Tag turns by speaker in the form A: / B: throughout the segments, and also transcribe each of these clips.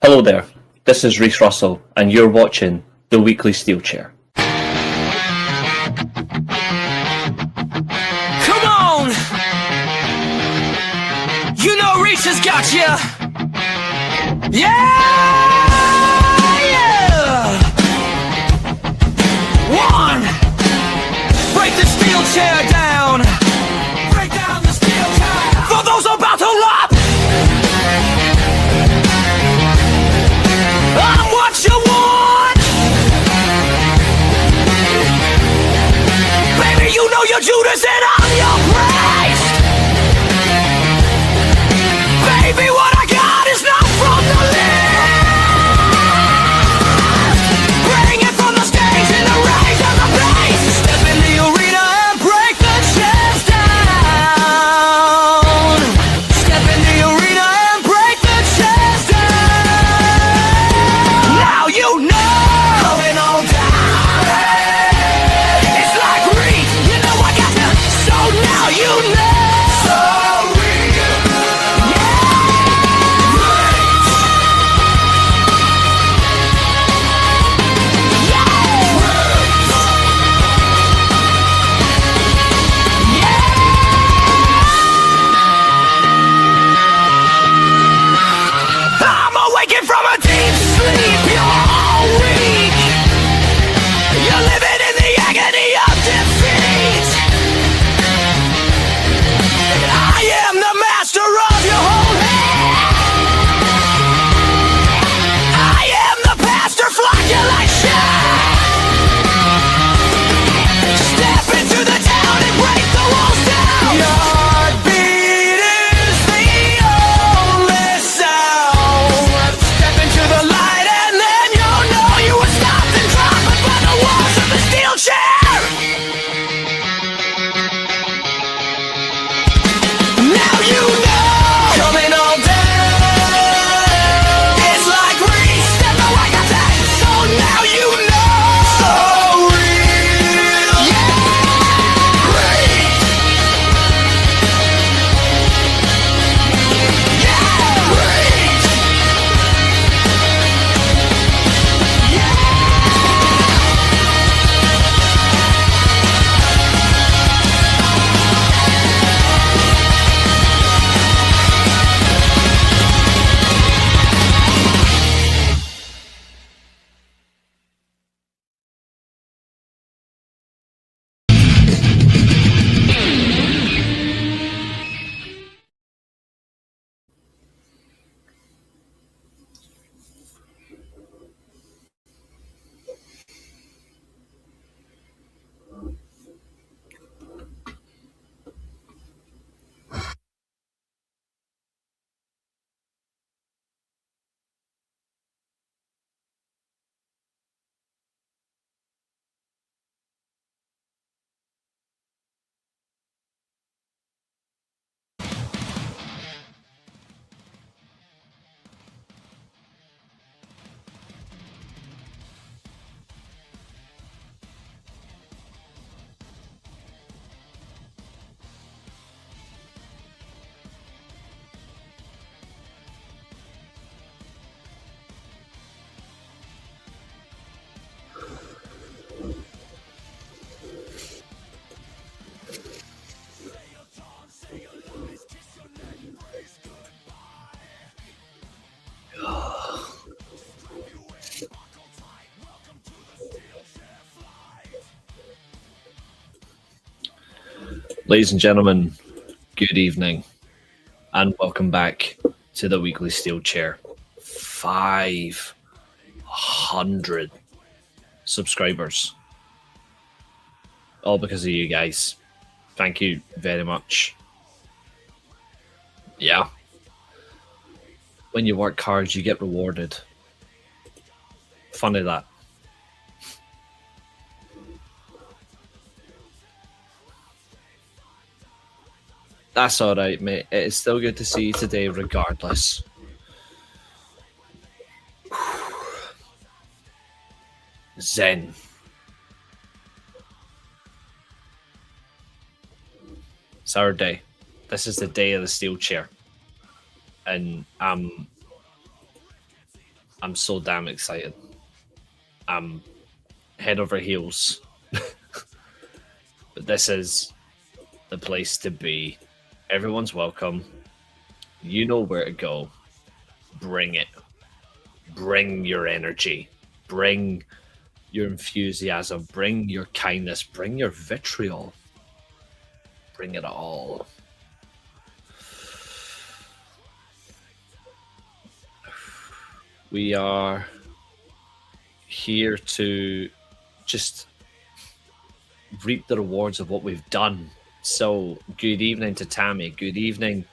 A: Hello there, this is Reece Russell, and you're watching the Weekly Steelchair.
B: Come on! You know Reece has got you! Yeah! One! Break the steel chair down! Break down the steel chair! For those about to love! I'm what you want! Baby, you know you're Judas and I'm your Christ! Baby, what I got is not from the left! Bring it from the stage in the rage of the bass! Step in the arena and break the chairs down! Step in the arena and break the chairs down! Now you know! Coming on down! It's like Reece, you know I got you! So now you know! So I'm awakened from a deep sleep, you're all weak. You're living in the agony of defeat. I am the master of your whole head. I am the pastor flagellation. Step into the town and break the walls down. Your heartbeat is the only sound. Step into the light and then you'll know you were stopped and dropped by the walls of the steel chair. Now you know. Coming on down. It's like Reece, step away, got that. So now you know. So real. Yeah. Reece. Yeah. Reece.
A: Ladies and gentlemen, good evening, and welcome back to the Weekly Steelchair. 500 subscribers. All because of you guys. Thank you very much. Yeah. When you work hard, you get rewarded. Funny that. That's alright, mate. It is still good to see you today, regardless. Zen. It's our day. This is the day of the steel chair. And I'm so damn excited. I'm head over heels. But this is the place to be. Everyone's welcome. You know where to go. Bring it. Bring your energy. Bring your enthusiasm. Bring your kindness. Bring your vitriol. Bring it all. We are here to just reap the rewards of what we've done. So, good evening to Tammy. Good evening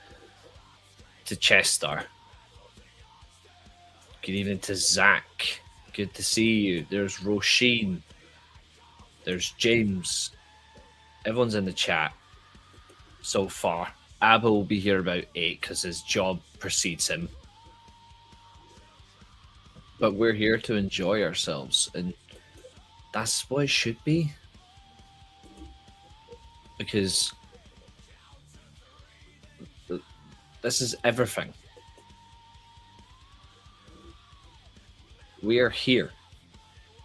A: to Chester. Good evening to Zach. Good to see you. There's Roisin. There's James. Everyone's in the chat so far. Abba will be here about 8 because his job precedes him. But we're here to enjoy ourselves, and that's what it should be. Because this is everything. We are here,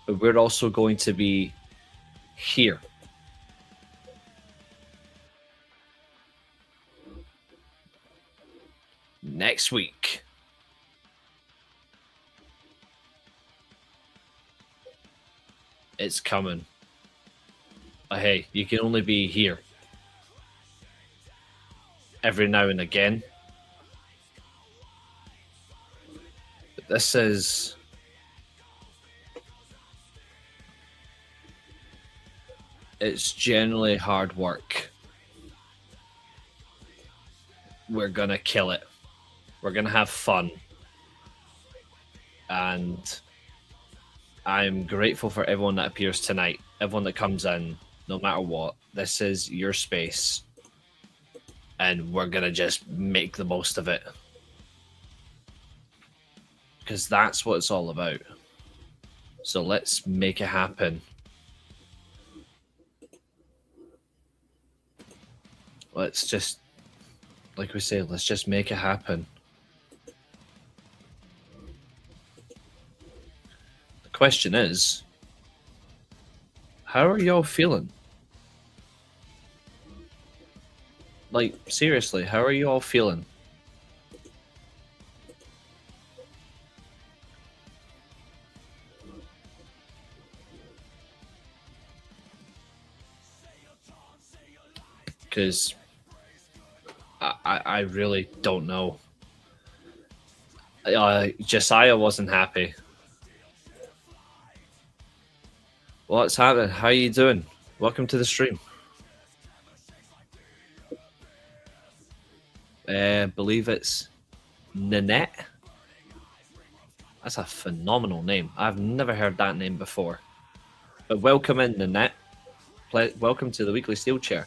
A: but we're also going to be here. Next week. It's coming. But hey, you can only be here every now and again. But this is it's generally hard work. We're gonna kill it. We're gonna have fun. And I'm grateful for everyone that appears tonight, everyone that comes in, no matter what. This is your space, and we're going to just make the most of it. Because that's what it's all about. So let's make it happen. Let's just, like we say, let's just make it happen. Question is, how are y'all feeling? Like, seriously, how are you all feeling? Because I really don't know. Josiah wasn't happy. What's happening? How are you doing? Welcome to the stream. Believe it's Nanette. That's a phenomenal name. I've never heard that name before. But welcome in, Nanette. Welcome to the Weekly Steelchair.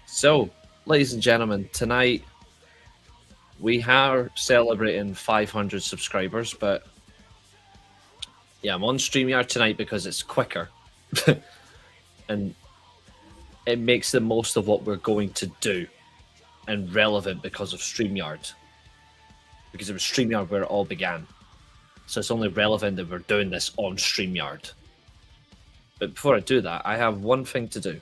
A: So, ladies and gentlemen, tonight we are celebrating 500 subscribers, but yeah, I'm on StreamYard tonight because it's quicker. And it makes the most of what we're going to do and relevant because of StreamYard. Because it was StreamYard where it all began. So it's only relevant that we're doing this on StreamYard. But before I do that, I have one thing to do.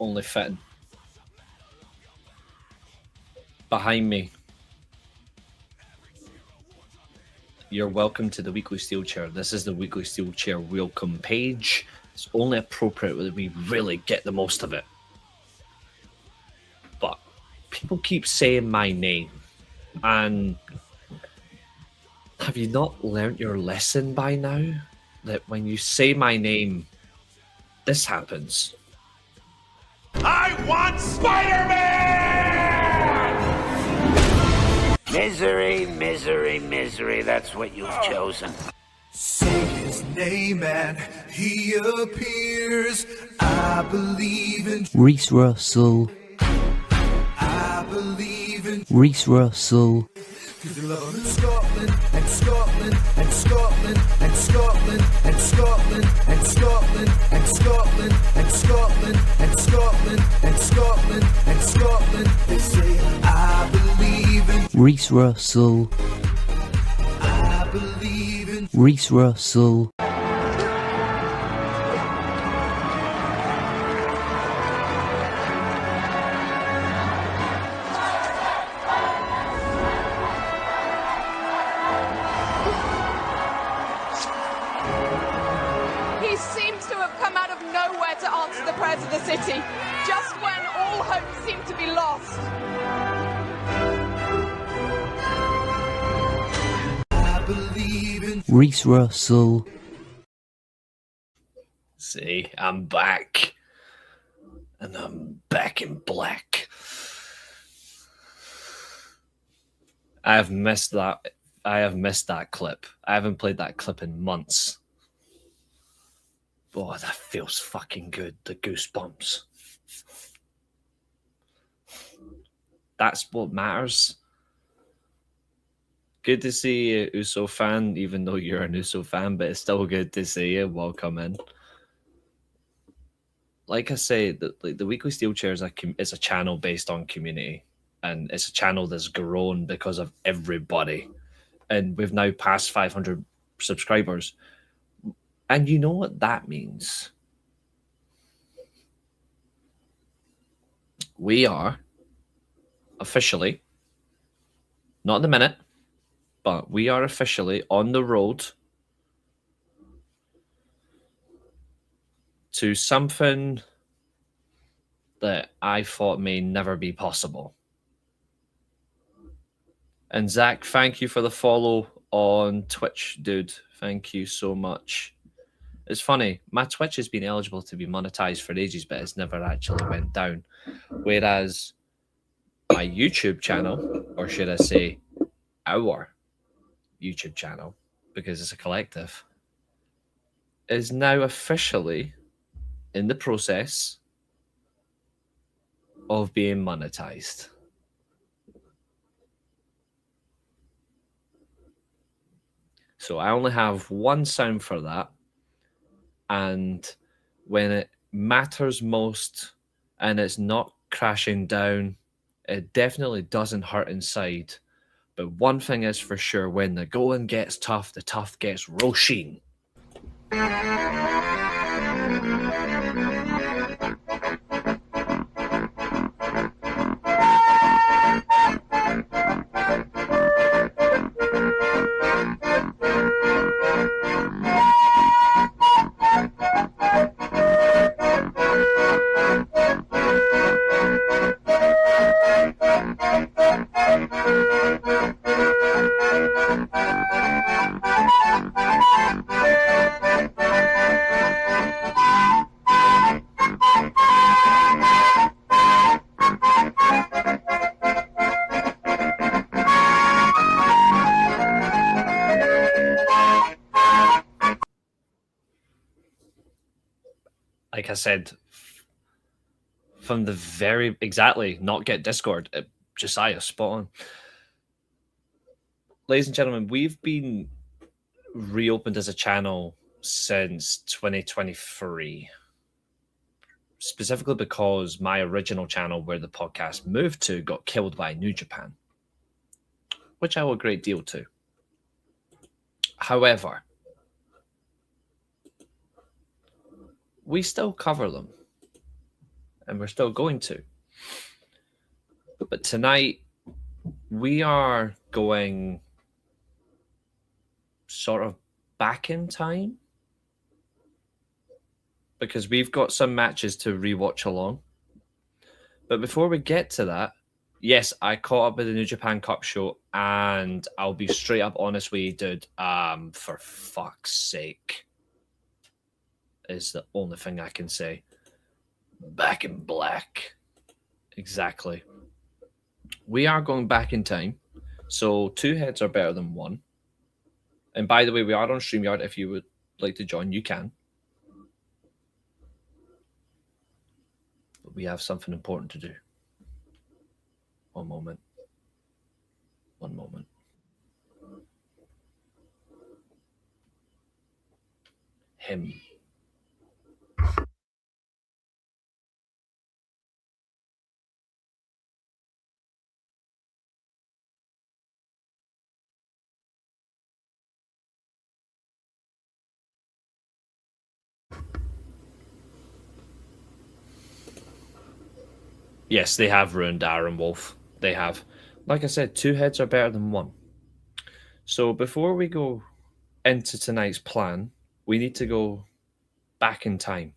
A: Only fitting. Behind me, you're welcome to the Weekly Steelchair. This is the Weekly Steelchair welcome page. It's only appropriate that we really get the most of it. But people keep saying my name, and have you not learnt your lesson by now? That when you say my name, this happens.
B: I want Spider-Man!
C: Misery, misery, misery. That's what you've chosen.
D: Say his name and he appears. I believe in
E: Reece Russell.
D: I believe in
E: Reece Russell.
D: Cause you love 'em in Scotland, and Scotland, and Scotland, and Scotland, and Scotland, and Scotland, and Scotland, and Scotland, and Scotland, and Scotland, and Scotland. They say, I believe in,
E: Reece Russell.
D: I believe in.
E: Reece Russell.
F: He seems to have come out of nowhere to answer the prayers of the city, just when all hope seemed to be lost.
D: I believe in.
E: Reece Russell.
A: See, I'm back. And I'm back in black. I have missed that. I have missed that clip. I haven't played that clip in months. Oh, that feels fucking good. The goosebumps. That's what matters. Good to see you, Uso fan, even though you're an Uso fan, but it's still good to see you. Welcome in. Like I say, the Weekly Steelchair is a channel based on community, and it's a channel that's grown because of everybody. And we've now passed 500 subscribers. And you know what that means? We are officially, not in the minute, but we are officially on the road to something that I thought may never be possible. And Zach, thank you for the follow on Twitch, dude. Thank you so much. It's funny, my Twitch has been eligible to be monetized for ages, but it's never actually went down. Whereas my YouTube channel, or should I say our YouTube channel, because it's a collective, is now officially in the process of being monetized. So I only have one sound for that. And when it matters most and it's not crashing down, it definitely doesn't hurt inside. But one thing is for sure, when the going gets tough, the tough gets Roisin. Like I said, from the very exactly not get Discord, Josiah, spot on. Ladies and gentlemen, we've been reopened as a channel since 2023, specifically because my original channel where the podcast moved to got killed by New Japan, which I owe a great deal to. However, we still cover them, and we're still going to. But tonight, we are going sort of back in time, because we've got some matches to rewatch along. But before we get to that, yes, I caught up with the New Japan Cup show, and I'll be straight up honest with you, dude. For fuck's sake, is the only thing I can say. Back in black. Exactly. We are going back in time. So 2 heads are better than 1. And by the way, we are on StreamYard. If you would like to join, you can. But we have something important to do. One moment. One moment. Him. Yes, they have ruined Aaron Wolf. They have. Like I said, 2 heads are better than 1. So before we go into tonight's plan, we need to go back in time.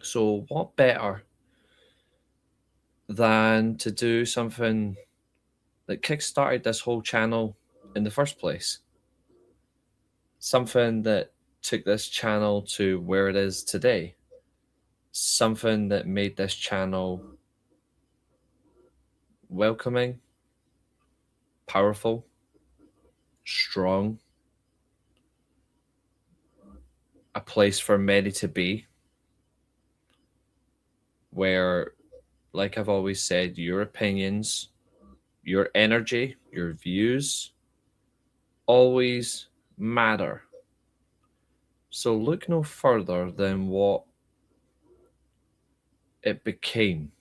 A: So what better than to do something that kickstarted this whole channel in the first place? Something that took this channel to where it is today. Something that made this channel welcoming, powerful, strong, a place for many to be, where, like I've always said, your opinions, your energy, your views always matter. So look no further than what it became,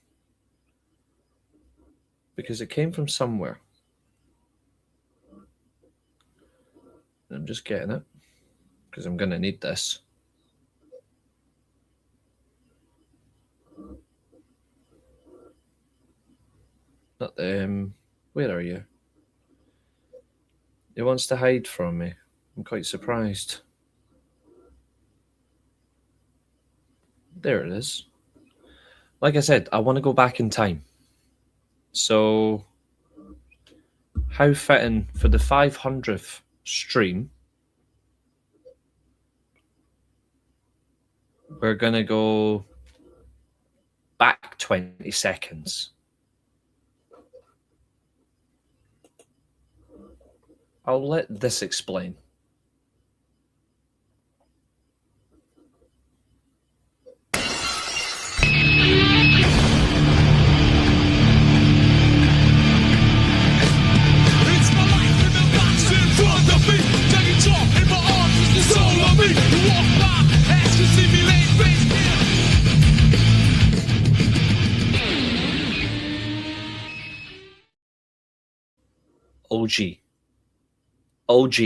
A: because it came from somewhere. I'm just getting it because I'm going to need this. Not where are you? He wants to hide from me. I'm quite surprised. There it is. Like I said, I want to go back in time. So, how fitting for the 500th stream, we're going to go back 20 seconds. I'll let this explain.
B: It's my life in the box in front of me. Taking talk in my arms is the soul of me. You walk by, ask to see me laying face
A: OG. OG.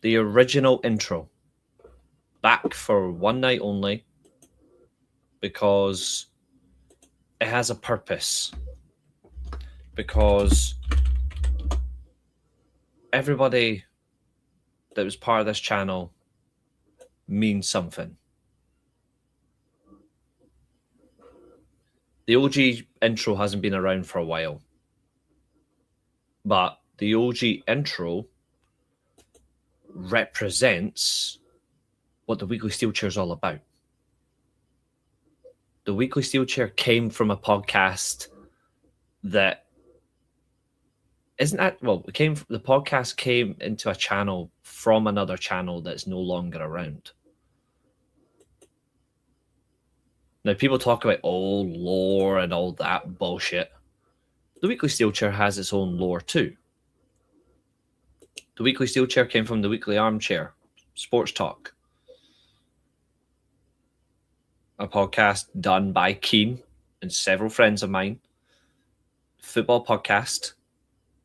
A: The original intro. Back for one night only, because it has a purpose. Because everybody that was part of this channel means something. The OG intro hasn't been around for a while, but the OG intro represents what the Weekly Steelchair is all about. The Weekly Steelchair came from a podcast that isn't that well. The podcast came into a channel from another channel that's no longer around. Now, people talk about lore and all that bullshit. The Weekly Steelchair has its own lore too. The Weekly Steelchair came from the Weekly Armchair Sports Talk, a podcast done by Keen and several friends of mine. Football podcast.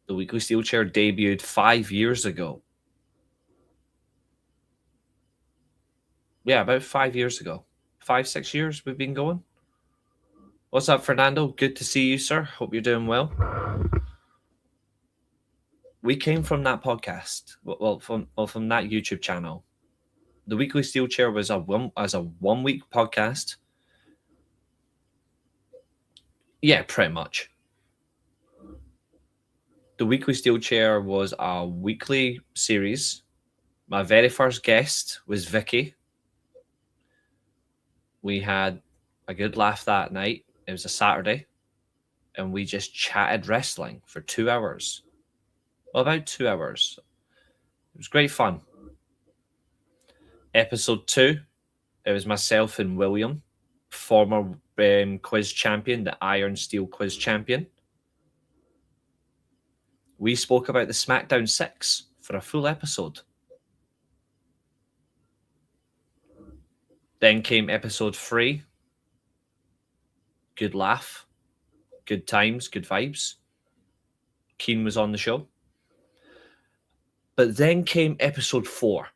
A: The Weekly Steelchair debuted 5 years ago. Yeah, about 5 years ago. 5-6 years we've been going. What's up, Fernando? Good to see you, sir. Hope you're doing well. We came from that podcast. From that YouTube channel. The Weekly Steelchair was a 1 week podcast. Yeah, pretty much. The Weekly Steelchair was a weekly series. My very first guest was Vicky. We had a good laugh that night. It was a Saturday. And we just chatted wrestling for 2 hours. Well, about 2 hours. It was great fun. Episode 2, it was myself and William, former quiz champion, the Iron Steel quiz champion. we spoke about the SmackDown 6 for a full episode. Then came episode 3. Good laugh, good times, good vibes. Keen was on the show. But then came episode 4.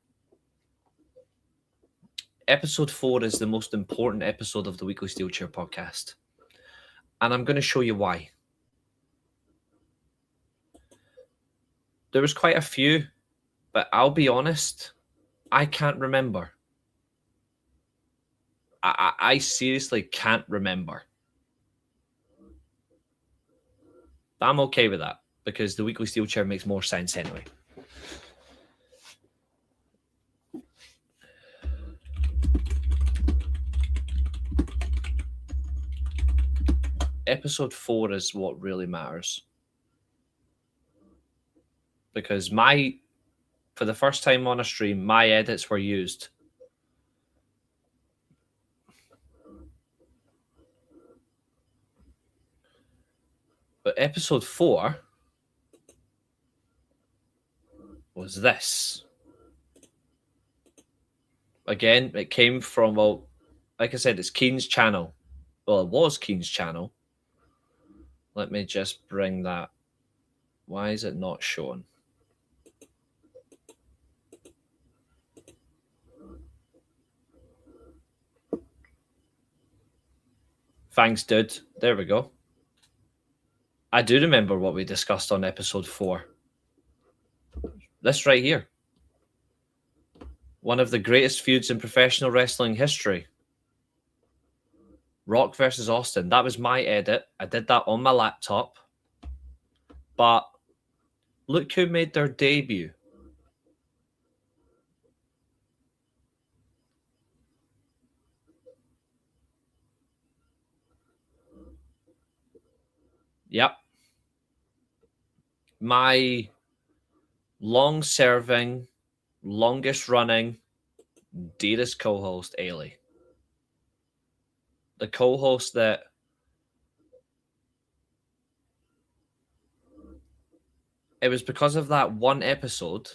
A: Episode 4 is the most important episode of the Weekly Steelchair podcast. And I'm going to show you why. There was quite a few, but I'll be honest, I can't remember. I seriously can't remember. But I'm okay with that, because the Weekly Steelchair makes more sense anyway. Episode 4 is what really matters. Because for the first time on a stream, my edits were used. But episode 4 was this. Again, it came from, well, like I said, it's Keen's channel. Well, it was Keen's channel. Let me just bring that. Why is it not showing? Thanks, dude. There we go. I do remember what we discussed on episode 4. This right here. One of the greatest feuds in professional wrestling history. Rock versus Austin. That was my edit. I did that on my laptop. But look who made their debut. Yep. My long-serving, longest-running, dearest co-host, Ailey. The co-host that it was because of that one episode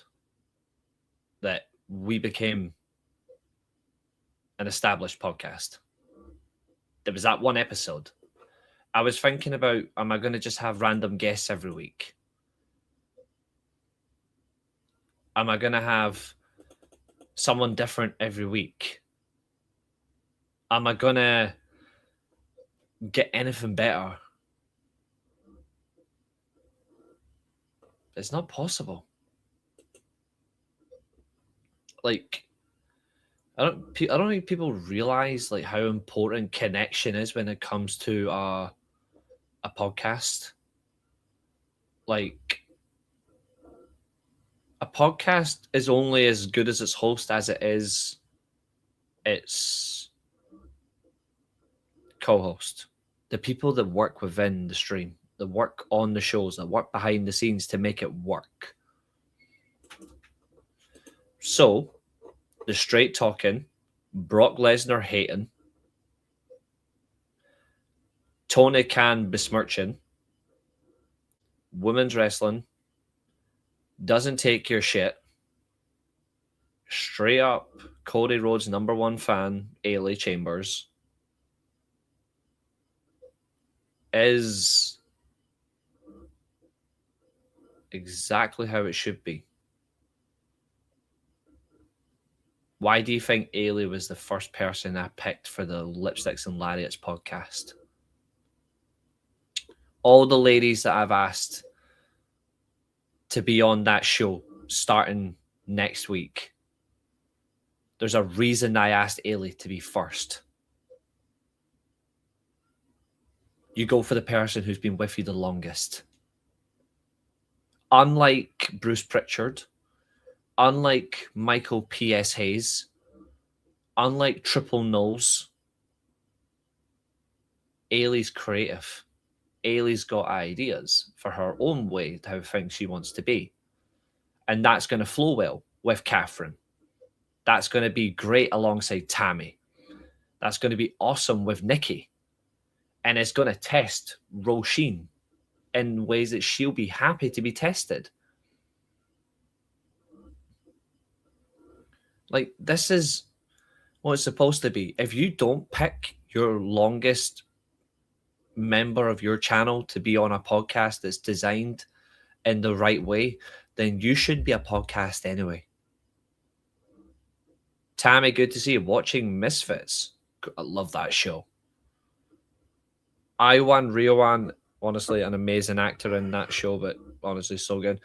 A: that we became an established podcast. There was that one episode. I was thinking about, am I going to just have random guests every week? Am I going to have someone different every week? Am I going to get anything better? It's not possible. Like, I don't think people realize like how important connection is when it comes to a podcast. Like, a podcast is only as good as its host as it is its co-host. The people that work within the stream, that work on the shows, that work behind the scenes to make it work. So, the straight talking, Brock Lesnar hating, Tony Khan besmirching, women's wrestling, doesn't take your shit, straight up Cody Rhodes' #1 fan, Ailey Chambers, is exactly how it should be. Why do you think Ailey was the first person I picked for the Lipsticks and Lariats podcast? All the ladies that I've asked to be on that show starting next week, there's a reason I asked Ailey to be first. You go for the person who's been with you the longest. Unlike Bruce Pritchard, unlike Michael P.S. Hayes, unlike Triple Nose, Ailey's creative. Ailey's got ideas for her own way, how things she wants to be. And that's going to flow well with Catherine. That's going to be great alongside Tammy. That's going to be awesome with Nikki. And it's going to test Roisin. in ways that she'll be happy to be tested. Like, this is what it's supposed to be. If you don't pick your longest member of your channel to be on a podcast that's designed in the right way, then you shouldn't be a podcast anyway. Tammy, good to see you. Watching Misfits. I love that show. Iwan Riowan, honestly, an amazing actor in that show, but honestly, so good.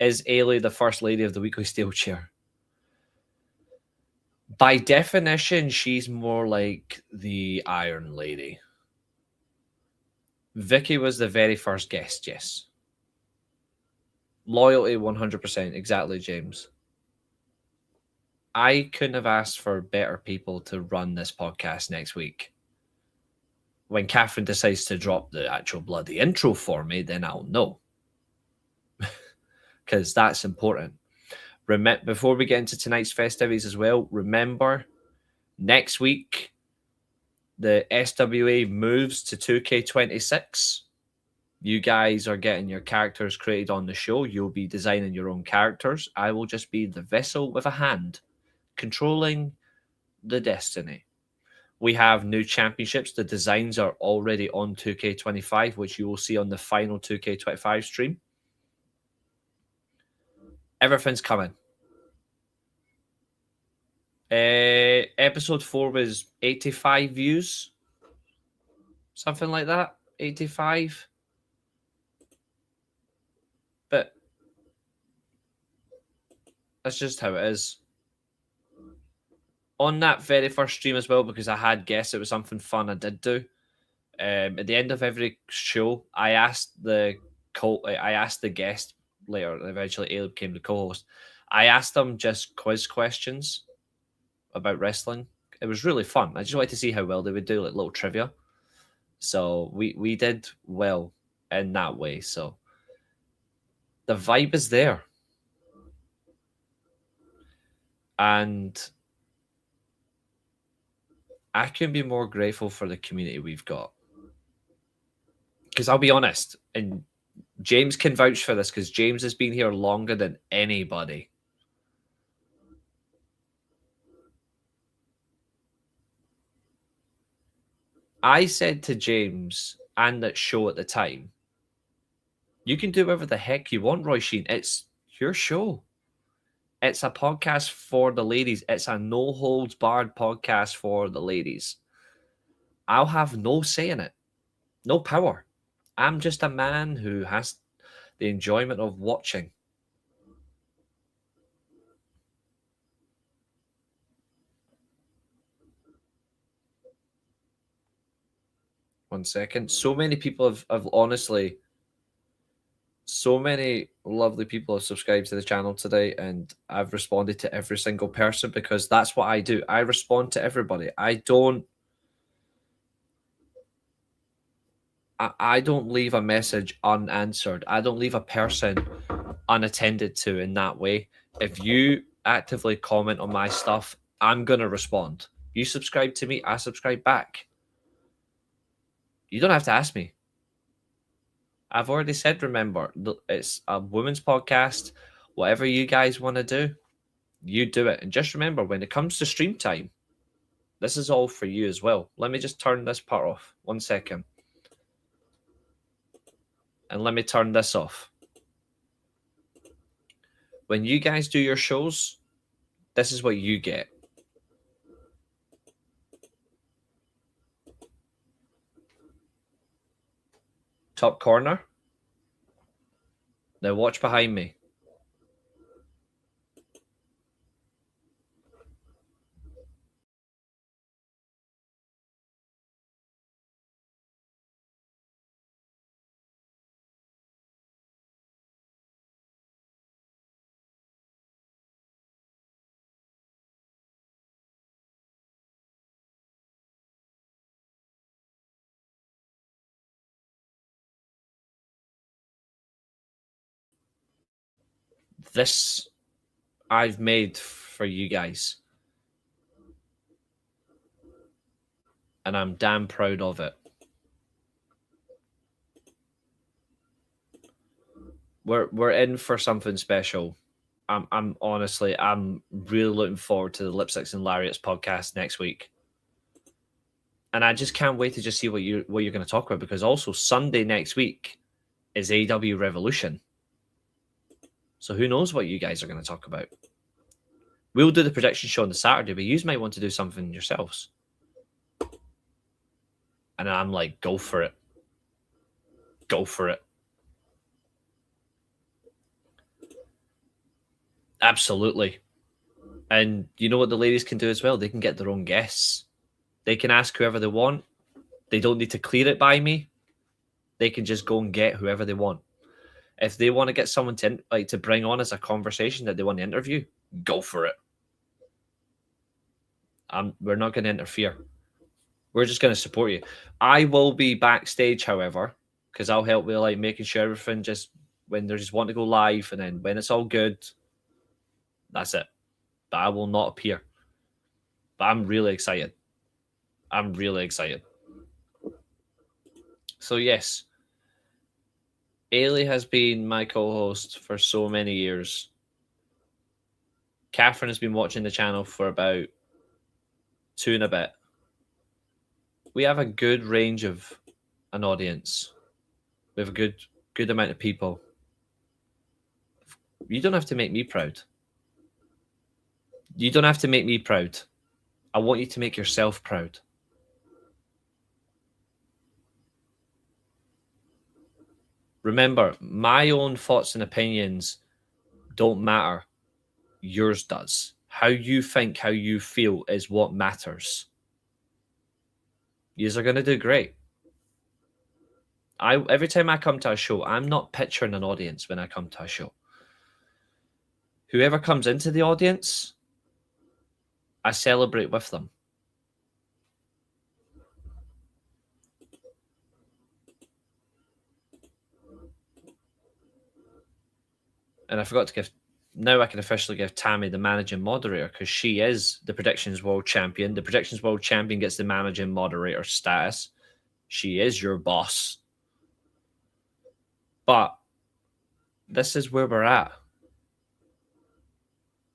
A: Is Ailey the first lady of the Weekly Steelchair? By definition, she's more like the Iron Lady. Vicky was the very first guest, yes. Loyalty, 100%. Exactly, James. I couldn't have asked for better people to run this podcast next week. When Catherine decides to drop the actual bloody intro for me, then I'll know. Because that's important. Before we get into tonight's festivities as well, remember, next week, the SWA moves to 2K26. You guys are getting your characters created on the show. You'll be designing your own characters. I will just be the vessel with a hand, controlling the destiny. We have new championships. The designs are already on 2K25, which you will see on the final 2K25 stream. Everything's coming. Episode 4 was 85 views. Something like that. 85. But that's just how it is. On that very first stream as well, because I had guessed it was something fun I did do. At the end of every show, I asked the guest later, eventually Ailey became the co-host. I asked them just quiz questions about wrestling. It was really fun. I just wanted to see how well they would do, like little trivia. So we did well in that way. So the vibe is there. And I can be more grateful for the community we've got. Because I'll be honest, and James can vouch for this, because James has been here longer than anybody. I said to James and that show at the time, you can do whatever the heck you want, Roy Sheen. It's your show. It's a podcast for the ladies. It's a no-holds-barred podcast for the ladies. I'll have no say in it. No power. I'm just a man who has the enjoyment of watching. One second. So many people have honestly, so many lovely people have subscribed to the channel today, and I've responded to every single person because that's what I do. I respond to everybody. I don't leave a message unanswered. I don't leave a person unattended to in that way. If you actively comment on my stuff, I'm going to respond. You subscribe to me, I subscribe back. You don't have to ask me. I've already said, remember, it's a women's podcast. Whatever you guys want to do, you do it. And just remember, when it comes to stream time, this is all for you as well. Let me just turn this part off. 1 second. And let me turn this off. When you guys do your shows, this is what you get. Top corner. Now watch behind me. This I've made for you guys. And I'm damn proud of it. we're in for something special. I'm honestly, I'm really looking forward to the Lipsticks and Lariats podcast next week. And I just can't wait to just see what you're going to talk about, because also Sunday next week is AEW Revolution. So who knows what you guys are going to talk about. We'll do the prediction show on the Saturday, but you might want to do something yourselves. And I'm like, go for it. Go for it. Absolutely. And you know what the ladies can do as well? They can get their own guests. They can ask whoever they want. They don't need to clear it by me. They can just go and get whoever they want. If they want to get someone to bring on as a conversation that they want to interview, go for it. We're not going to interfere. We're just going to support you. I will be backstage, however, because I'll help with like making sure everything just when they just want to go live, and then when it's all good, that's it. But I will not appear. But I'm really excited. I'm really excited. So yes, Ailey has been my co-host for so many years. Catherine has been watching the channel for about 2 and a bit. We have a good range of an audience. We have a good amount of people. You don't have to make me proud. You don't have to make me proud. I want you to make yourself proud. Remember, my own thoughts and opinions don't matter. Yours does. How you think, how you feel is what matters. Yous are going to do great. Every time I come to a show, I'm not picturing an audience when I come to a show. Whoever comes into the audience, I celebrate with them. And I forgot to give... Now I can officially give Tammy the managing moderator, because she is the Predictions World Champion. The Predictions World Champion gets the managing moderator status. She is your boss. But this is where we're at.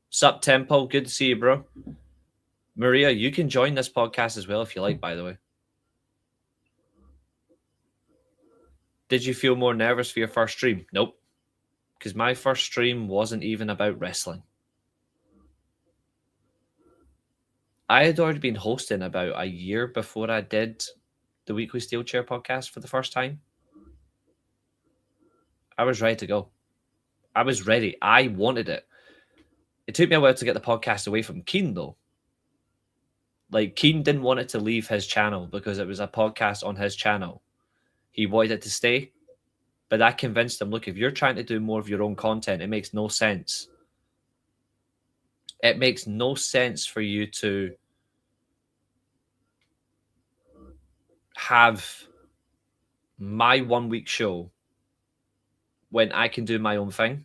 A: Sup, Temple? Good to see you, bro. Maria, you can join this podcast as well if you like, by the way. Did you feel more nervous for your first stream? Nope. Because my first stream wasn't even about wrestling. I had already been hosting about a year before I did the Weekly Steelchair podcast for the first time. I was ready to go. I was ready. I wanted it. It took me a while to get the podcast away from Keen, though. Like, Keen didn't want it to leave his channel because it was a podcast on his channel. He wanted it to stay. But I convinced him, look, if you're trying to do more of your own content, it makes no sense. It makes no sense for you to have my 1 week show when I can do my own thing.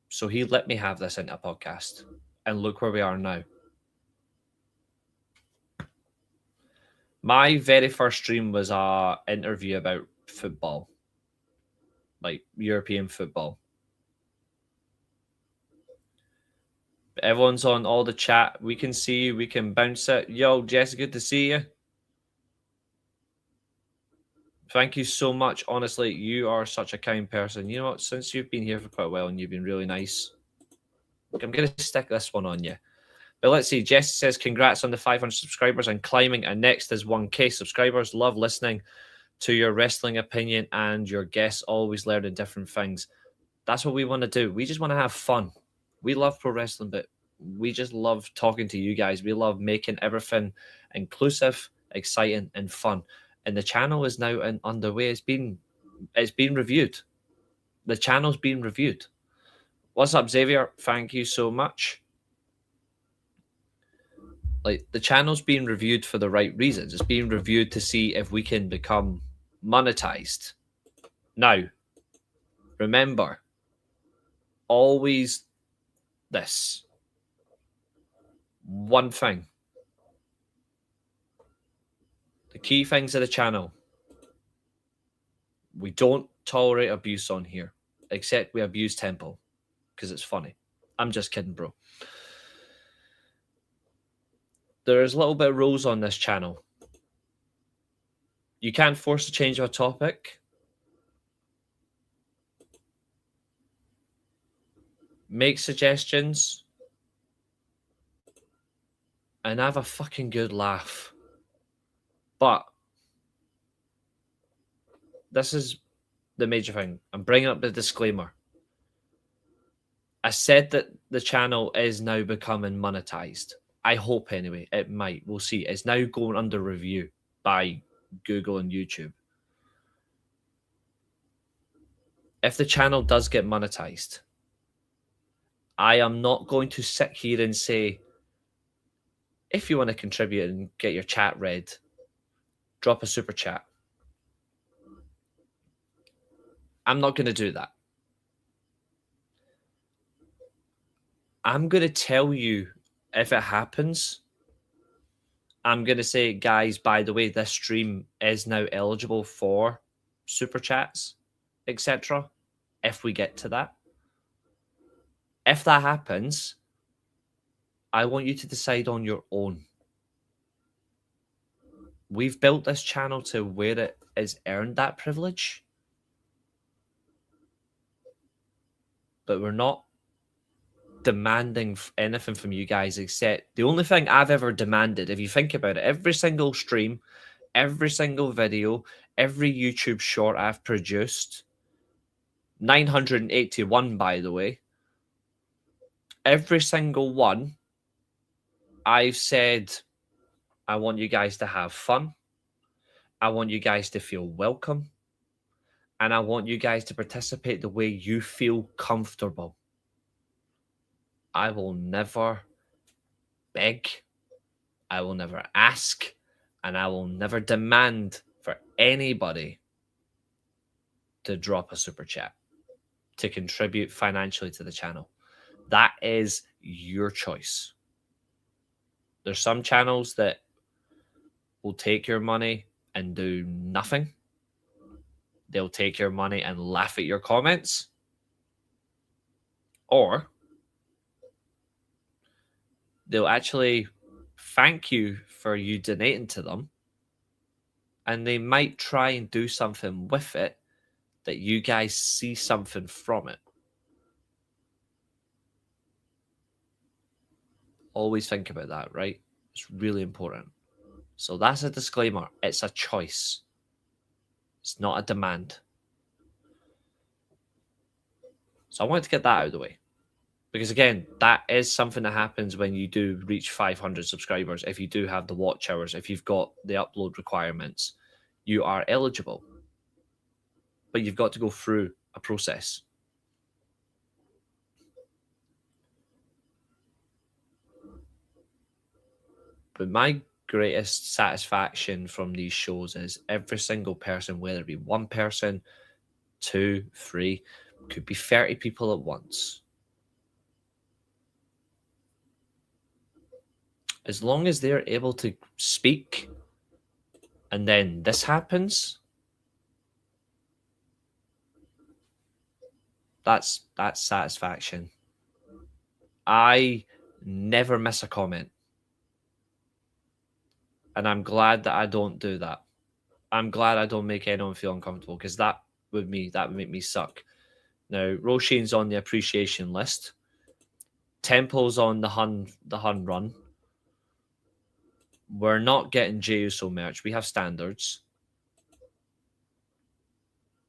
A: So he let me have this into a podcast. And look where we are now. My very first stream was an interview about football. Like European football. Everyone's on all the chat. We can see you. We can bounce it. Yo, Jess, good to see you. Thank you so much. Honestly, you are such a kind person. You know what? Since you've been here for quite a while and you've been really nice, I'm going to stick this one on you. But let's see. Jess says, congrats on the 500 subscribers and climbing. And next is 1K subscribers. Love listening to your wrestling opinion and your guests, always learning different things. That's what we want to do. We just want to have fun. We love pro wrestling, but we just love talking to you guys. We love making everything inclusive, exciting, and fun. And the channel is now underway. It's been reviewed. The channel's been reviewed. What's up, Xavier? Thank you so much. Like, the channel's being reviewed for the right reasons. It's being reviewed to see if we can become monetized. Now, remember, always this. One thing. The key things of the channel. We don't tolerate abuse on here. except we abuse Temple because it's funny. I'm just kidding, bro. There's a little bit of rules on this channel. You can't force a change of a topic. Make suggestions. And have a fucking good laugh. But this is the major thing. I'm bringing up the disclaimer. I said that the channel is now becoming monetized. I hope anyway. It might. We'll see. It's now going under review by Google and YouTube. If the channel does get monetized, I am not going to sit here and say, if you want to contribute and get your chat read, drop a super chat. I'm not going to do that. I'm going to tell you if it happens. I'm going to say, guys, by the way, this stream is now eligible for super chats, etc. If we get to that. If that happens, I want you to decide on your own. We've built this channel to where it has earned that privilege. But we're not demanding anything from you guys, except the only thing I've ever demanded, if you think about it, every single stream, every single video, every YouTube short I've produced, 981 by the way, every single one, I've said, I want you guys to have fun. I want you guys to feel welcome. And I want you guys to participate the way you feel comfortable. I will never beg. I will never ask. And I will never demand for anybody to drop a super chat, to contribute financially to the channel. That is your choice. There's some channels that will take your money and do nothing. They'll take your money and laugh at your comments. Or they'll actually thank you for you donating to them. And they might try and do something with it that you guys see something from it. Always think about that, right? It's really important. So that's a disclaimer. It's a choice. It's not a demand. So I wanted to get that out of the way. Because again, that is something that happens when you do reach 500 subscribers. If you do have the watch hours, if you've got the upload requirements, you are eligible. But you've got to go through a process. But my greatest satisfaction from these shows is every single person, whether it be one person, 2, 3, could be 30 people at once. As long as they're able to speak and then this happens, that's satisfaction. I never miss a comment. And I'm glad that I don't do that. I'm glad I don't make anyone feel uncomfortable, because that would make me suck. Now, Roshin's on the appreciation list. Temple's on the Hun run. We're not getting JUSO merch. We have standards.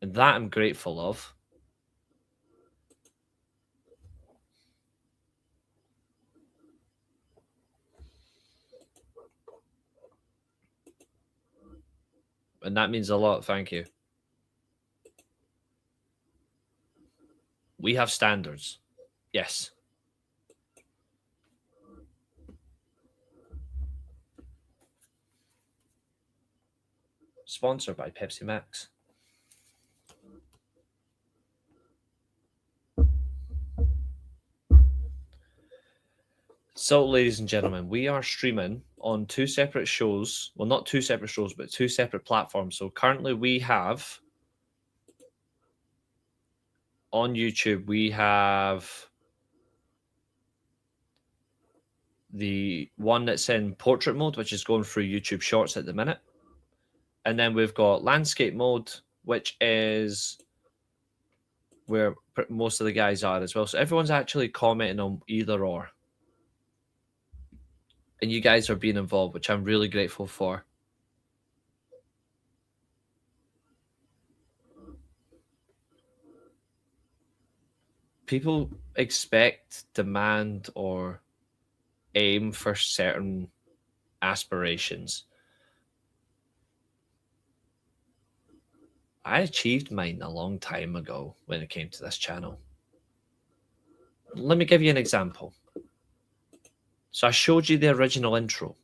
A: And that I'm grateful of. And that means a lot. Thank you. We have standards. Yes. Sponsored by Pepsi Max. So, ladies and gentlemen, we are streaming on 2 separate shows. Well, not 2 separate shows, but 2 separate platforms. So currently we have on YouTube, we have the one that's in portrait mode, which is going through YouTube Shorts at the minute. And then we've got landscape mode, which is where most of the guys are as well. So everyone's actually commenting on either or. And you guys are being involved, which I'm really grateful for. People expect, demand, or aim for certain aspirations. I achieved mine a long time ago when it came to this channel. Let me give you an example. So I showed you the original intro.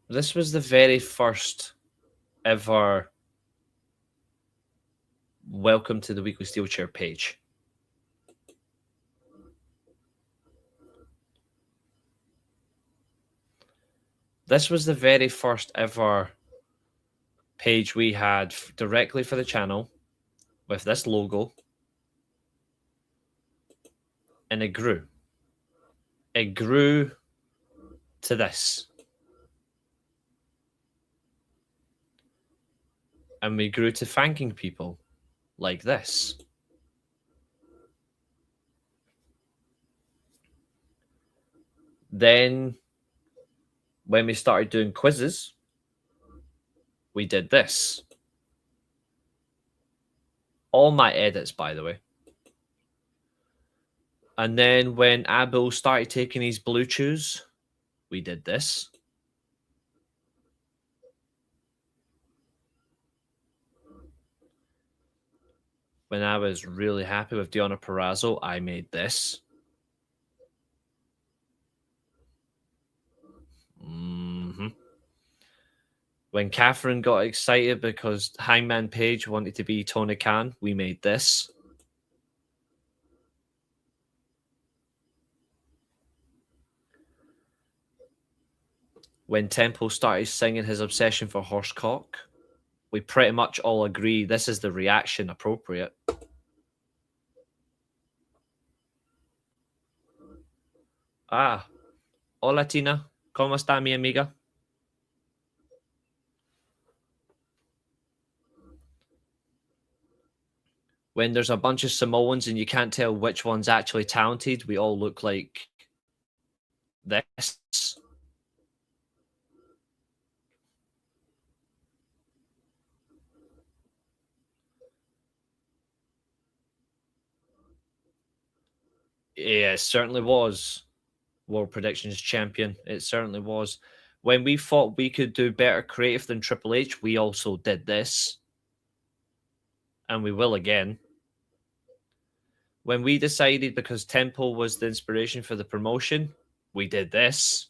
A: This was the very first ever welcome to the Weekly Steelchair page. This was the very first ever page we had directly for the channel with this logo. And it grew. It grew to this. And we grew to thanking people like this. Then, when we started doing quizzes, we did this. All my edits, by the way. And then when Abel started taking his blue chews, we did this. When I was really happy with Diona Perazzo, I made this. When Catherine got excited because Hangman Page wanted to be Tony Khan, we made this. When Temple started singing his obsession for horsecock, we pretty much all agree this is the reaction appropriate. Hola Tina, ¿cómo está mi amiga? When there's a bunch of Samoans and you can't tell which one's actually talented, we all look like this. Yeah, it certainly was. World Predictions Champion. It certainly was. When we thought we could do better creative than Triple H, we also did this. And we will again. When we decided, because Temple was the inspiration for the promotion, we did this.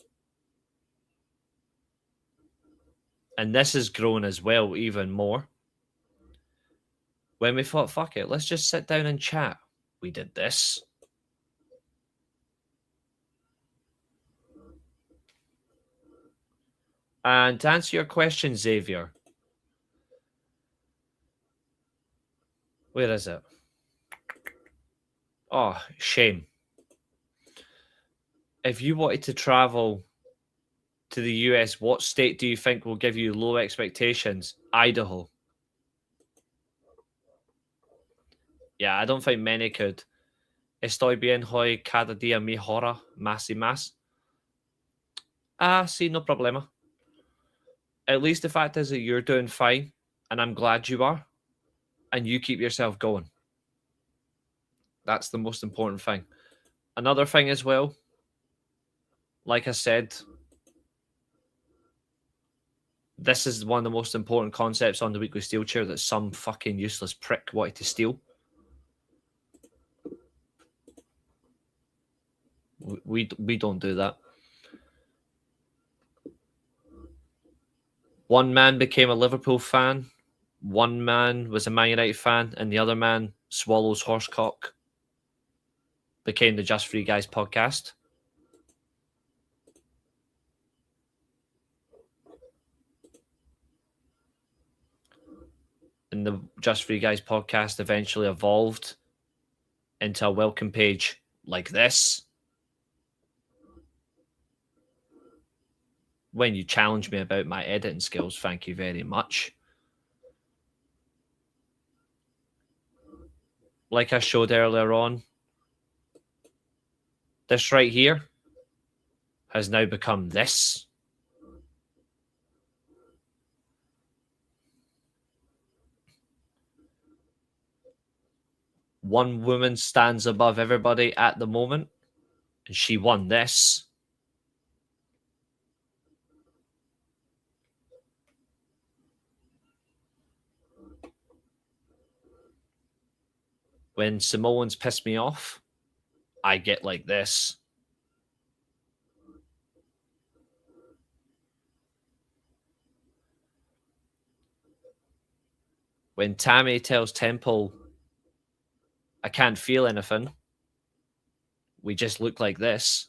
A: And this has grown as well, even more. When we thought, fuck it, let's just sit down and chat, we did this. And to answer your question, Xavier, where is it? Oh, shame. If you wanted to travel to the US, what state do you think will give you low expectations? Idaho. Yeah, I don't think many could. Estoy bien hoy, cada día mejora más y más. Sí, no problema. At least the fact is that you're doing fine, and I'm glad you are, and you keep yourself going. That's the most important thing. Another thing as well, like I said, this is one of the most important concepts on the Weekly Steelchair that some fucking useless prick wanted to steal. We don't do that. One man became a Liverpool fan, one man was a Man United fan, and the other man swallows horsecock. Became the Just Free Guys podcast. and the Just For You Guys podcast eventually evolved into a welcome page like this. When you challenge me about my editing skills, thank you very much. Like I showed earlier on, this right here has now become this. One woman stands above everybody at the moment, and she won this. When Samoans piss me off, I get like this. When Tammy tells Temple, I can't feel anything, we just look like this.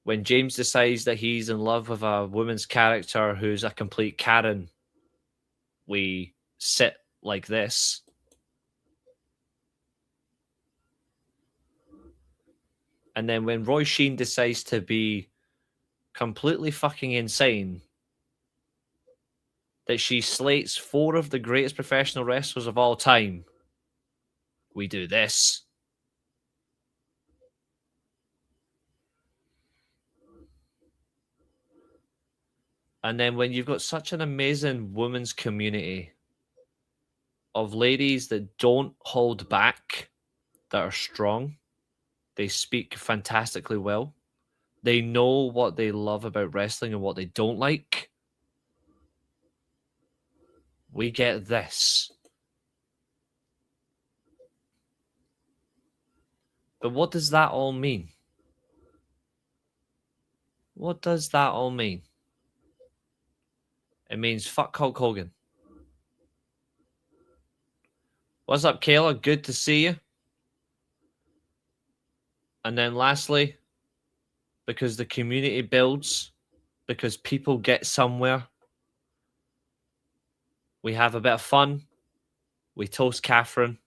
A: When James decides that he's in love with a woman's character who's a complete Karen, we sit like this. And then when Roy Sheen decides to be completely fucking insane, that she slates 4 of the greatest professional wrestlers of all time, we do this. And then when you've got such an amazing women's community of ladies that don't hold back, that are strong, they speak fantastically well, they know what they love about wrestling and what they don't like, we get this. But what does that all mean? What does that all mean? It means fuck Hulk Hogan. What's up, Kayla? Good to see you. And then lastly, because the community builds, because people get somewhere, we have a bit of fun. We toast Catherine,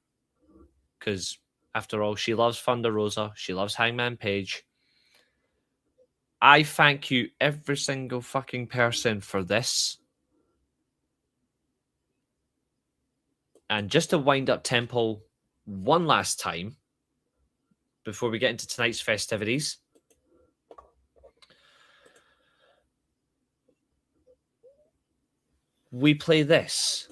A: because after all, she loves Thunder Rosa. She loves Hangman Page. I thank you, every single fucking person, for this. And just to wind up Temple one last time, before we get into tonight's festivities, we play this.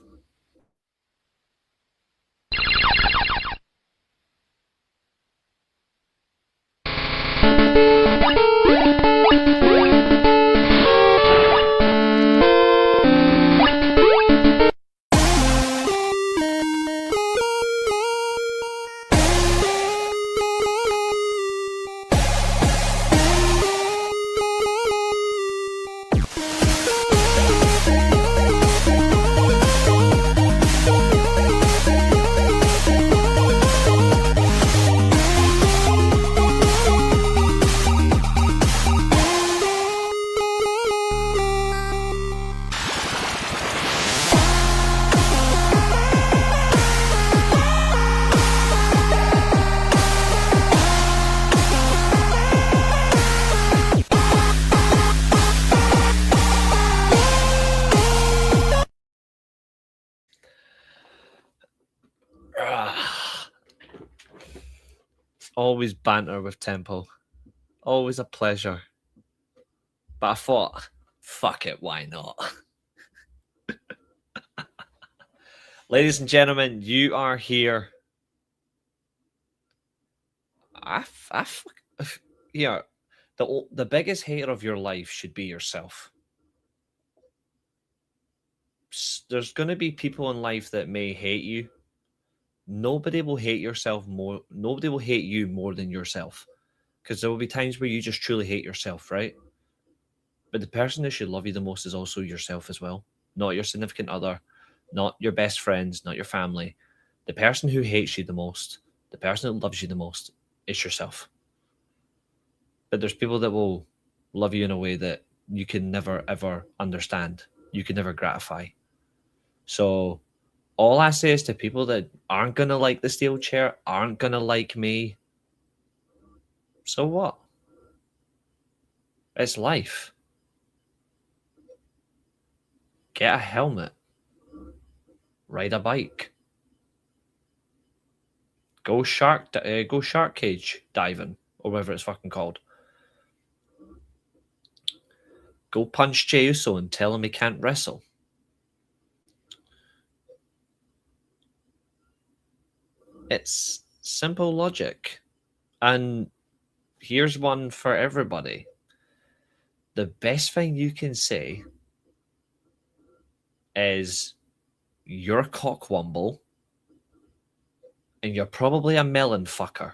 A: Always banter with Temple. Always a pleasure. But I thought, fuck it, why not? Ladies and gentlemen, you are here. Yeah, the biggest hater of your life should be yourself. There's going to be people in life that may hate you. Nobody will hate yourself more. Nobody will hate you more than yourself, because there will be times where you just truly hate yourself, right? But the person that should love you the most is also yourself as well. Not your significant other, not your best friends, not your family. The person who hates you the most, the person that loves you the most, is yourself. but there's people that will love you in a way that you can never, ever understand. You can never gratify. So all I say is to people that aren't going to like the steel chair, aren't going to like me, so what? It's life. Get a helmet. Ride a bike. Go shark cage diving, or whatever it's fucking called. Go punch Jey Uso and tell him he can't wrestle. It's simple logic. And here's one for everybody. The best thing you can say is you're cockwomble and you're probably a melon fucker.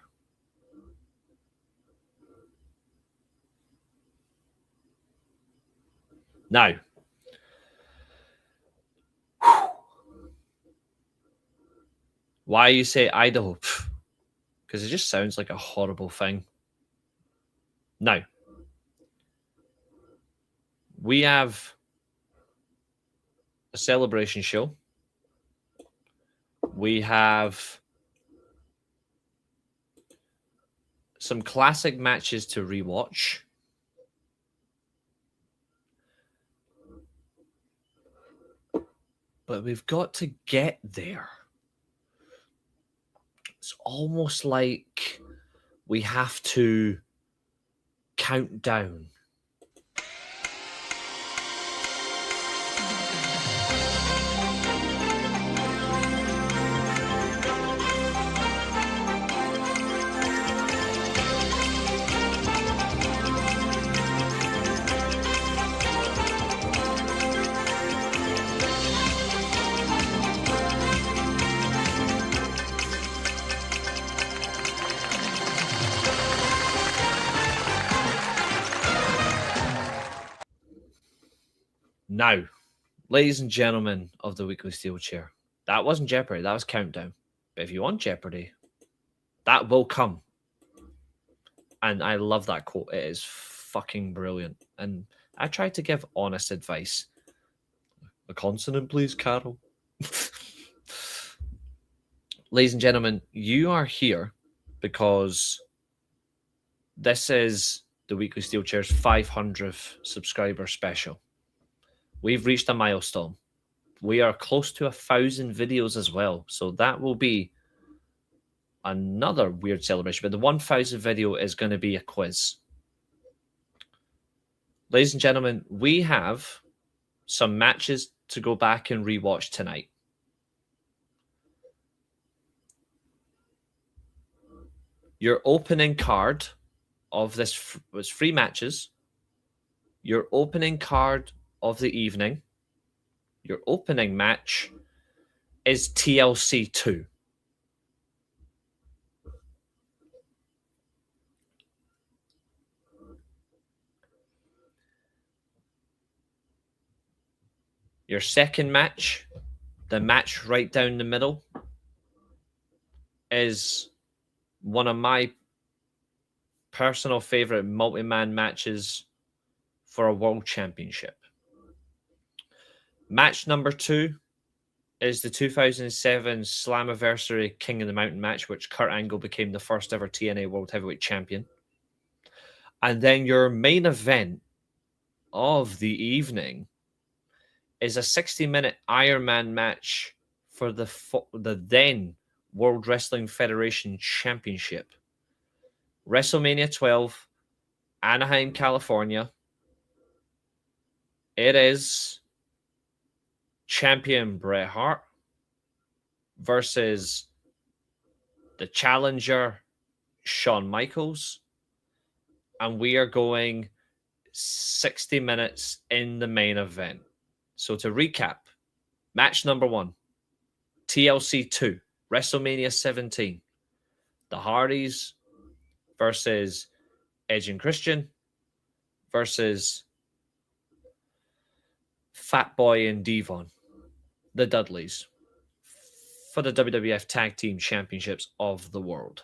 A: Now, why you say Idaho? Because it just sounds like a horrible thing. Now, we have a celebration show. We have some classic matches to rewatch. But we've got to get there. It's almost like we have to count down. Now, ladies and gentlemen of the Weekly Steelchair, that wasn't Jeopardy, that was Countdown. But if you want Jeopardy, that will come. And I love that quote. It is fucking brilliant. And I try to give honest advice. A consonant, please, Carol. Ladies and gentlemen, you are here because this is the Weekly Steelchair's 500th subscriber special. We've reached a milestone. We are close to 1,000 videos as well. So that will be another weird celebration. But the 1,000 video is going to be a quiz. Ladies and gentlemen, we have some matches to go back and rewatch tonight. Your opening card of this was 3 matches. Your opening card of the evening, your opening match is TLC 2. Your second match, the match right down the middle, is one of my personal favorite multi-man matches for a world championship. Match number 2 is the 2007 Slammiversary King of the Mountain match, which Kurt Angle became the first ever TNA World Heavyweight Champion. And then your main event of the evening is a 60-minute Iron Man match for the then World Wrestling Federation Championship. WrestleMania 12, Anaheim, California. It is champion Bret Hart versus the challenger Shawn Michaels. And we are going 60 minutes in the main event. So to recap, match number 1, TLC 2, WrestleMania 17. The Hardys versus Edge and Christian versus Fat Boy and Devon, the Dudleys, for the WWF Tag Team Championships of the world.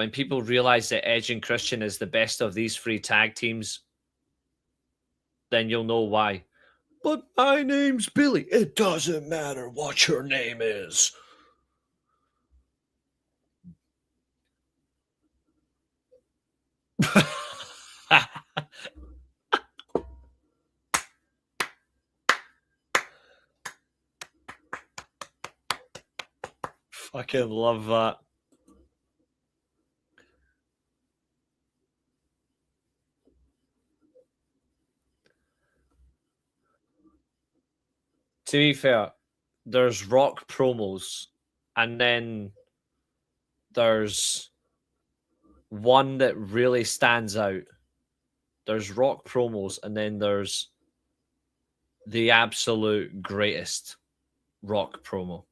A: when people realize that Edge and Christian is the best of these three tag teams, then you'll know why. But my name's Billy. It doesn't matter what your name is. Fucking love that. To be fair, there's Rock promos, and then there's one that really stands out. There's Rock promos, and then there's the absolute greatest Rock promo.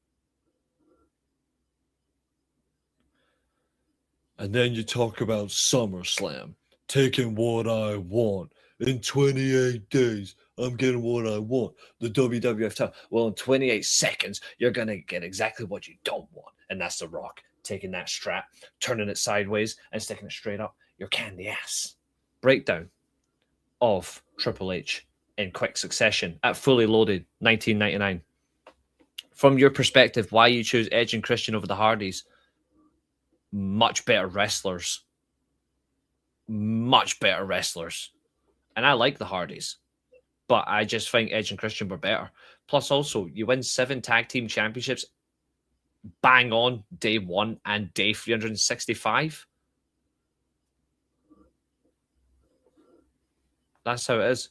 A: And then you talk about SummerSlam, taking what I want. In 28 days, I'm getting what I want. The WWF title. Well, in 28 seconds, you're going to get exactly what you don't want. And that's The Rock, taking that strap, turning it sideways, and sticking it straight up your candy ass. Breakdown of Triple H in quick succession at Fully Loaded, 1999. From your perspective, why you choose Edge and Christian over the Hardys? Much better wrestlers. Much better wrestlers. And I like the Hardys, but I just think Edge and Christian were better. Plus, also, you win 7 tag team championships bang on day 1 and day 365. That's how it is.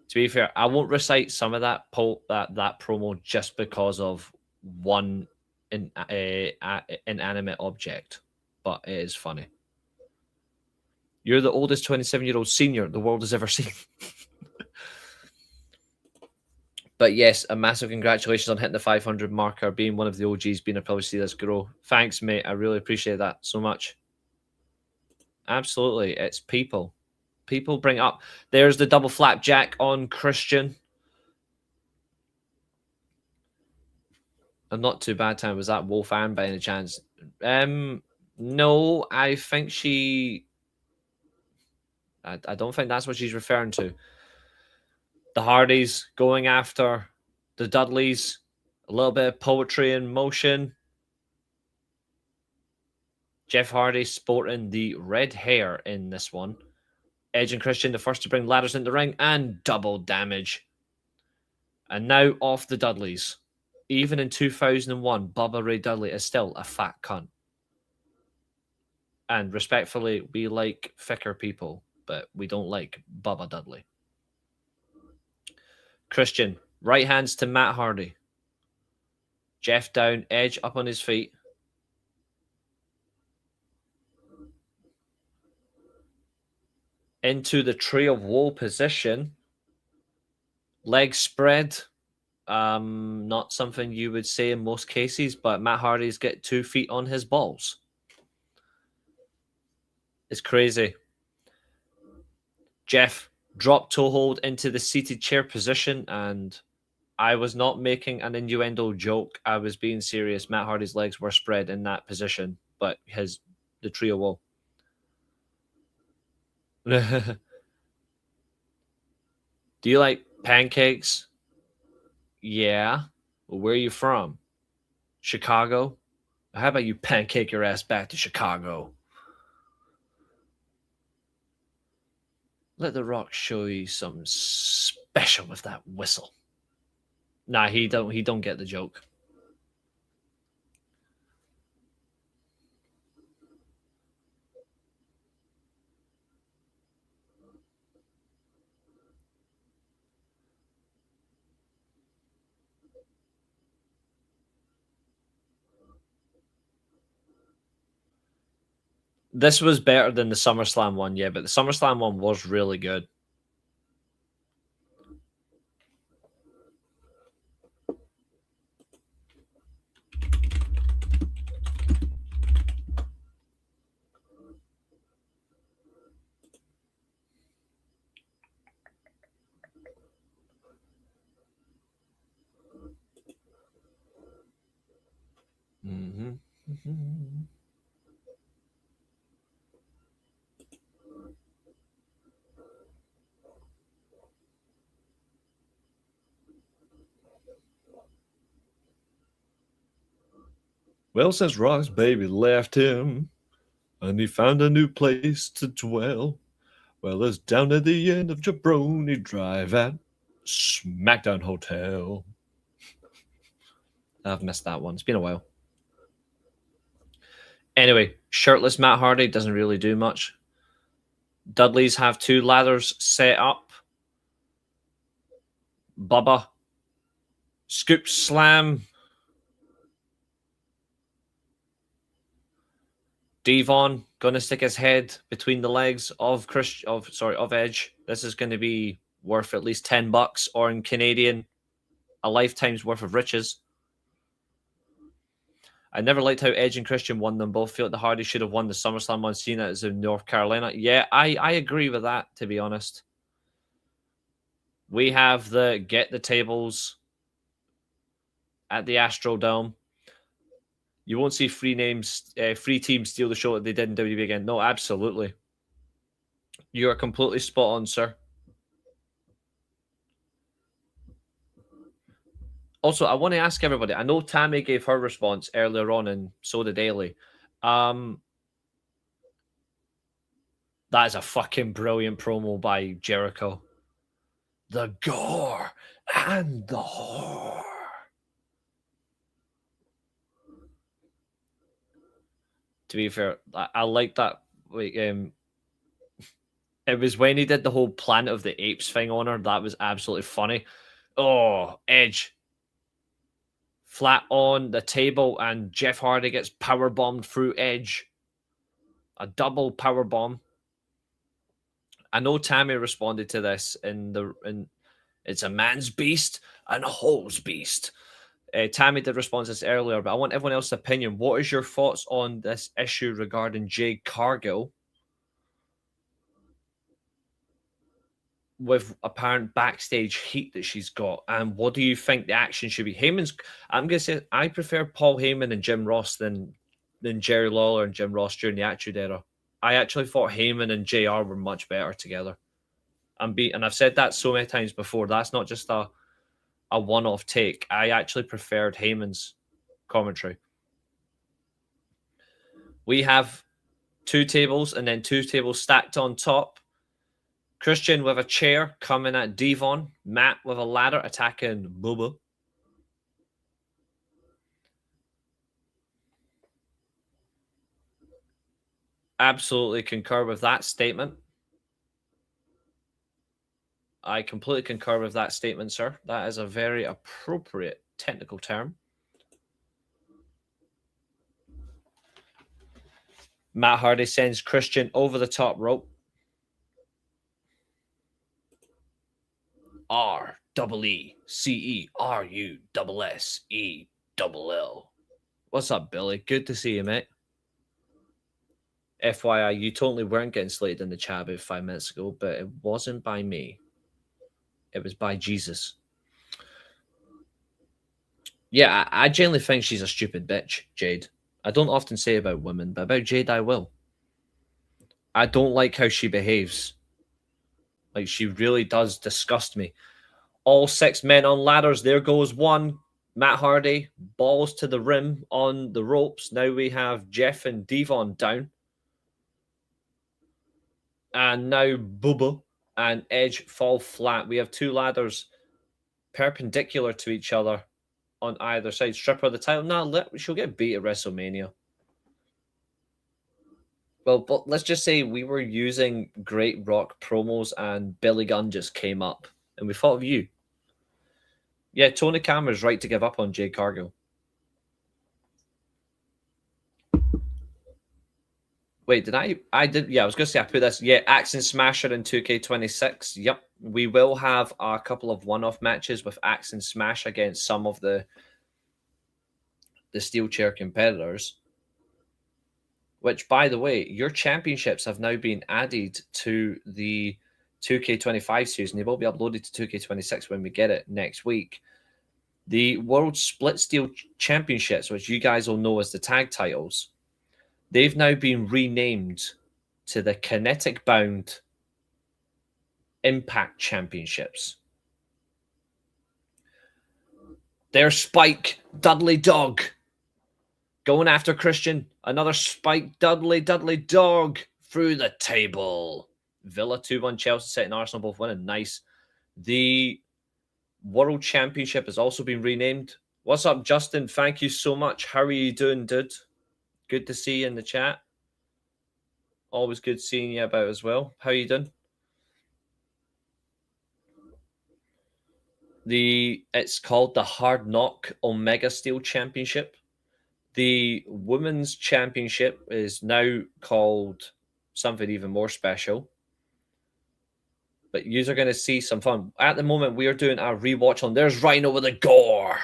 A: To be fair, I won't recite some of that promo just because of one inanimate object, but it is funny. You're the oldest 27-year-old senior the world has ever seen. But yes, a massive congratulations on hitting the 500 marker, being one of the OGs, being a probably see this grow. Thanks, mate. I really appreciate that so much. Absolutely. It's people. People bring up. There's the double flapjack on Christian. A not too bad time. Was that Wolf Ann by any chance? No, I think she... I don't think that's what she's referring to. The Hardys going after the Dudleys. A little bit of poetry in motion. Jeff Hardy sporting the red hair in this one. Edge and Christian, the first to bring ladders in the ring, and double damage. And now off the Dudleys. Even in 2001, Bubba Ray Dudley is still a fat cunt. And respectfully, we like thicker people, but we don't like Bubba Dudley. Christian, right hands to Matt Hardy. Jeff down, Edge up on his feet. Into the Tree of Woe position. Legs spread. Not something you would say in most cases, but Matt Hardy's got 2 feet on his balls. It's crazy. Jeff dropped toe hold into the seated chair position, and I was not making an innuendo joke. I was being serious. Matt Hardy's legs were spread in that position, but the Tree of Woe. Do you like pancakes? Yeah. Well, where are you from? Chicago? How about you pancake your ass back to Chicago? Let The Rock show you something special with that whistle. Nah, he don't get the joke. This was better than the SummerSlam one, yeah, but the SummerSlam one was really good. Well, since Rock's baby left him, and he found a new place to dwell, well, it's down at the end of Jabroni Drive at SmackDown Hotel. I've missed that one. It's been a while. Anyway, shirtless Matt Hardy doesn't really do much. Dudleys have 2 ladders set up. Bubba. Scoop slam. Devon gonna stick his head between the legs of Edge. This is going to be worth at least $10, or in Canadian, a lifetime's worth of riches. I never liked how Edge and Christian won them both. Feel like the Hardys should have won the SummerSlam on Cena as in North Carolina. Yeah, I agree with that, to be honest. We have the Get the Tables at the Astrodome. You won't see free teams steal the show that they did in WWE again. No, absolutely. You are completely spot on, sir. Also, I want to ask everybody. I know Tammy gave her response earlier on, and so did Ailey. That is a fucking brilliant promo by Jericho. The gore and the horror. To be fair, I like that. Like, it was when he did the whole Planet of the Apes thing on her. That was absolutely funny. Oh, Edge. Flat on the table, and Jeff Hardy gets powerbombed through Edge. A double powerbomb. I know Tammy responded to this in it's a man's beast and a hole's beast. Tammy did respond to this earlier, but I want everyone else's opinion. What is your thoughts on this issue regarding Jade Cargill with apparent backstage heat that she's got? And what do you think the action should be? I'm going to say I prefer Paul Heyman and Jim Ross than Jerry Lawler and Jim Ross during the Attitude Era. I actually thought Heyman and JR were much better together. And I've said that so many times before. That's not just a one-off take. I actually preferred Heyman's commentary. We have 2 tables and then 2 tables stacked on top. Christian with a chair coming at Devon. Matt with a ladder attacking Bubba. Absolutely concur with that statement. I completely concur with that statement, sir. That is a very appropriate technical term. Matt Hardy sends Christian over the top rope. REECERUSSELL. What's up, Billy? Good to see you, mate. FYI, you totally weren't getting slated in the chat about 5 minutes ago, but it wasn't by me. It was by Jesus. Yeah, I genuinely think she's a stupid bitch, Jade. I don't often say about women, but about Jade I will. I don't like how she behaves. Like, she really does disgust me. All 6 men on ladders. There goes one. Matt Hardy, balls to the rim on the ropes. Now we have Jeff and Devon down. And now Bubba and Edge fall flat. We have 2 ladders perpendicular to each other on either side. Stripper the title. Nah, she'll get beat at WrestleMania. Well, but let's just say we were using Great Rock promos and Billy Gunn just came up. And we thought of you. Yeah, Tony Khan is right to give up on Jade Cargill. Wait, did I did. Yeah, I was going to say I put this. Yeah, Axe Smasher in 2K26. Yep. We will have a couple of one-off matches with Axe and Smash against some of the Steelchair competitors. Which, by the way, your championships have now been added to the 2K25 series, and they will be uploaded to 2K26 when we get it next week. The World Split Steel Championships, which you guys will know as the tag titles, they've now been renamed to the Kinetic Bound Impact Championships. There's Spike Dudley Dog going after Christian. Another Spike Dudley Dog through the table. Villa 2-1 Chelsea, City and Arsenal both winning. Nice. The World Championship has also been renamed. What's up, Justin? Thank you so much. How are you doing, dude? Good to see you in the chat. Always good seeing you about as well. How are you doing? It's called the Hard Knock Omega Steel Championship. The Women's Championship is now called something even more special. But you're going to see some fun. At the moment, we are doing our rewatch on. There's Rhino with a gore.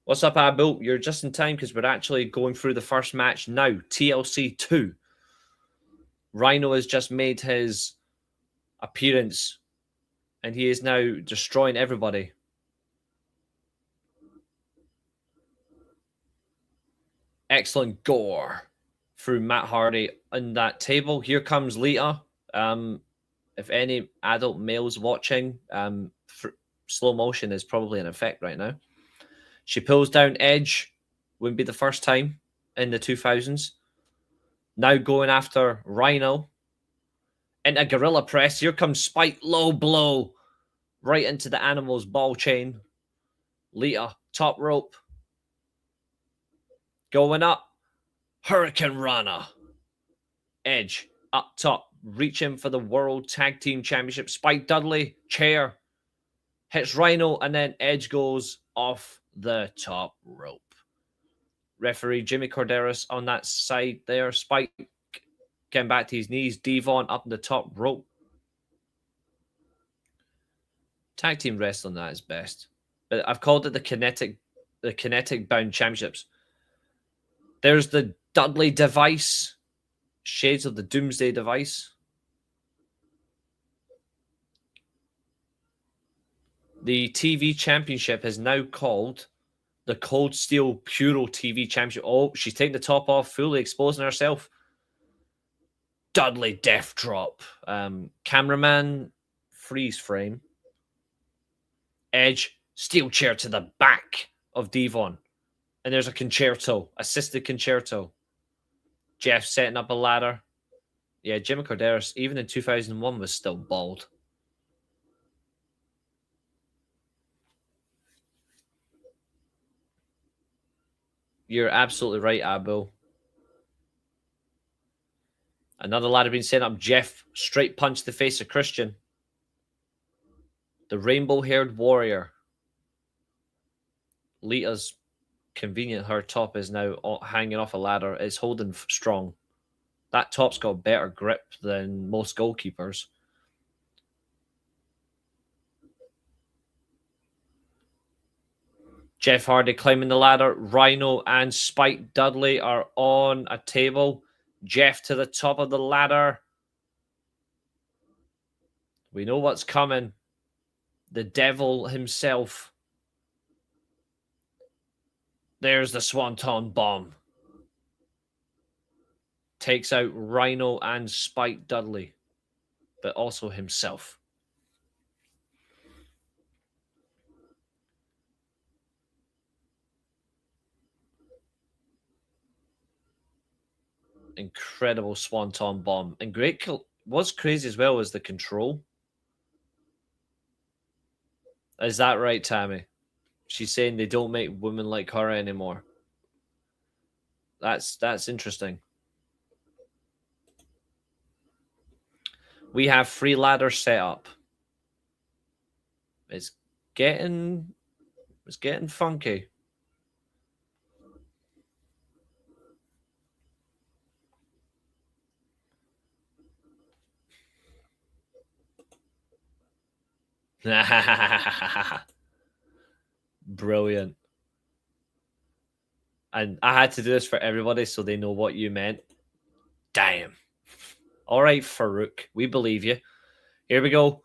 A: What's up, Abu? You're just in time because we're actually going through the first match now. TLC 2. Rhino has just made his appearance. And he is now destroying everybody. Excellent gore through Matt Hardy on that table. Here comes Lita. If any adult males watching, slow motion is probably in effect right now. She pulls down Edge. Wouldn't be the first time in the 2000s. Now going after Rhino. Into Gorilla Press. Here comes Spike. Low blow. Right into the Animal's ball chain. Lita. Top rope. Going up. Hurricane Rana. Edge. Up top. Reaching for the World Tag Team Championship. Spike Dudley. Chair. Hits Rhino. And then Edge goes off the top rope. Referee Jimmy Corderas on that side there. Spike getting back to his knees. Devon up in the top rope. Tag team wrestling that is best. But I've called it the Kinetic Bound Championships. There's the Dudley device. Shades of the Doomsday device. The TV Championship is now called the Cold Steel Puro TV Championship. Oh, she's taking the top off, fully exposing herself. Dudley Death Drop. Cameraman freeze frame. Edge steel chair to the back of Devon. And there's a concerto, assisted concerto. Jeff setting up a ladder. Yeah, Jimmy Corderas, even in 2001, was still bald. You're absolutely right, Abu. Another ladder being set up. Jeff straight punch the face of Christian. The rainbow-haired warrior. Lita's convenient. Her top is now hanging off a ladder. It's holding strong. That top's got better grip than most goalkeepers. Jeff Hardy climbing the ladder. Rhino and Spike Dudley are on a table. Jeff to the top of the ladder. We know what's coming. The devil himself. There's the Swanton Bomb. Takes out Rhino and Spike Dudley, but also himself. Incredible Swanton Bomb. And great. What's crazy as well is the control. Is that right, Tammy? She's saying they don't make women like her anymore. That's interesting. We have 3 ladders set up. It's getting funky. Brilliant. And I had to do this for everybody so they know what you meant. Damn. All right, Farouk. We believe you. Here we go.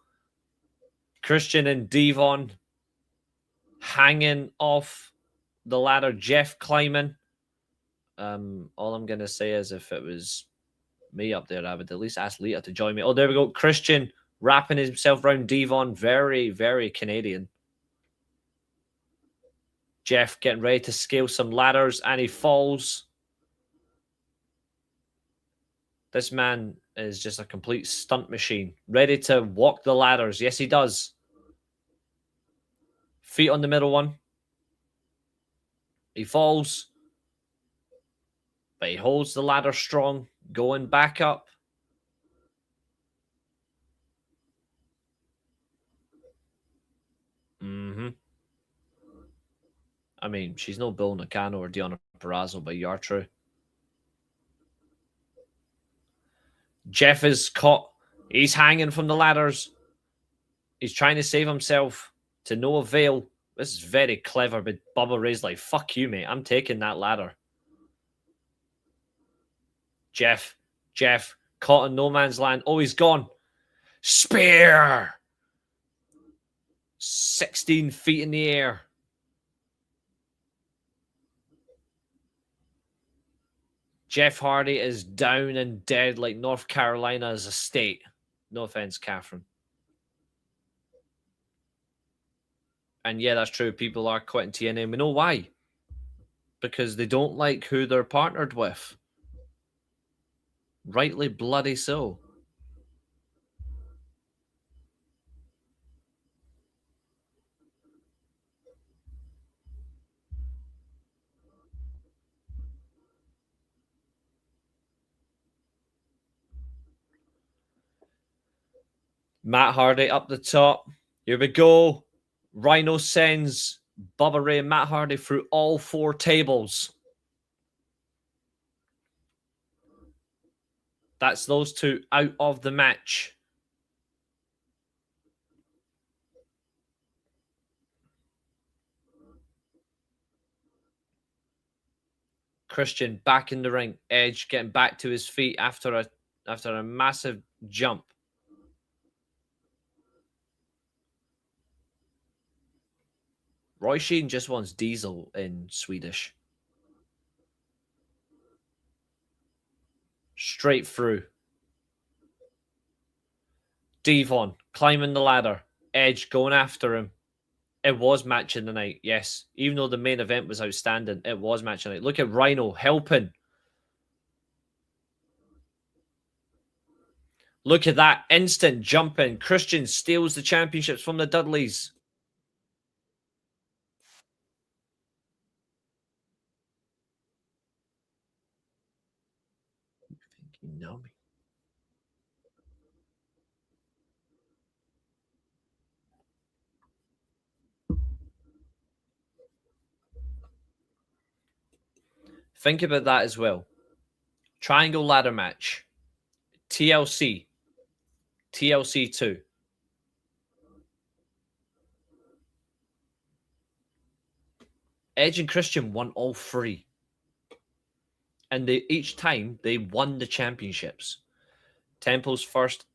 A: Christian and Devon hanging off the ladder. Jeff climbing. All I'm going to say is if it was me up there, I would at least ask Lita to join me. Oh, there we go. Christian wrapping himself around Devon. Very, very Canadian. Jeff getting ready to scale some ladders, and he falls. This man is just a complete stunt machine. Ready to walk the ladders. Yes, he does. Feet on the middle one. He falls. But he holds the ladder strong. Going back up. I mean, she's no Bill Nakano or Deonna Purrazzo, but you are true. Jeff is caught. He's hanging from the ladders. He's trying to save himself to no avail. This is very clever, but Bubba Ray's like, fuck you, mate. I'm taking that ladder. Jeff caught in no man's land. Oh, he's gone. Spear! 16 feet in the air. Jeff Hardy is down and dead like North Carolina as a state. No offense, Catherine. And yeah, that's true. People are quitting TNA. We know why. Because they don't like who they're partnered with. Rightly bloody so. Matt Hardy up the top. Here we go. Rhino sends Bubba Ray and Matt Hardy through all 4 tables. That's those 2 out of the match. Christian back in the ring. Edge getting back to his feet after a massive jump. Roy Sheen just wants Diesel in Swedish. Straight through. Devon climbing the ladder. Edge going after him. It was match of the night, yes. Even though the main event was outstanding, it was match of the night. Look at Rhino helping. Look at that instant jump in. Christian steals the championships from the Dudleys. You know me. Think about that as well. Triangle ladder match. TLC. TLC 2. Edge and Christian won all 3. And each time they won the championships. Temple's first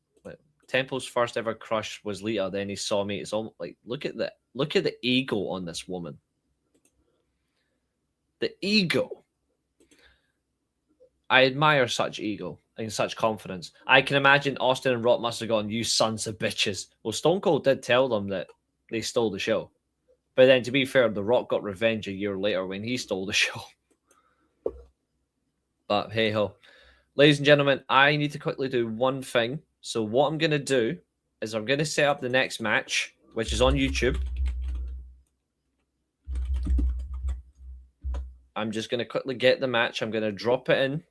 A: ever crush was Lita. Then he saw me. It's almost like look at the ego on this woman. The ego. I admire such ego and such confidence. I can imagine Austin and Rock must have gone, "You sons of bitches." Well, Stone Cold did tell them that they stole the show. But then, to be fair, The Rock got revenge a year later when he stole the show. But hey ho. Ladies and gentlemen, I need to quickly do one thing. So what I'm going to do is I'm going to set up the next match, which is on YouTube. I'm just going to quickly get the match. I'm going to drop it in.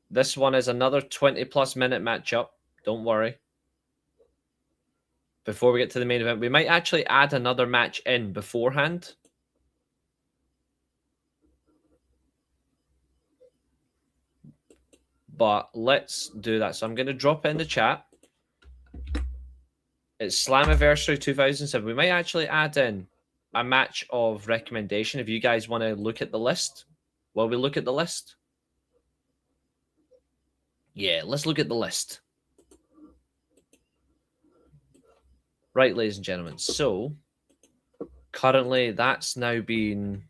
A: This one is another 20-plus minute matchup. Don't worry. Before we get to the main event, we might actually add another match in beforehand. But let's do that. So I'm going to drop it in the chat. It's Slammiversary 2007. We might actually add in a match of recommendation if you guys want to look at the list. Will we look at the list? Yeah, let's look at the list. Right, ladies and gentlemen. So currently that's now been...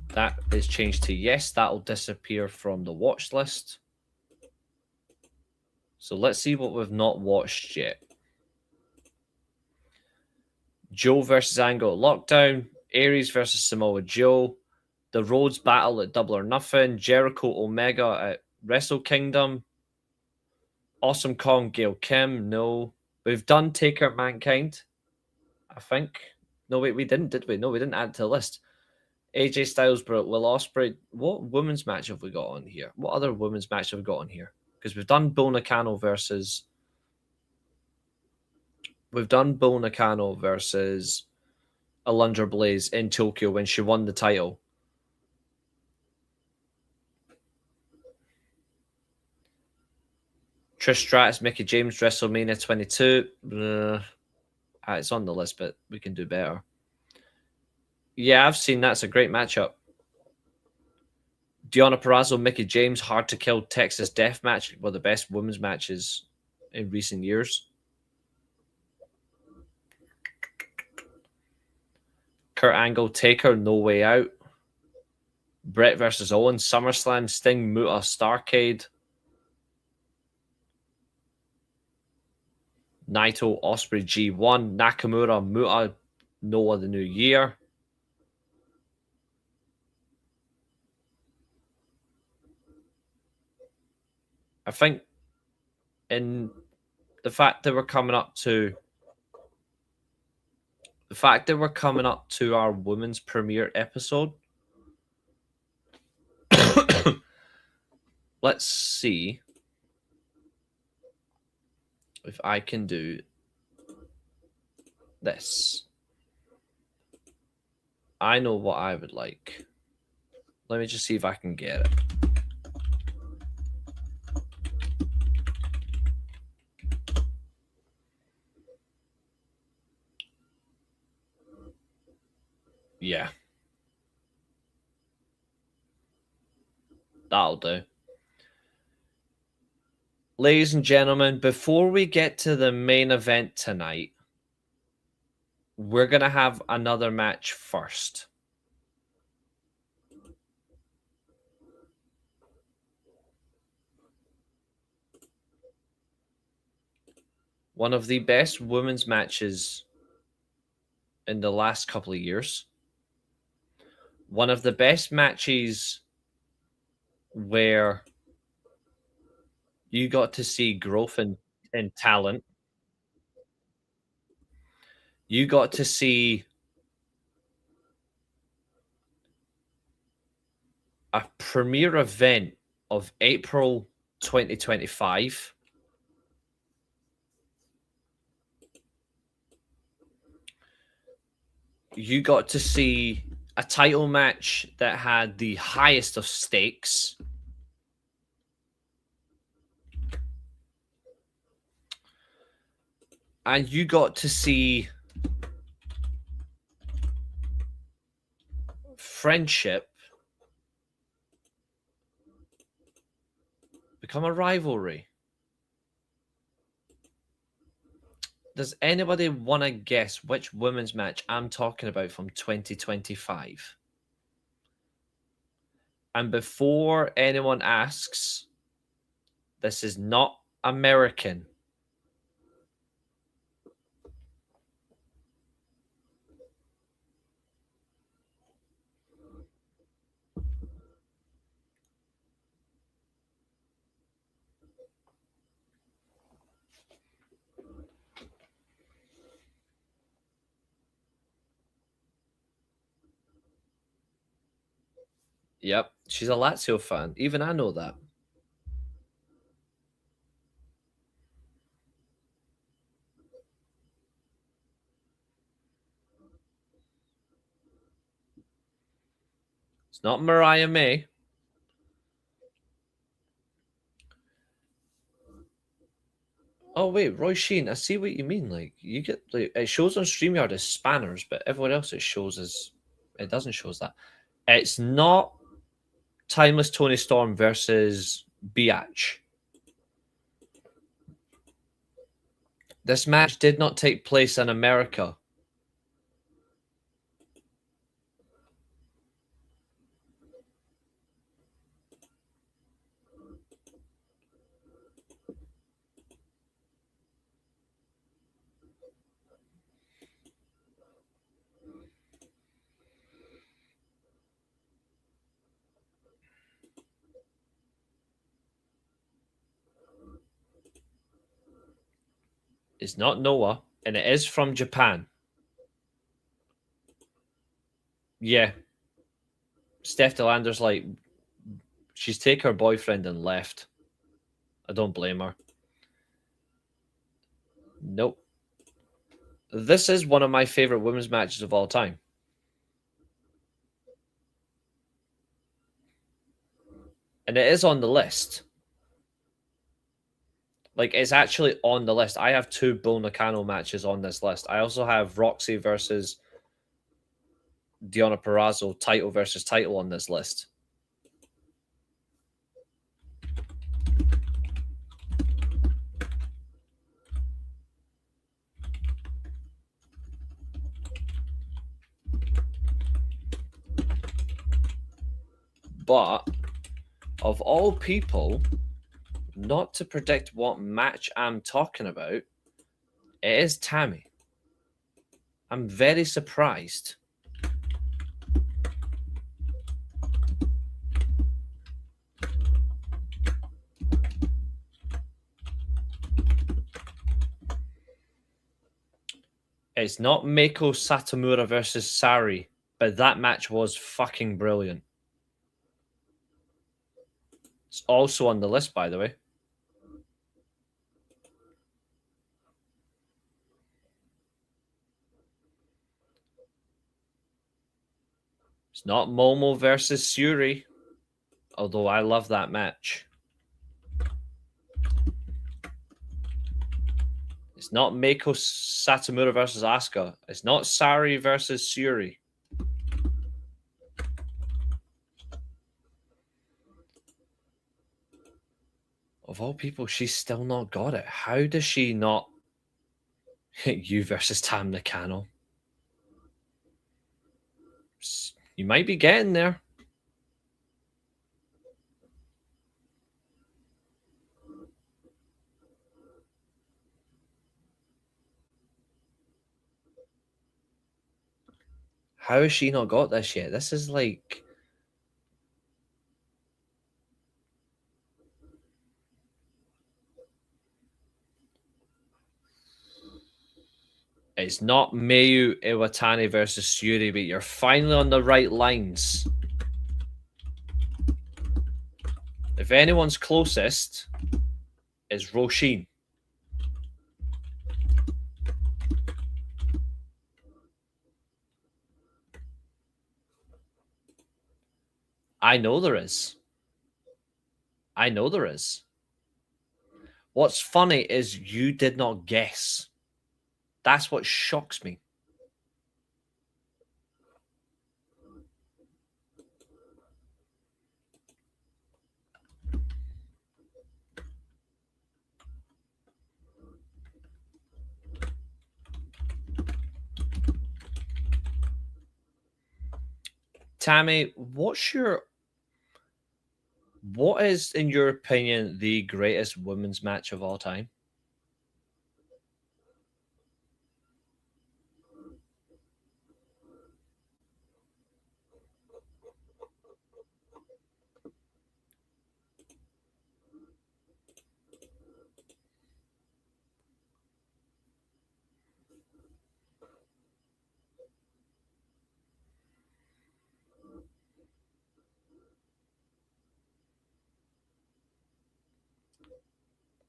A: That is changed to yes. That'll disappear from the watch list. So let's see what we've not watched yet. Joe versus Angle at Lockdown. Aries versus Samoa Joe. The Rhodes battle at Double or Nothing. Jericho Omega at Wrestle Kingdom. Awesome Kong Gail Kim. No. We've done Taker Mankind, I think. No, wait, we didn't, did we? No, we didn't add it to the list. AJ Styles, Will Ospreay. What women's match have we got on here? What other women's match have we got on here? Because we've done Bull Nakano versus... We've done Bull Nakano versus Alundra Blaze in Tokyo when she won the title. Trish Stratus, Mickey James, WrestleMania 22. It's on the list, but we can do better. Yeah, I've seen that's a great matchup. Deonna Purrazzo, Mickey James, hard to kill Texas Death Match, one of the best women's matches in recent years. Kurt Angle, Taker, No Way Out. Brett versus Owen, SummerSlam, Sting, Muta, Starcade. Naito, Ospreay, G1. Nakamura, Muta, Noah the New Year. I think in the fact that we're coming up to our women's premiere episode, let's see if I can do this. I know what I would like. Let me just see if I can get it. Yeah. That'll do. Ladies and gentlemen, before we get to the main event tonight, we're going to have another match first. One of the best women's matches in the last couple of years. One of the best matches where you got to see growth in talent. You got to see a premiere event of April 2025. You got to see a title match that had the highest of stakes. And you got to see friendship become a rivalry. Does anybody want to guess which women's match I'm talking about from 2025? And before anyone asks, this is not American. Yep, she's a Lazio fan. Even I know that. It's not Mariah May. Oh wait, Roy Sheen. I see what you mean. Like you get like it shows on StreamYard as spanners, but everyone else it shows as it doesn't show as that. It's not Timeless Tony Storm versus Biatch. This match did not take place in America. It's not Noah, and it is from Japan. Yeah. Steph DeLander's like, she's taken her boyfriend and left. I don't blame her. Nope. This is one of my favorite women's matches of all time. And it is on the list. Like, it's actually on the list. I have 2 Bull Nakano matches on this list. I also have Roxy versus Deonna Purrazzo, title versus title on this list. But, of all people, not to predict what match I'm talking about, it is Tammy. I'm very surprised. It's not Meiko Satomura versus Sari, but that match was fucking brilliant. It's also on the list, by the way. It's not Momo versus Suri, although I love that match. It's not Meiko Satomura versus Asuka. It's not Sari versus Suri. Of all people, she's still not got it. How does she not hit you versus Tam Nakano? You might be getting there. How has she not got this yet? This is like... It's not Mayu Iwatani versus Suri, but you're finally on the right lines. If anyone's closest, is Roshin. I know there is. I know there is. What's funny is you did not guess. That's what shocks me. Tammy, what is, in your opinion, the greatest women's match of all time?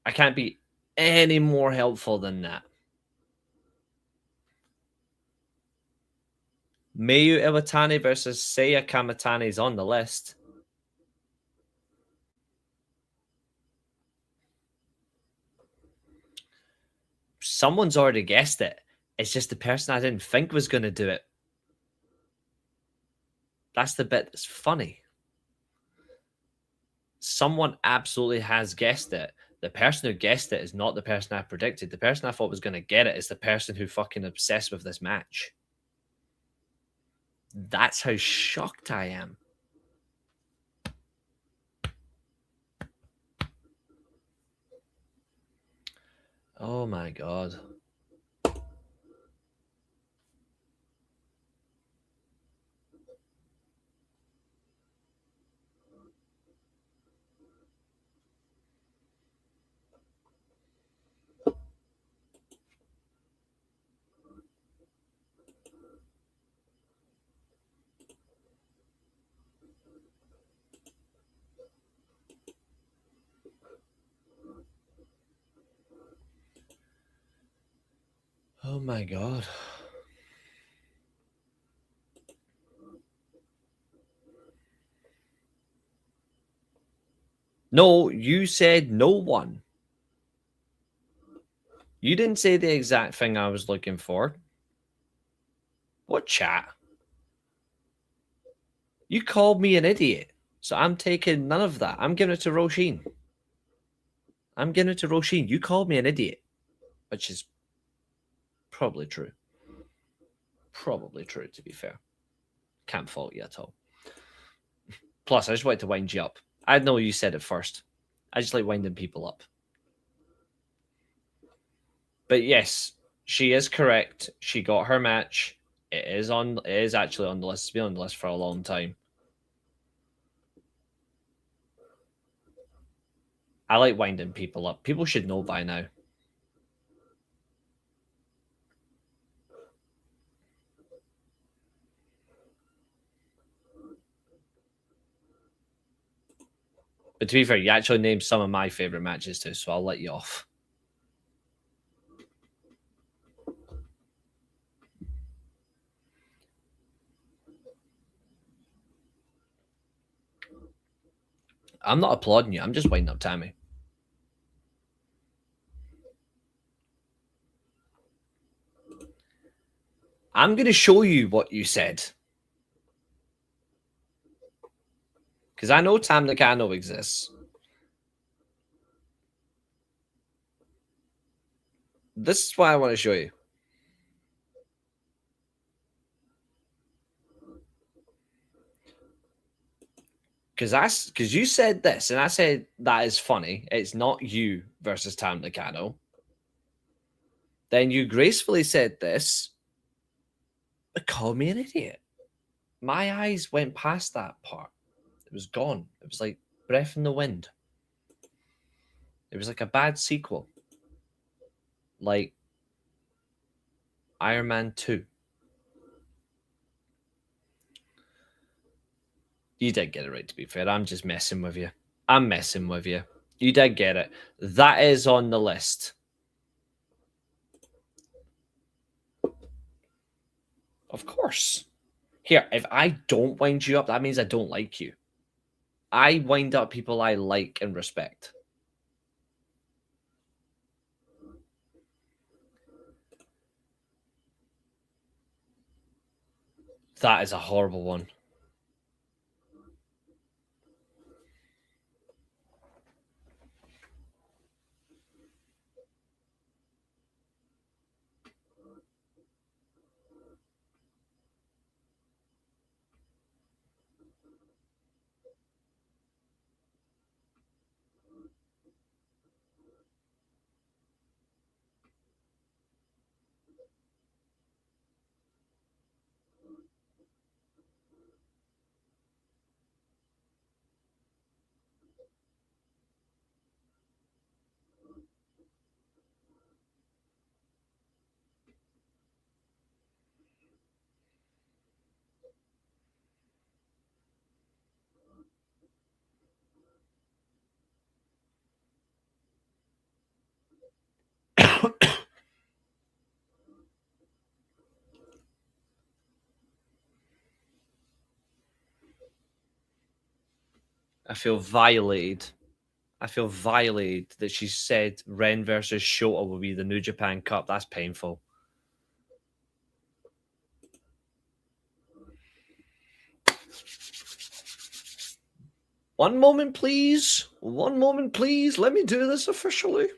A: I can't be any more helpful than that. Mayu Iwatani versus Seiya Kamitani is on the list. Someone's already guessed it. It's just the person I didn't think was going to do it. That's the bit that's funny. Someone absolutely has guessed it. The person who guessed it is not the person I predicted. The person I thought was going to get it is the person who fucking obsessed with this match. That's how shocked I am. Oh my god. Oh my god. No, you said no one. You didn't say the exact thing I was looking for. What chat? You called me an idiot, so I'm taking none of that. I'm giving it to Roisin. I'm giving it to Roisin. You called me an idiot, which is probably true. Probably true, to be fair. Can't fault you at all. Plus, I just wanted to wind you up. I know you said it first. I just like winding people up. But yes, she is correct. She got her match. It is actually on the list. It's been on the list for a long time. I like winding people up. People should know by now. But to be fair, you actually named some of my favorite matches too, so I'll let you off. I'm not applauding you. I'm just winding up Tammy. I'm going to show you what you said. Because I know Tam Nakano exists. This is what I want to show you. Because you said this, and I said that is funny. It's not you versus Tam Nakano. Then you gracefully said this, but called me an idiot. My eyes went past that part. It was gone. It was like breath in the wind. It was like a bad sequel. Like Iron Man 2. You did get it right, to be fair. I'm just messing with you. I'm messing with you. You did get it. That is on the list. Of course. Here, if I don't wind you up, that means I don't like you. I wind up people I like and respect. That is a horrible one. I feel violated. I feel violated that she said Ren versus Shota will be the New Japan Cup. That's painful. One moment, please. One moment, please. Let me do this officially.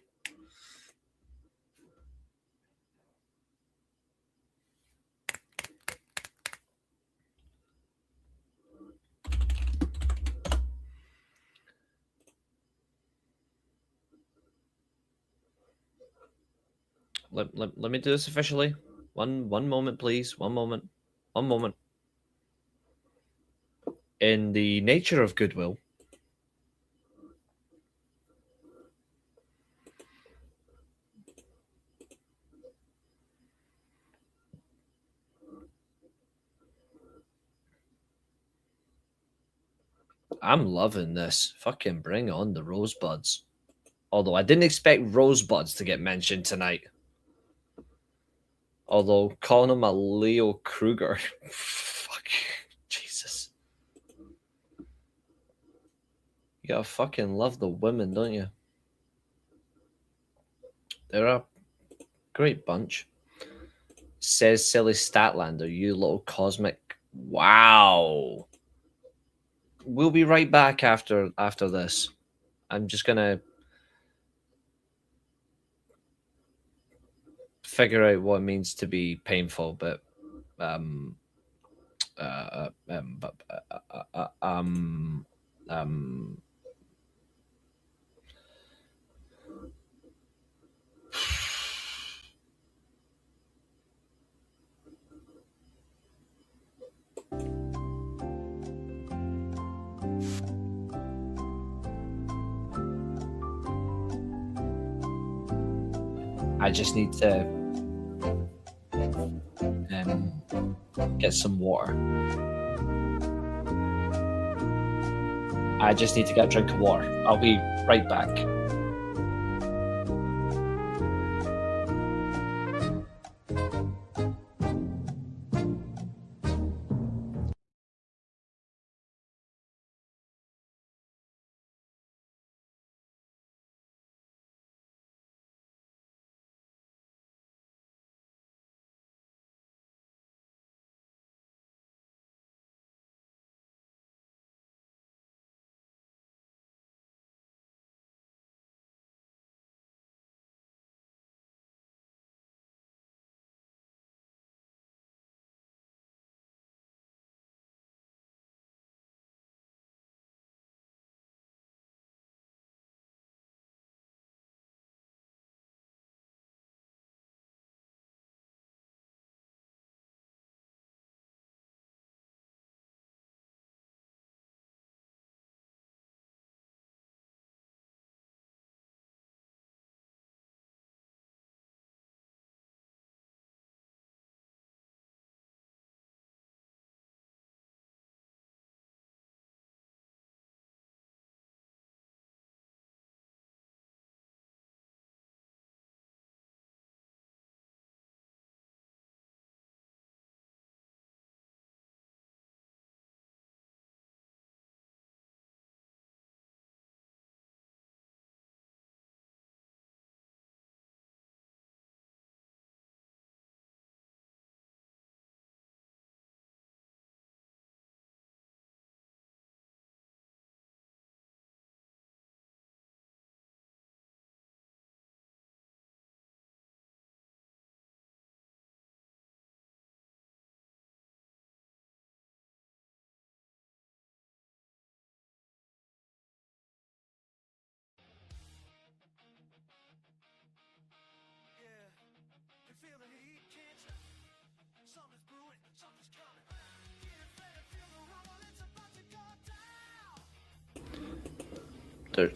A: Let me do this officially. One moment, please. One moment. One moment. In the nature of goodwill, I'm loving this. Fucking bring on the rosebuds. Although I didn't expect rosebuds to get mentioned tonight. Although calling him a Leo Kruger. Fuck. Jesus. You gotta fucking love the women, don't you? They're a great bunch. Says Silly Statlander, you little cosmic. Wow. We'll be right back after this. I'm just gonna figure out what it means to be painful, but um uh, um but, uh, uh, um um I just need to get some water. I just need to get a drink of water. I'll be right back.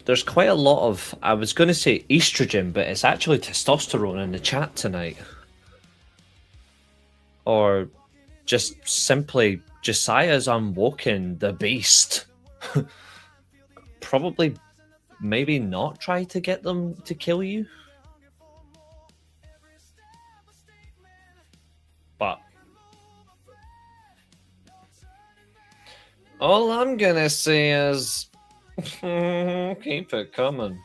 A: There's quite a lot of, I was going to say estrogen, but it's actually testosterone in the chat tonight. Or just simply Josiah's unwoken the beast. Probably, maybe not try to get them to kill you. But all I'm gonna say is keep it coming.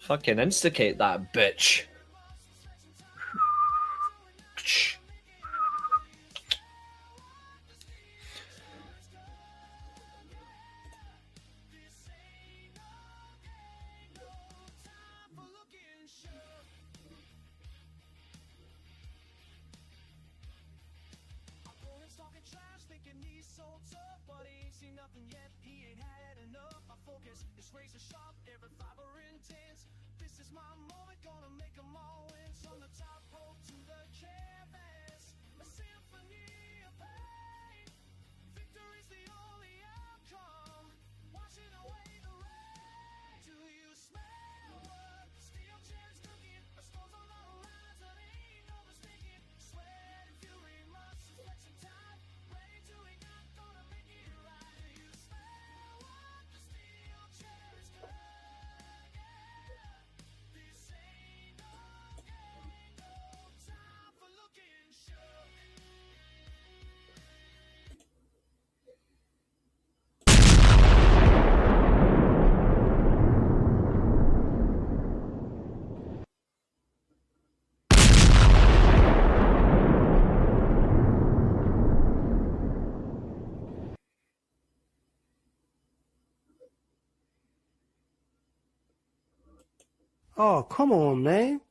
A: Fucking instigate that bitch.
B: so tough, but he ain't seen nothing yet. He ain't had enough. My focus is razor sharp, every fiber intense. This is my moment, gonna make them all win. From the top rope to the canvas, a symphony of pain. Victory's the only outcome, washing away the rain. Do you smell what steel chair's cooking? A storm's on the horizon, ain't no mistaking. Sweat and fury must reflect some time. Ready to ignite, gonna make it right. Do you smell what the steel chair is cooking? This ain't no game, no time for looking shook.
G: Oh, come on, man.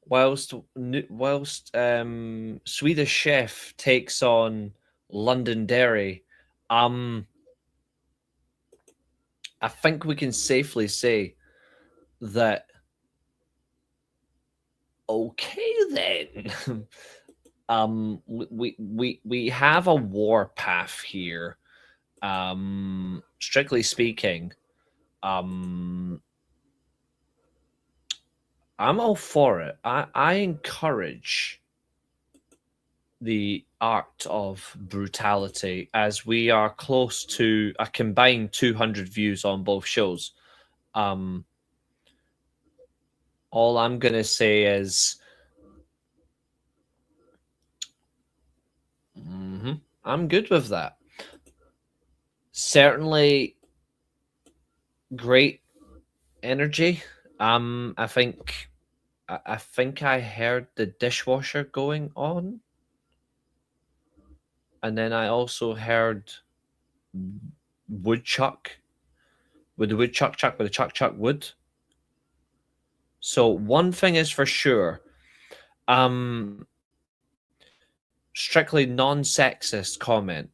A: Whilst Swedish Chef takes on Londonderry, I think we can safely say that okay then. We have a war path here. Strictly speaking, I'm all for it. I encourage the art of brutality as we are close to a combined 200 views on both shows. All I'm gonna say is I'm good with that. Certainly great energy. I think I heard the dishwasher going on. And then I also heard woodchuck with the woodchuck chuck with the chuck wood. So one thing is for sure, strictly non-sexist comment.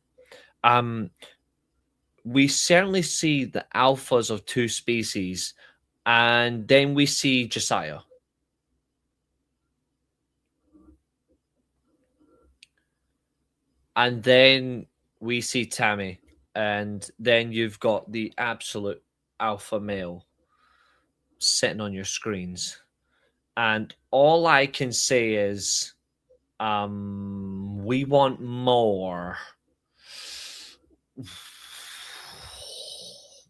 A: We certainly see the alphas of two species, and then we see Josiah. And then we see Tammy, and then you've got the absolute alpha male sitting on your screens. And all I can say is, we want more.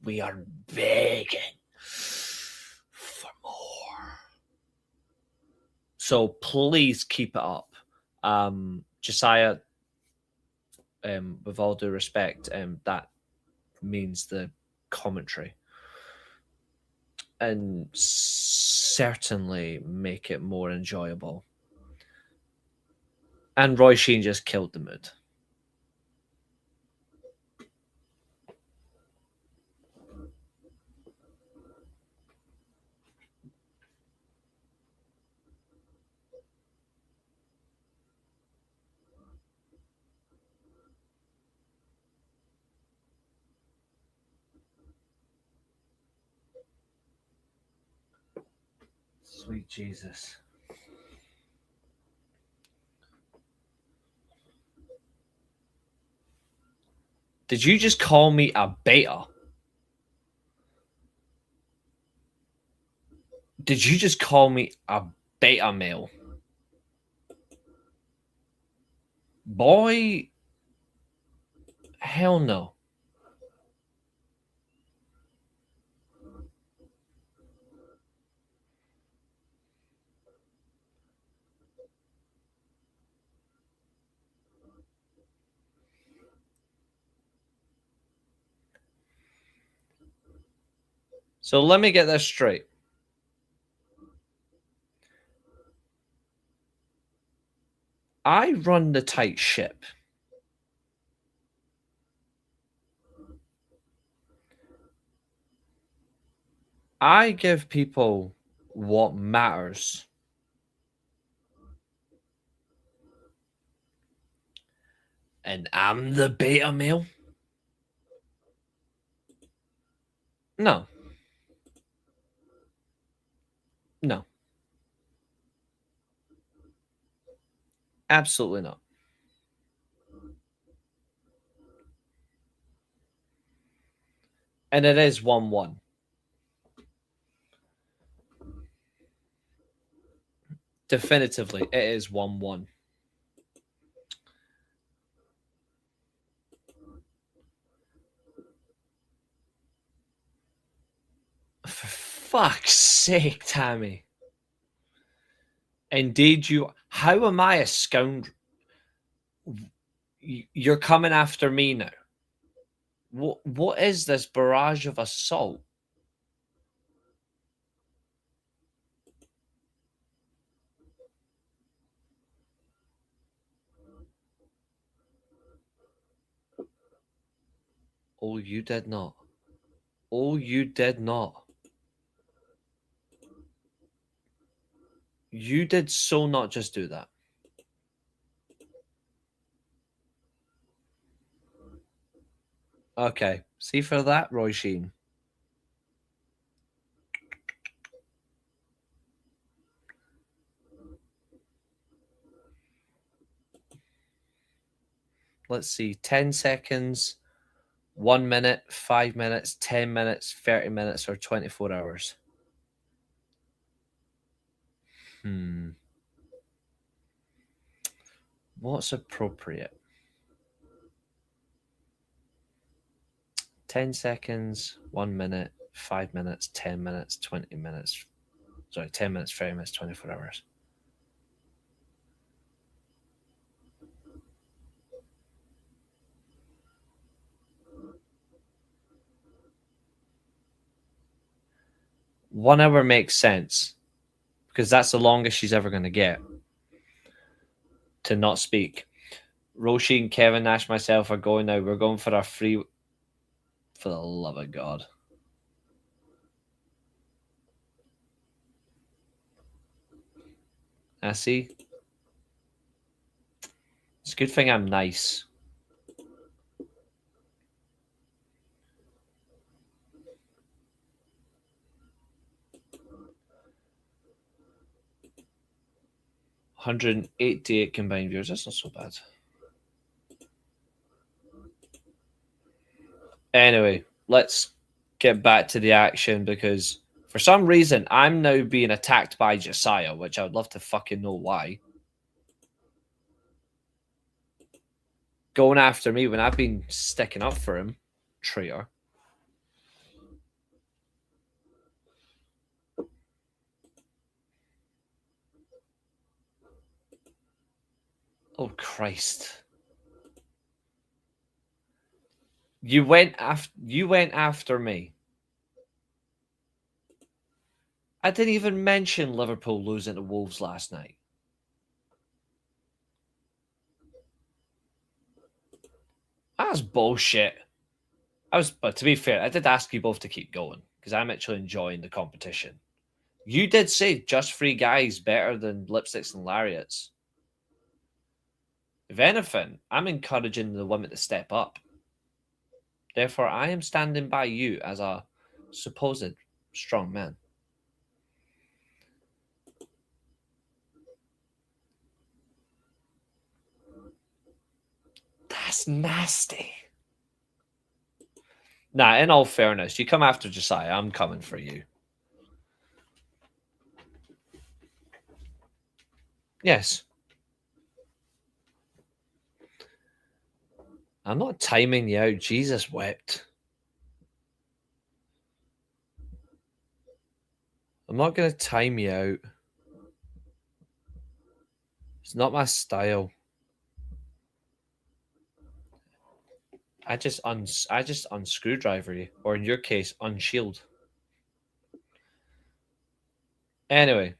A: We are begging for more. So please keep it up. Josiah, with all due respect, that means the commentary. And certainly make it more enjoyable. And Roy Sheen just killed the mood. Sweet Jesus. Did you just call me a beta? Did you just call me a beta male? Boy, hell no. So let me get this straight. I run the tight ship. I give people what matters. And I'm the beta male? No. No. Absolutely not. And it is 1-1. Definitively, it is 1-1. For fuck's sake, Tammy. Indeed, you. How am I a scoundrel? You're coming after me now. What is this barrage of assault? Oh, you did not. Oh, you did not. You did so not just do that. Okay. See for that, Roy Sheen. Let's see. 10 seconds, 1 minute, 5 minutes, 10 minutes, 30 minutes, or 24 hours. What's appropriate? 10 seconds, 1 minute, 5 minutes, 10 minutes, 20 minutes. Sorry, 10 minutes, 30 minutes, 24 hours. One hour makes sense because that's the longest she's ever going to get to not speak. Roshi and Kevin Nash, myself are going now. We're going for our free. For the love of God. I see. It's a good thing I'm nice. $188 combined viewers. That's not so bad. Anyway, let's get back to the action because for some reason I'm now being attacked by Josiah, which I would love to fucking know why. Going after me when I've been sticking up for him. Traitor. Oh, Christ. You went after me. I didn't even mention Liverpool losing to Wolves last night. That's bullshit. But to be fair, I did ask you both to keep going because I'm actually enjoying the competition. You did say just three guys better than lipsticks and lariats. If anything, I'm encouraging the women to step up. Therefore, I am standing by you as a supposed strong man. That's nasty. Nah, in all fairness, you come after Josiah, I'm coming for you. Yes. I'm not timing you out. Jesus wept. I'm not going to time you out. It's not my style. I just unscrewdriver you, or in your case, unshield. Anyway.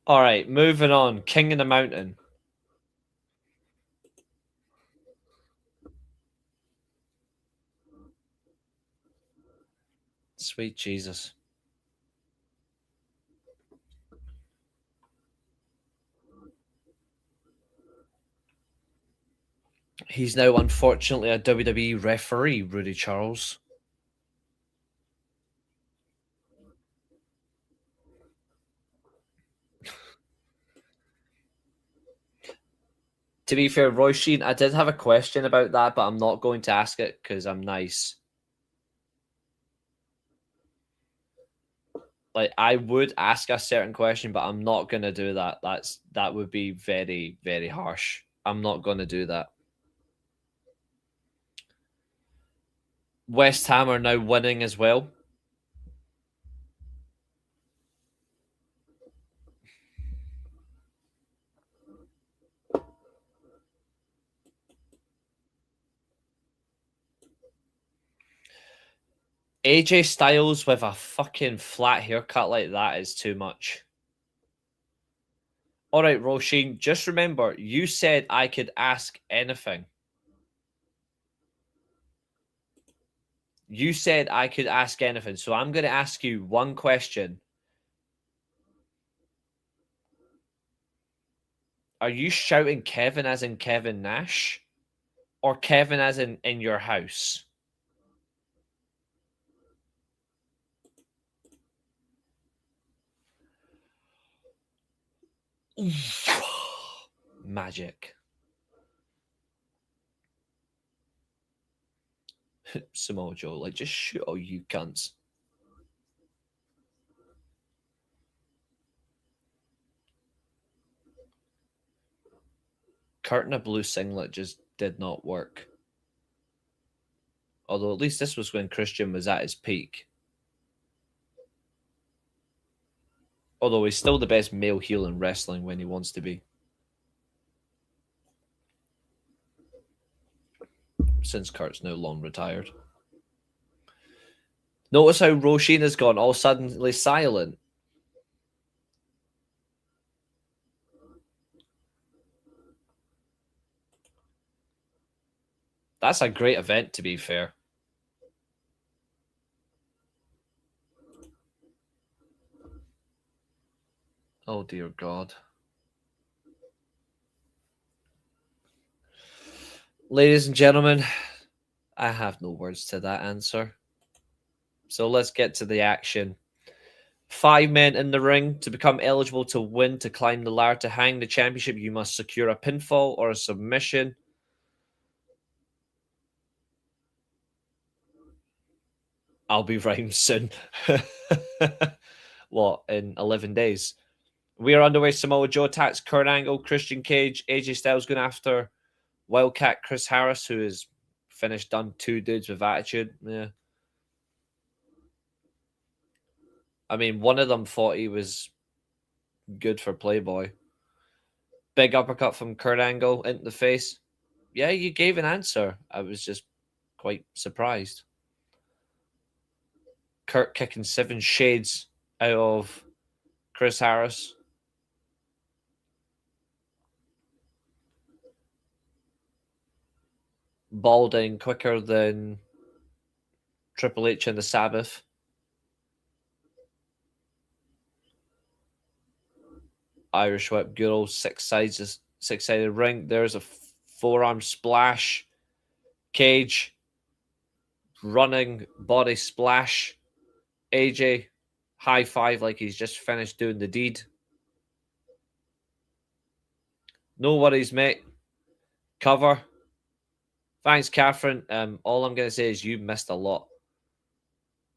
A: All right, moving on. King in the Mountain. Sweet Jesus. He's now unfortunately a WWE referee, Rudy Charles. To be fair, Roy Sheen, I did have a question about that, but I'm not going to ask it because I'm nice. Like, I would ask a certain question, but I'm not going to do that. That would be very, very harsh. I'm not going to do that. West Ham are now winning as well. AJ Styles with a fucking flat haircut like that is too much. All right, Roisin, just remember, you said I could ask anything. You said I could ask anything, so I'm going to ask you one question. Are you shouting Kevin as in Kevin Nash? Or Kevin as in your house? Magic. Samoa Joe, like, just shoot all you cunts. Kurt in a blue singlet just did not work. Although at least this was when Christian was at his peak. Although he's still the best male heel in wrestling when he wants to be. Since Kurt's now long retired. Notice how Roisin has gone all suddenly silent. That's a great event, to be fair. Oh, dear God. Ladies and gentlemen, I have no words to that answer. So let's get to the action. 5 men in the ring. To become eligible to win, to climb the ladder, to hang the championship, you must secure a pinfall or a submission. I'll be rhymed soon. What, in 11 days? We are underway. Samoa Joe attacks Kurt Angle, Christian Cage, AJ Styles going after Wildcat Chris Harris, who has done 2 dudes with attitude. Yeah. I mean, one of them thought he was good for Playboy. Big uppercut from Kurt Angle into the face. Yeah, you gave an answer. I was just quite surprised. Kurt kicking 7 shades out of Chris Harris. Balding quicker than Triple H and the Sabbath. Irish whip, good old six-sided ring. There's a forearm splash. Cage. Running body splash. AJ. High five like he's just finished doing the deed. No worries, mate. Cover. Thanks, Catherine. All I'm going to say is you missed a lot.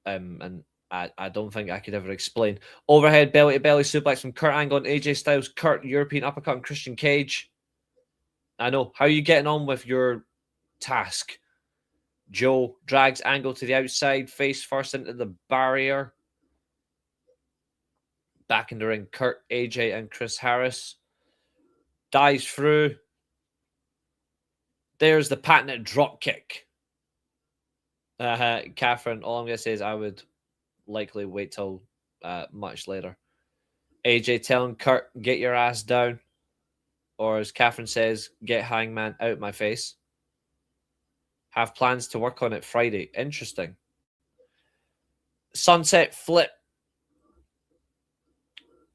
A: And I don't think I could ever explain. Overhead belly-to-belly suplex from Kurt Angle and AJ Styles. Kurt, European uppercut, and Christian Cage. I know. How are you getting on with your task? Joe drags Angle to the outside, face first into the barrier. Back in the ring, Kurt, AJ, and Chris Harris. Dives through. There's the patented drop kick. Catherine, all I'm going to say is I would likely wait till much later. AJ telling Kurt, get your ass down. Or as Catherine says, get Hangman out my face. Have plans to work on it Friday. Interesting. Sunset flip.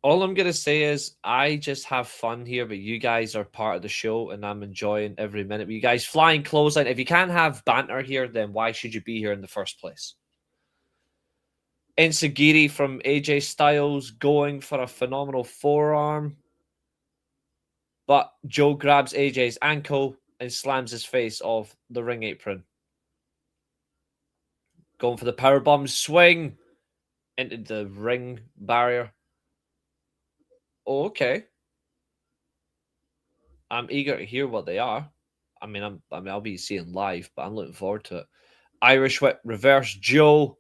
A: All I'm going to say is I just have fun here, but you guys are part of the show and I'm enjoying every minute. But you guys flying clothesline. If you can't have banter here, then why should you be here in the first place? Enziguri from AJ Styles going for a phenomenal forearm. But Joe grabs AJ's ankle and slams his face off the ring apron. Going for the powerbomb swing into the ring barrier. Oh, okay. I'm eager to hear what they are. I mean, I'll be seeing live, but I'm looking forward to it. Irish whip, reverse Joe,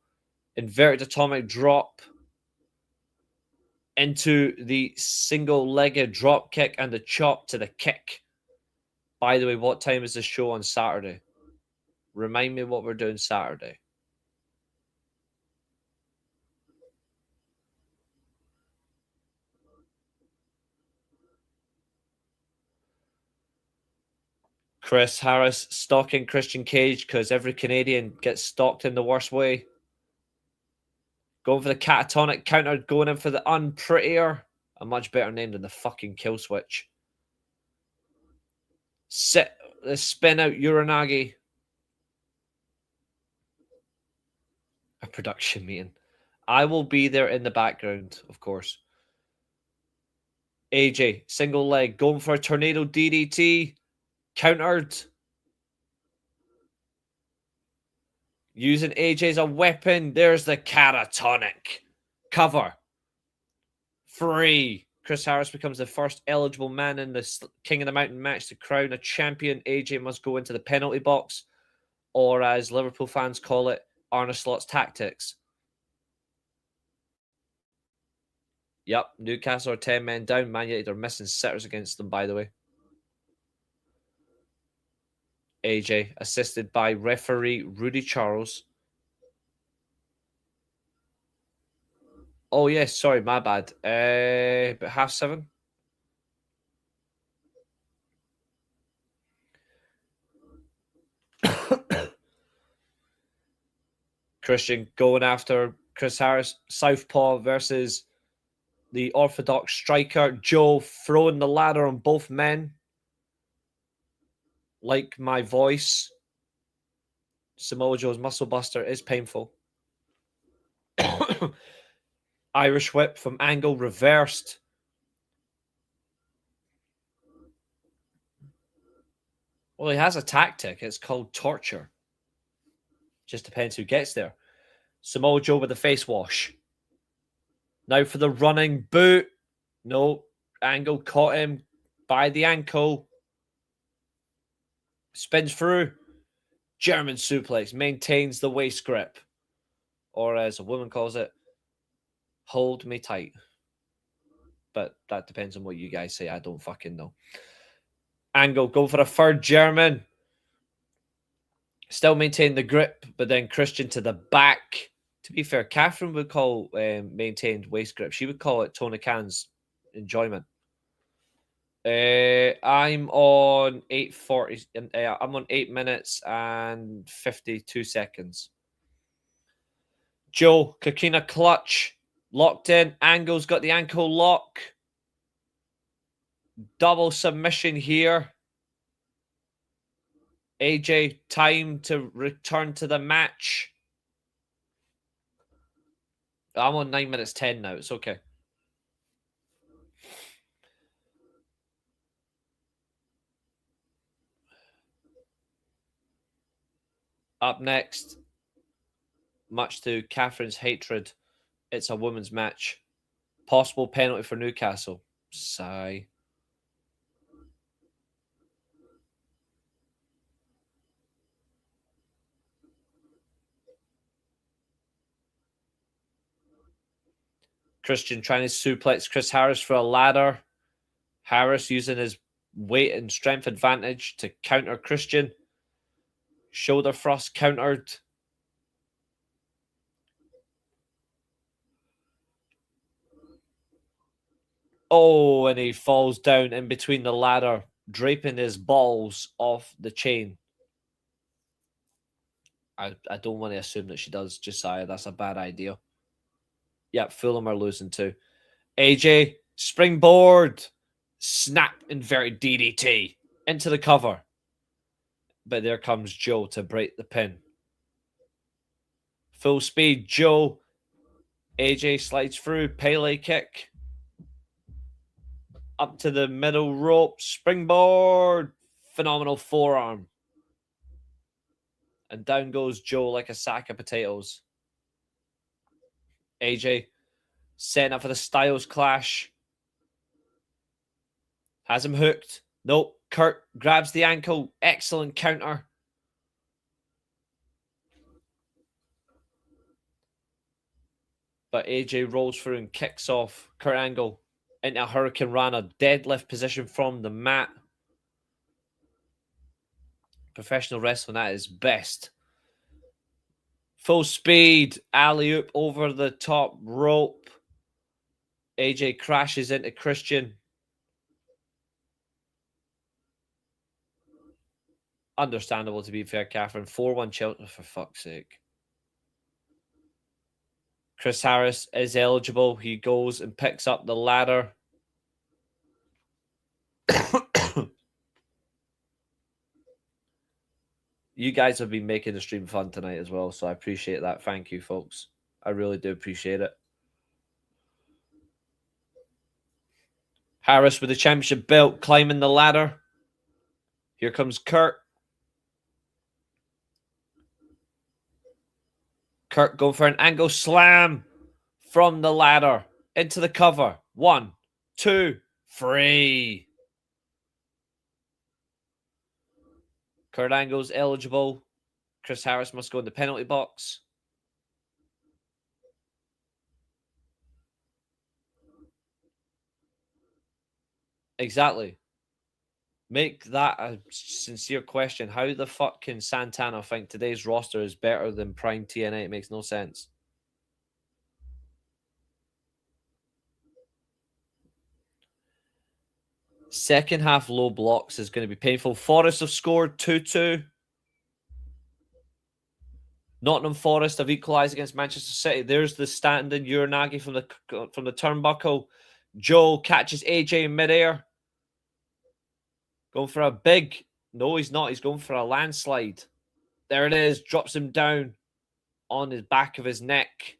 A: inverted atomic drop into the single-legged drop kick and the chop to the kick. By the way, what time is the show on Saturday? Remind me what we're doing Saturday. Chris Harris stalking Christian Cage because every Canadian gets stalked in the worst way. Going for the catatonic counter, going in for the unprettier. A much better name than the fucking kill switch. Sit the spin out Uranagi. A production meeting. I will be there in the background, of course. AJ, single leg, going for a tornado DDT. Countered. Using AJ as a weapon. There's the catatonic. Cover. 3. Chris Harris becomes the first eligible man in the King of the Mountain match to crown a champion. AJ must go into the penalty box. Or as Liverpool fans call it, Arne Slot's tactics. Yep, Newcastle are 10 men down. Man United are missing sitters against them, by the way. AJ, assisted by referee Rudy Charles. Oh, yes, sorry, my bad. But 7:30. Christian going after Chris Harris. Southpaw versus the orthodox striker. Joe throwing the ladder on both men. Like my voice. Samoa Joe's muscle buster is painful. Irish whip from Angle reversed. Well, he has a tactic. It's called torture. Just depends who gets there. Samoa Joe with the face wash. Now for the running boot. No. Angle caught him by the ankle. Spins through. German suplex. Maintains the waist grip. Or as a woman calls it, hold me tight. But that depends on what you guys say. I don't fucking know. Angle go for a third German. Still maintain the grip, but then Christian to the back. To be fair, Catherine would call maintained waist grip. She would call it Tony Khan's enjoyment. I'm on 8:40. I'm on 8 minutes and 52 seconds. Joe, Kakina clutch. Locked in. Angle's got the ankle lock. Double submission here. AJ, time to return to the match. I'm on 9 minutes 10 now. It's okay. Up next, much to Catherine's hatred, it's a women's match. Possible penalty for Newcastle. Sigh. Christian trying to suplex Chris Harris for a ladder. Harris using his weight and strength advantage to counter Christian. Shoulder thrust countered. Oh, and he falls down in between the ladder, draping his balls off the chain. I don't want to assume that she does, Josiah. That's a bad idea. Yep, Fulham are losing too. AJ, springboard. Snap, inverted DDT. Into the cover. But there comes Joe to break the pin. Full speed, Joe. AJ slides through. Pele kick. Up to the middle rope. Springboard. Phenomenal forearm. And down goes Joe like a sack of potatoes. AJ setting up for the Styles clash. Has him hooked. Nope. Kurt grabs the ankle. Excellent counter. But AJ rolls through and kicks off Kurt Angle into a Hurricane Rana. Deadlift position from the mat. Professional wrestling at its best. Full speed. Alley-oop over the top rope. AJ crashes into Christian. Understandable, to be fair, Catherine. 4-1 Chelsea, for fuck's sake. Chris Harris is eligible. He goes and picks up the ladder. You guys have been making the stream fun tonight as well, so I appreciate that. Thank you, folks. I really do appreciate it. Harris with the championship belt, climbing the ladder. Here comes Kurt. Kurt going for an angle slam from the ladder into the cover. 1, 2, 3. Kurt Angle's eligible. Chris Harris must go in the penalty box. Exactly. Make that a sincere question. How the fuck can Santana think today's roster is better than Prime TNA? It makes no sense. Second half low blocks is going to be painful. Forest have scored 2-2. Nottingham Forest have equalised against Manchester City. There's the standing Uranagi from the turnbuckle. Joe catches AJ in midair. Going for a big... No, he's not. He's going for a landslide. There it is. Drops him down on the back of his neck.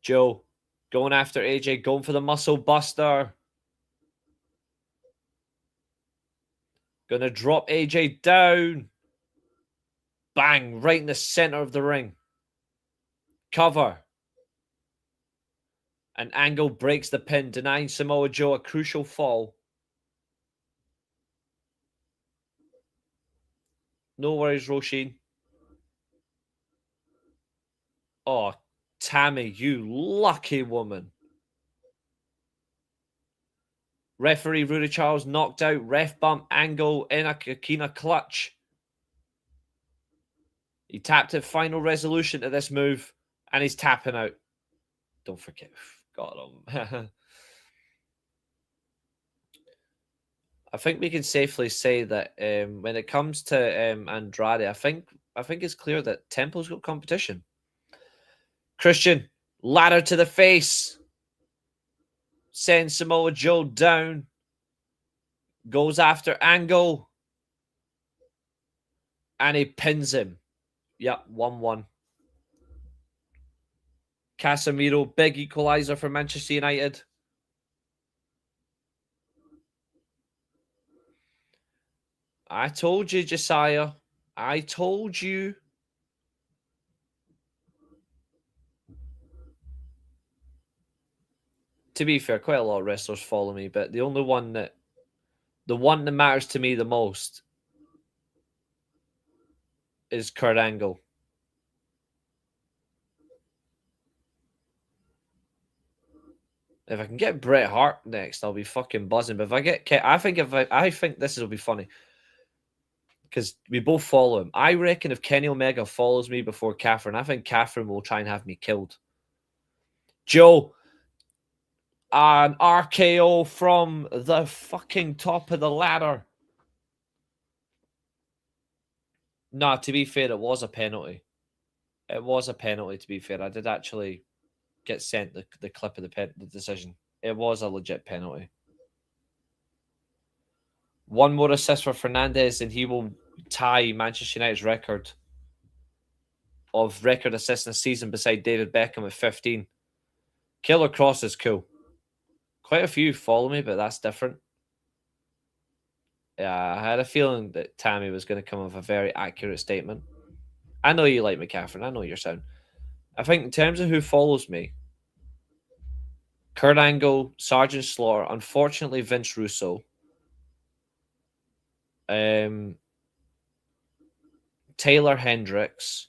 A: Joe going after AJ. Going for the muscle buster. Going to drop AJ down. Bang. Right in the center of the ring. Cover. And Angle breaks the pin, denying Samoa Joe a crucial fall. No worries, Roshin. Oh, Tammy, you lucky woman. Referee Rudy Charles knocked out. Ref bump. Angle in a Kakina clutch. He tapped it. Final resolution to this move. And he's tapping out. Don't forget. Got him. I think we can safely say that when it comes to Andrade, I think it's clear that Temple's got competition. Christian, ladder to the face. Sends Samoa Joe down. Goes after Angle. And he pins him. Yep, 1-1. Casemiro, big equaliser for Manchester United. I told you, Josiah. I told you. To be fair, quite a lot of wrestlers follow me, but the one that matters to me the most is Kurt Angle. If I can get Bret Hart next, I'll be fucking buzzing. But if I get, I think this will be funny because we both follow him. I reckon if Kenny Omega follows me before Catherine, I think Catherine will try and have me killed. Joe, an RKO from the fucking top of the ladder. No, to be fair, it was a penalty. It was a penalty, to be fair. I did actually get sent the clip of the decision. It was a legit penalty. One more assist for Fernandez, and he will tie Manchester United's record of record assists in a season beside David Beckham at 15. Killer Cross is cool. Quite a few follow me, but that's different. Yeah, I had a feeling that Tammy was going to come with a very accurate statement. I know you like me, Catherine. I know your sound. I think in terms of who follows me, Kurt Angle, Sergeant Slaughter, unfortunately Vince Russo, Taylor Hendricks,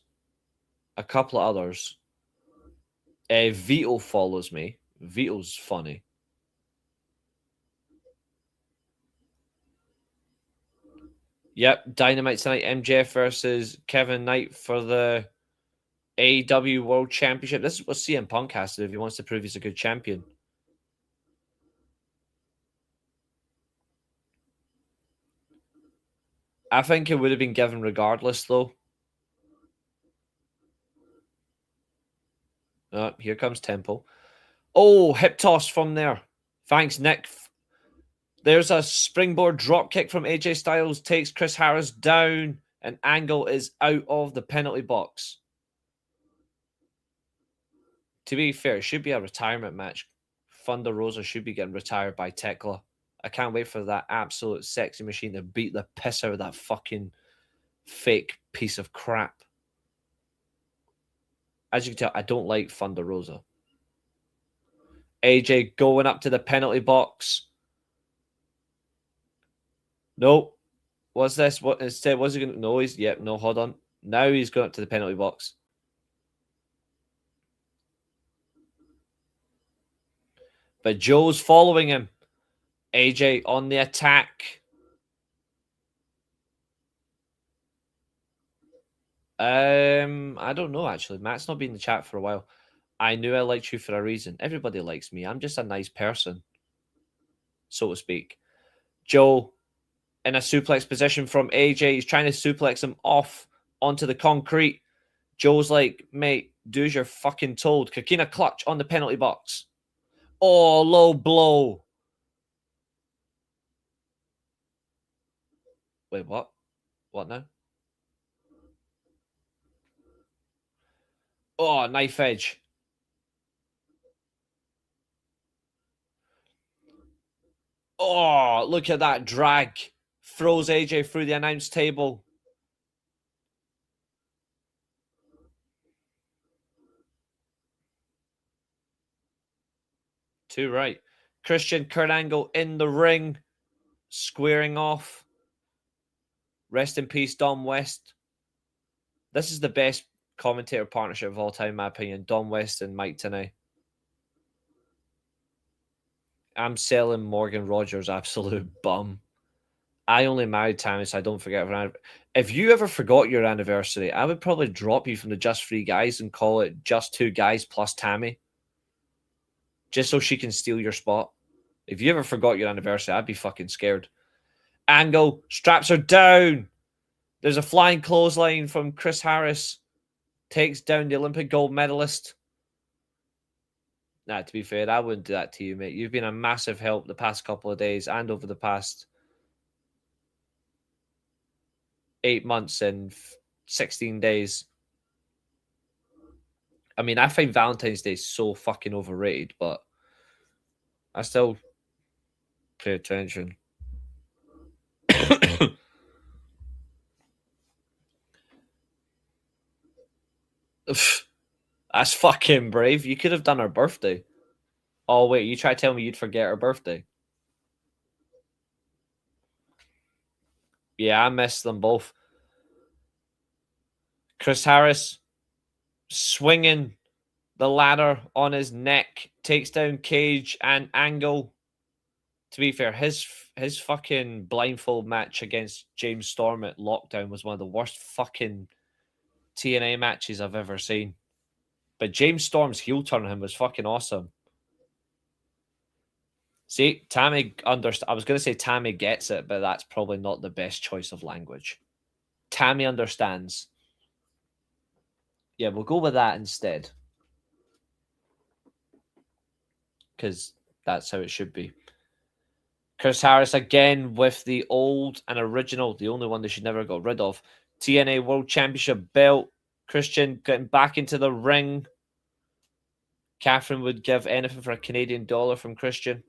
A: a couple of others. Vito follows me. Vito's funny. Yep, Dynamite tonight. MJF versus Kevin Knight for the AEW World Championship. This is what CM Punk has to do if he wants to prove he's a good champion. I think it would have been given regardless, though. Here comes Temple. Oh, hip toss from there. Thanks, Nick. There's a springboard drop kick from AJ Styles. Takes Chris Harris down. And Angle is out of the penalty box. To be fair, it should be a retirement match. Thunder Rosa should be getting retired by Tekla. I can't wait for that absolute sexy machine to beat the piss out of that fucking fake piece of crap. As you can tell, I don't like Thunder Rosa. AJ going up to the penalty box. Nope. What's this? What instead? Was he going to? No, he's yep. No, hold on. Now he's going up to the penalty box. But Joe's following him. AJ on the attack. I don't know, actually. Matt's not been in the chat for a while. I knew I liked you for a reason. Everybody likes me. I'm just a nice person, so to speak. Joe in a suplex position from AJ. He's trying to suplex him off onto the concrete. Joe's like, mate, do as you're fucking told. Coquina clutch on the penalty box. Oh, low blow. Wait, what? What now? Oh, knife edge. Oh, look at that drag. Throws AJ through the announce table. Too right. Christian Kurt Angle in the ring. Squaring off. Rest in peace, Dom West. This is the best commentator partnership of all time, in my opinion. Dom West and Mike Tenay. I'm selling Morgan Rogers, absolute bum. I only married Tammy, so I don't forget her. If you ever forgot your anniversary, I would probably drop you from the Just Three Guys and call it Just Two Guys plus Tammy. Just so she can steal your spot. If you ever forgot your anniversary, I'd be fucking scared. Angle straps her down. There's a flying clothesline from Chris Harris. Takes down the Olympic gold medalist. Nah, to be fair, I wouldn't do that to you, mate. You've been a massive help the past couple of days and over the past 8 months and 16 days. I mean, I find Valentine's Day so fucking overrated, but I still pay attention. That's fucking brave. You could have done her birthday. Oh, wait, you try to tell me you'd forget her birthday. Yeah, I missed them both. Chris Harris swinging the ladder on his neck, takes down Cage and Angle. To be fair, his fucking blindfold match against James Storm at Lockdown was one of the worst fucking TNA matches I've ever seen. But James Storm's heel turn on him was fucking awesome. See, Tammy understands. I was going to say Tammy gets it, but that's probably not the best choice of language. Tammy understands. Yeah, we'll go with that instead. Because that's how it should be. Chris Harris again with the old and original, the only one they should never got rid of, TNA World Championship belt. Christian getting back into the ring. Catherine would give anything for a Canadian dollar from Christian.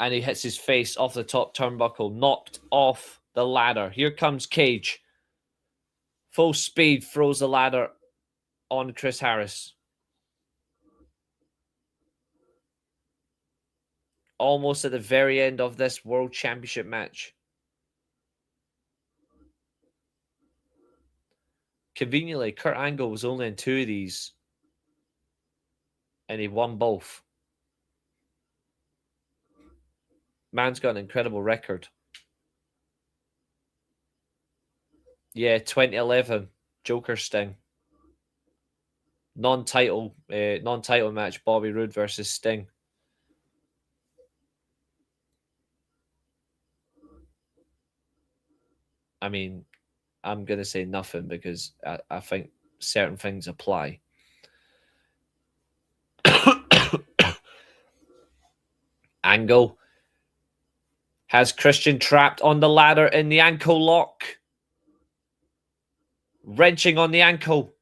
A: And he hits his face off the top turnbuckle, knocked off the ladder. Here comes Cage. Full speed, throws the ladder on Chris Harris. Almost at the very end of this World Championship match. Conveniently, Kurt Angle was only in 2 of these. And he won both. Man's got an incredible record. Yeah, 2011, Joker Sting. Non-title match, Bobby Roode versus Sting. I mean, I'm going to say nothing because I think certain things apply. Angle has Christian trapped on the ladder in the ankle lock. Wrenching on the ankle.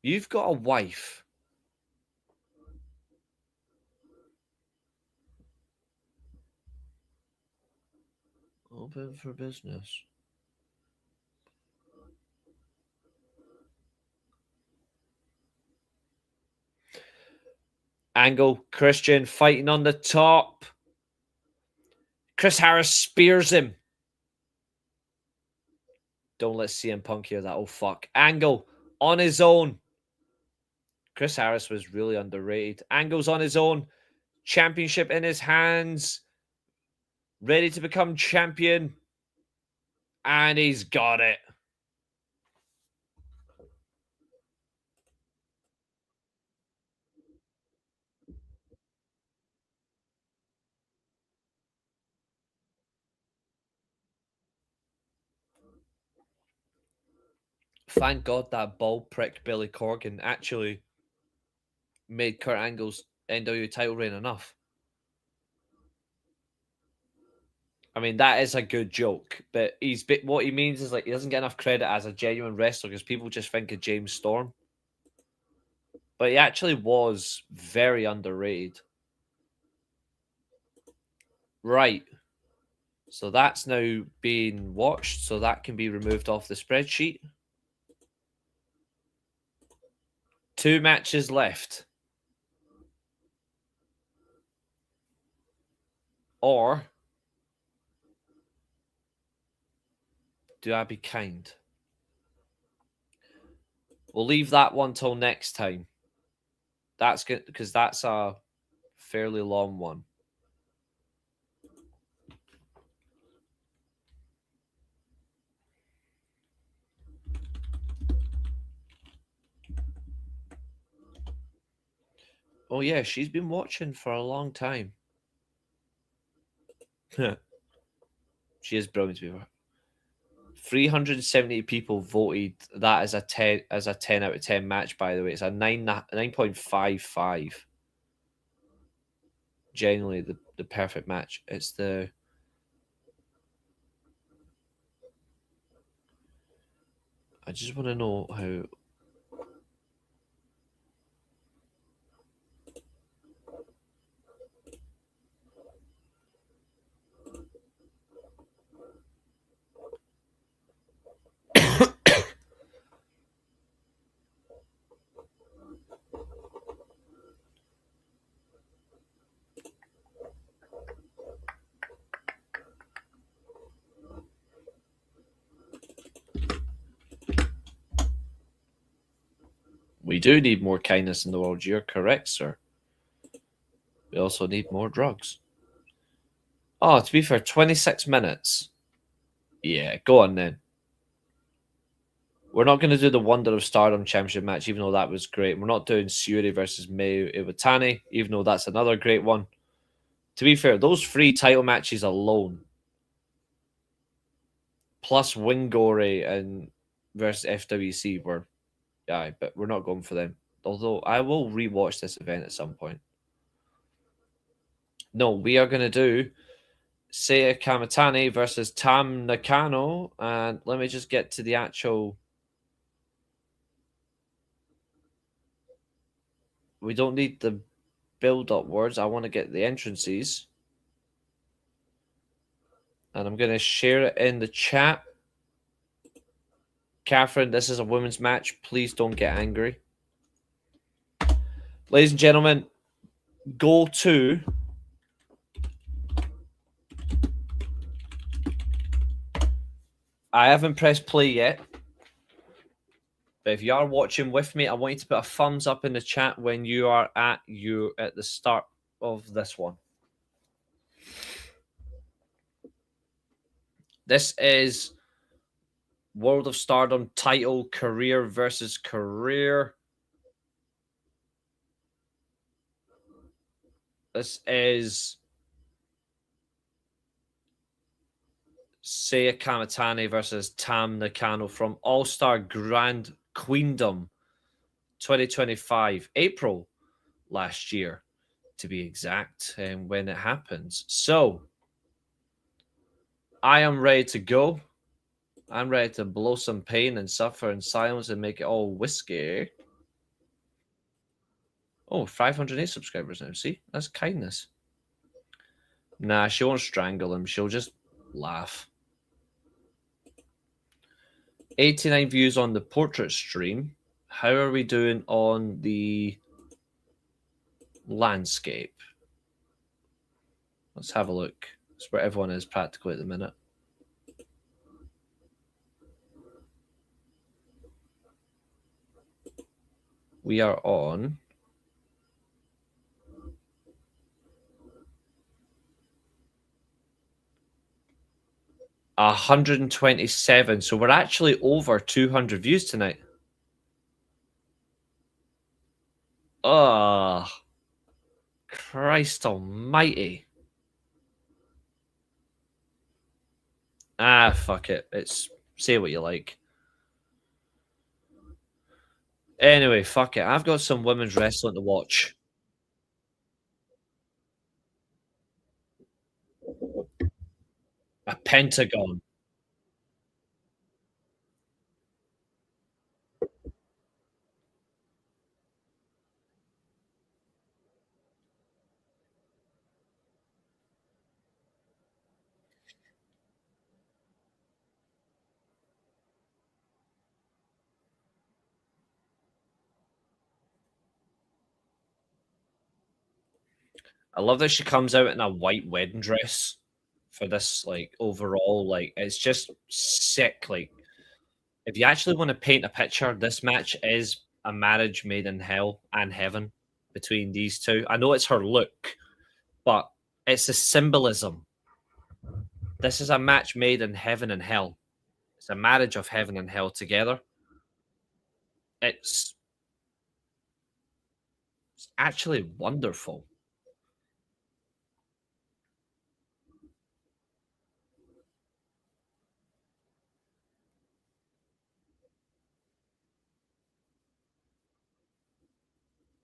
A: You've got a wife. Open for business. Angle, Christian fighting on the top. Chris Harris spears him. Don't let CM Punk hear that. Oh, fuck. Angle on his own. Chris Harris was really underrated. Angle's on his own. Championship in his hands. Ready to become champion. And he's got it. Thank God that bald prick Billy Corgan actually made Kurt Angle's NWA title reign enough. I mean, that is a good joke, but what he means is like he doesn't get enough credit as a genuine wrestler because people just think of James Storm. But he actually was very underrated. Right. So that's now being watched, so that can be removed off the spreadsheet. 2 matches left. Or do I be kind? We'll leave that one till next time. That's good because that's a fairly long one. Oh yeah, she's been watching for a long time. She is brilliant to be fair. 370 people voted that as a 10 out of 10 match, by the way. It's a 9.55. Genuinely the perfect match. It's the I just want to know how We do need more kindness in the world. You're correct, sir. We also need more drugs. Oh, to be fair, 26 minutes. Yeah, go on then. We're not going to do the Wonder of Stardom Championship match, even though that was great. We're not doing Syuri versus Mayu Iwatani, even though that's another great one. To be fair, those 3 title matches alone, plus Wingori and versus FWC were, yeah, but we're not going for them. Although I will rewatch this event at some point. No, we are going to do Seiya Kamitani versus Tam Nakano, and let me just get to the actual. We don't need the build-up words. I want to get the entrances. And I'm going to share it in the chat. Catherine, this is a women's match. Please don't get angry. Ladies and gentlemen, go to I haven't pressed play yet. But if you are watching with me, I want you to put a thumbs up in the chat when you are at the start of this one. This is World of Stardom title, career versus career. This is Seiya Kamitani versus Tam Nakano from All-Star Grand Queendom 2025, April last year, to be exact, and when it happens. So, I am ready to go. I'm ready to blow some pain and suffer in silence and make it all whiskey. Oh, 508 subscribers now. See? That's kindness. Nah, she won't strangle him. She'll just laugh. 89 views on the portrait stream. How are we doing on the landscape? Let's have a look. That's where everyone is practically at the minute. We are on 127. So we're actually over 200 views tonight. Oh, Christ almighty. Ah, fuck it. It's say what you like. Anyway, fuck it. I've got some women's wrestling to watch. A pentagon. I love that she comes out in a white wedding dress for this, like, overall, like, it's just sick. Like, if you actually want to paint a picture, this match is a marriage made in hell and heaven between these two. I know it's her look, but it's the symbolism. This is a match made in heaven and hell. It's a marriage of heaven and hell together. It's actually wonderful.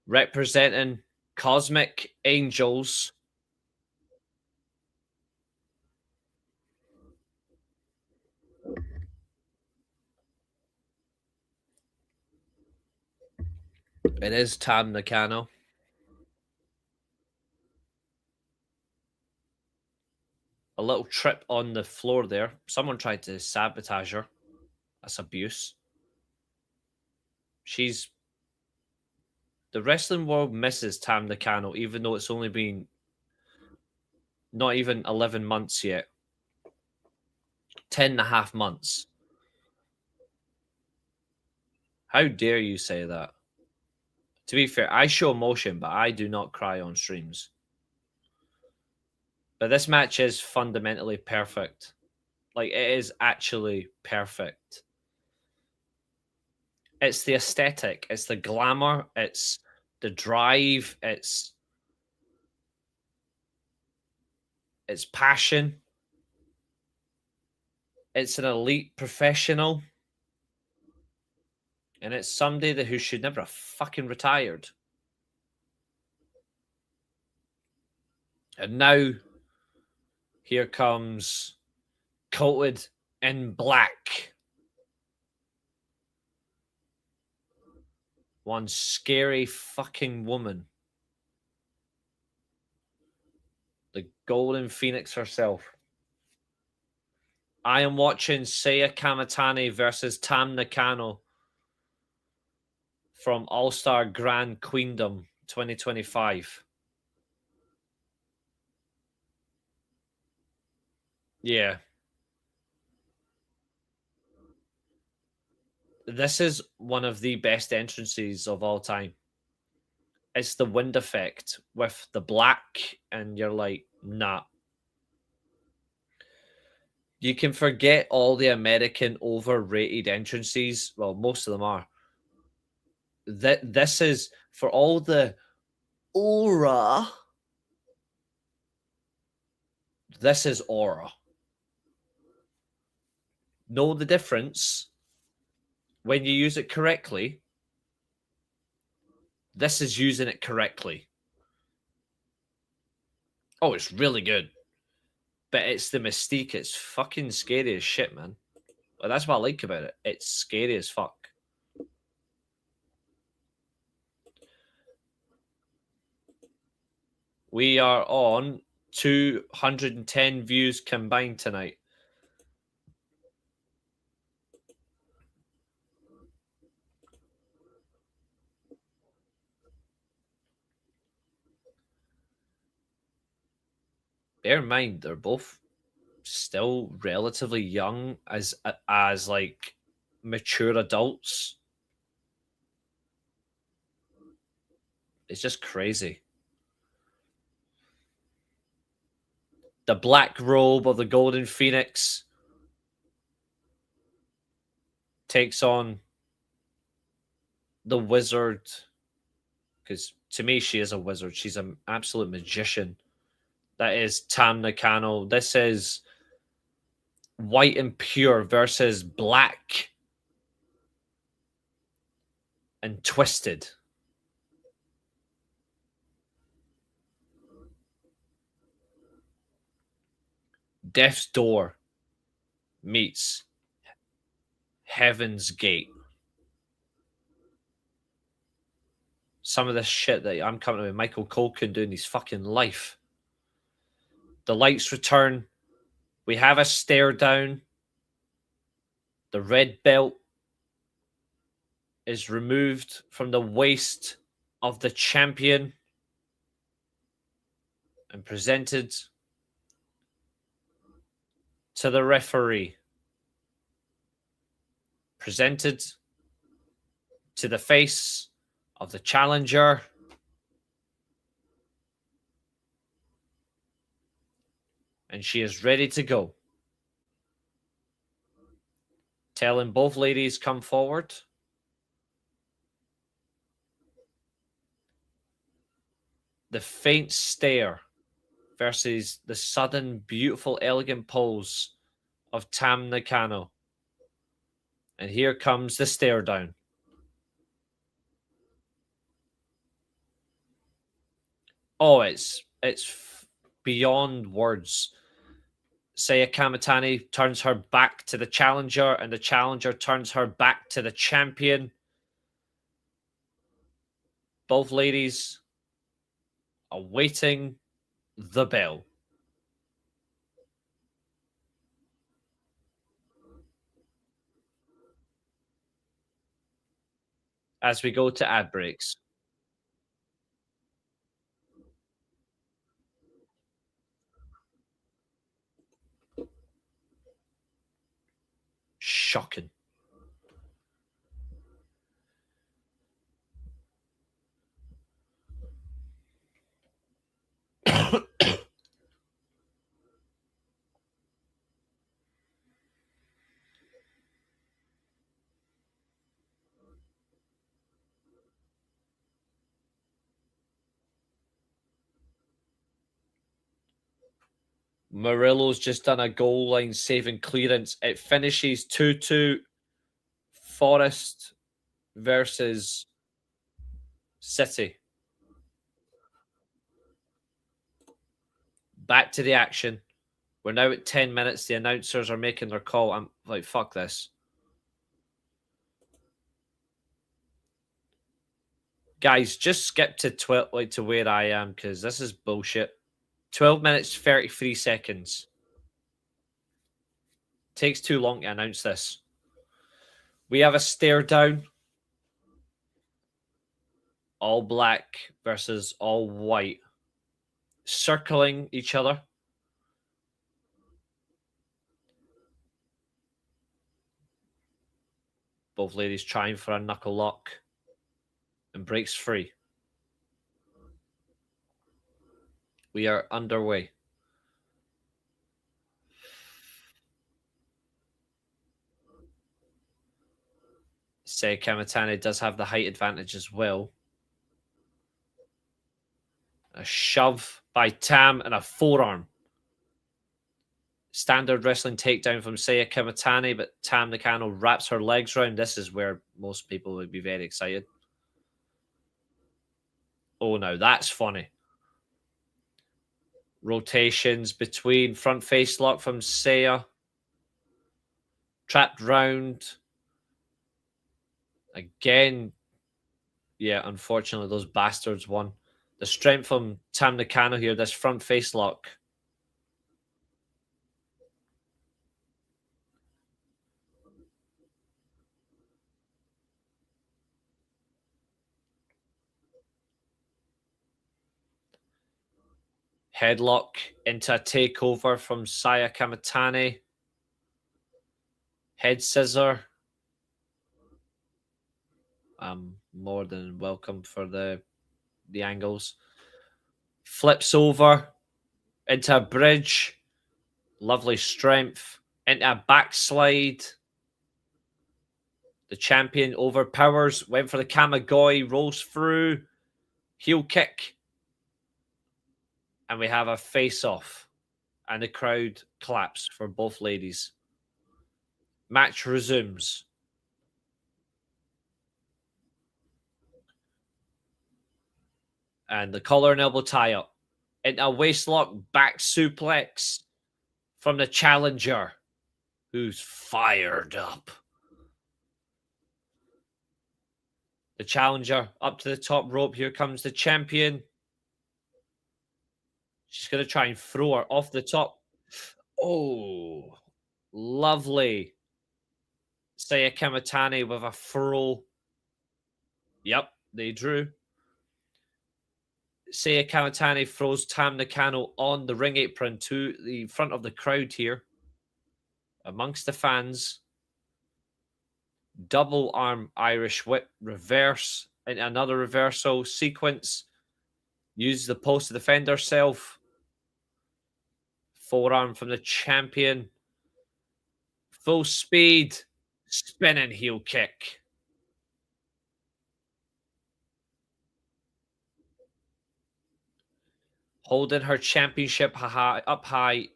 A: Representing Cosmic Angels. It is Tam Nakano. A little trip on the floor there. Someone tried to sabotage her. That's abuse. She's... The wrestling world misses Tam Nakano, even though it's only been not even 11 months yet. 10 and a half months. How dare you say that? To be fair, I show emotion, but I do not cry on streams. But this match is fundamentally perfect. Like, it is actually perfect. It's the aesthetic, it's the glamour, it's the drive, it's passion. It's an elite professional. And it's somebody who should never have fucking retired. And now, here comes coated in black. One scary fucking woman. The Golden Phoenix herself. I am watching Seiya Kamatani versus Tam Nakano from All-Star Grand Queendom 2025. Yeah. This is one of the best entrances of all time. It's the wind effect with the black, and you're like, nah. You can forget all the American overrated entrances. Well, most of them are. This is for all the aura. This is aura. Know the difference when you use it correctly. This is using it correctly. Oh, it's really good. But it's the mystique. It's fucking scary as shit, man. Well, that's what I like about it. It's scary as fuck. We are on 210 views combined tonight. Bear in mind, they're both still relatively young as like mature adults. It's just crazy. The black robe of the Golden Phoenix takes on the wizard, because to me she is a wizard. She's an absolute magician. That is Tam Nakano. This is white and pure versus black and twisted. Death's Door meets Heaven's Gate. Some of this shit that I'm coming up with Michael Cole can do in his fucking life. The lights return. We have a stare down. The red belt is removed from the waist of the champion and presented to the referee. Presented to the face of the challenger. And she is ready to go. Telling both ladies come forward. The faint stare versus the sudden, beautiful, elegant pose of Tam Nakano. And here comes the stare down. Oh, it's beyond words. Seiya Kamatani turns her back to the challenger, and the challenger turns her back to the champion. Both ladies awaiting the bell. As we go to ad breaks. Shocking. Murillo's just done a goal line saving clearance. It finishes 2-2. Forest versus City. Back to the action. We're now at 10 minutes. The announcers are making their call. I'm like, fuck this. Guys, just skip to to where I am because this is bullshit. 12 minutes, 33 seconds. Takes too long to announce this. We have a stare down. All black versus all white. Circling each other. Both ladies trying for a knuckle lock. And breaks free. We are underway. Say Kamatane does have the height advantage as well. A shove by Tam and a forearm. Standard wrestling takedown from Seiya Kamatani, but Tam Nakano wraps her legs round. This is where most people would be very excited. Oh, now that's funny. Rotations between front face lock from Seiya. Trapped round. Again. Yeah, unfortunately, those bastards won. The strength from Tam Nakano here, this front face lock. Headlock into a takeover from Saya Kamatani. Head scissor. More than welcome for the angles. Flips over into a bridge. Lovely strength. Into a backslide. The champion overpowers. Went for the Kamagoi. Rolls through. Heel kick. And we have a face-off. And the crowd claps for both ladies. Match resumes. And the collar and elbow tie-up. Into a waistlock back suplex from the challenger. Who's fired up. The challenger up to the top rope. Here comes the champion. She's going to try and throw her off the top. Oh, lovely. Saya Kamatani with a throw. Yep, they drew. Saya Kamatani throws Tam Nakano on the ring apron to the front of the crowd here. Amongst the fans. Double arm Irish whip reverse. And another reversal sequence. Use the post to defend herself. Forearm from the champion. Full speed. Spinning heel kick. Holding her championship up high.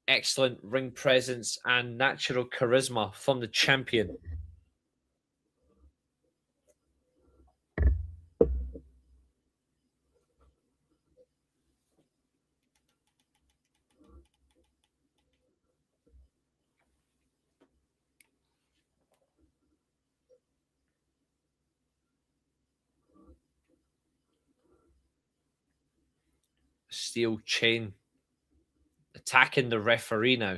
A: Excellent ring presence and natural charisma from the champion. Steel chain. Attacking the referee now.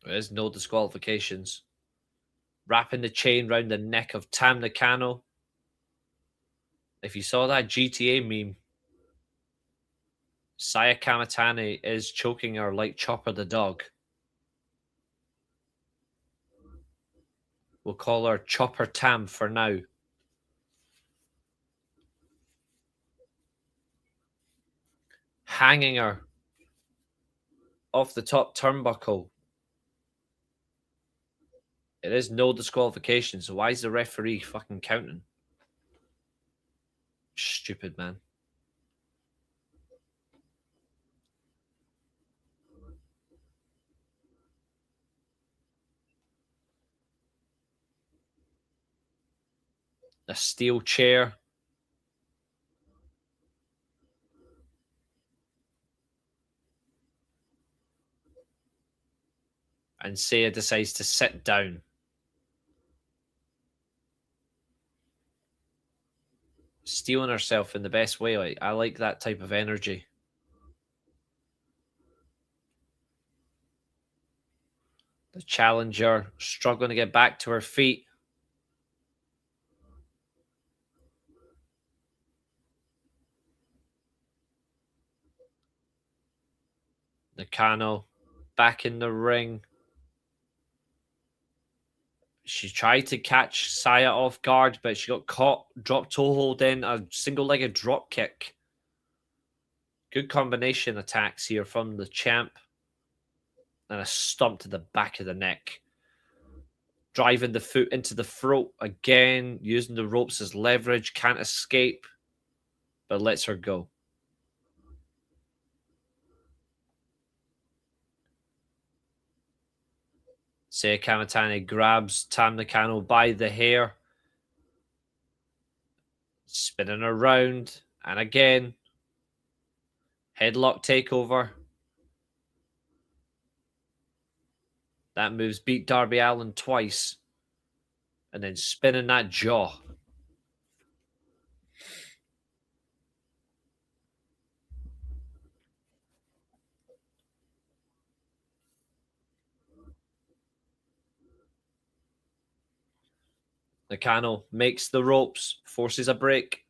A: There is no disqualifications. Wrapping the chain round the neck of Tam Nakano. If you saw that GTA meme, Saya Kamatani is choking her like Chopper the dog. We'll call her Chopper Tam for now. Hanging her off the top turnbuckle. It is no disqualification, so why is the referee fucking counting? Stupid, man. a steel chair. And Saya decides to sit down. Steeling herself in the best way. I like that type of energy. The challenger struggling to get back to her feet. Nakano back in the ring. She tried to catch Saya off guard, but she got caught. Drop toe hold in, a single-legged drop kick. Good combination attacks here from the champ. And a stomp to the back of the neck. Driving the foot into the throat again, using the ropes as leverage. Can't escape, but lets her go. Saya Kamatani grabs Tam Nakano by the hair. Spinning around. And again. Headlock takeover. That moves beat Darby Allin twice. And then spinning that jaw. Nakano makes the ropes. Forces a break.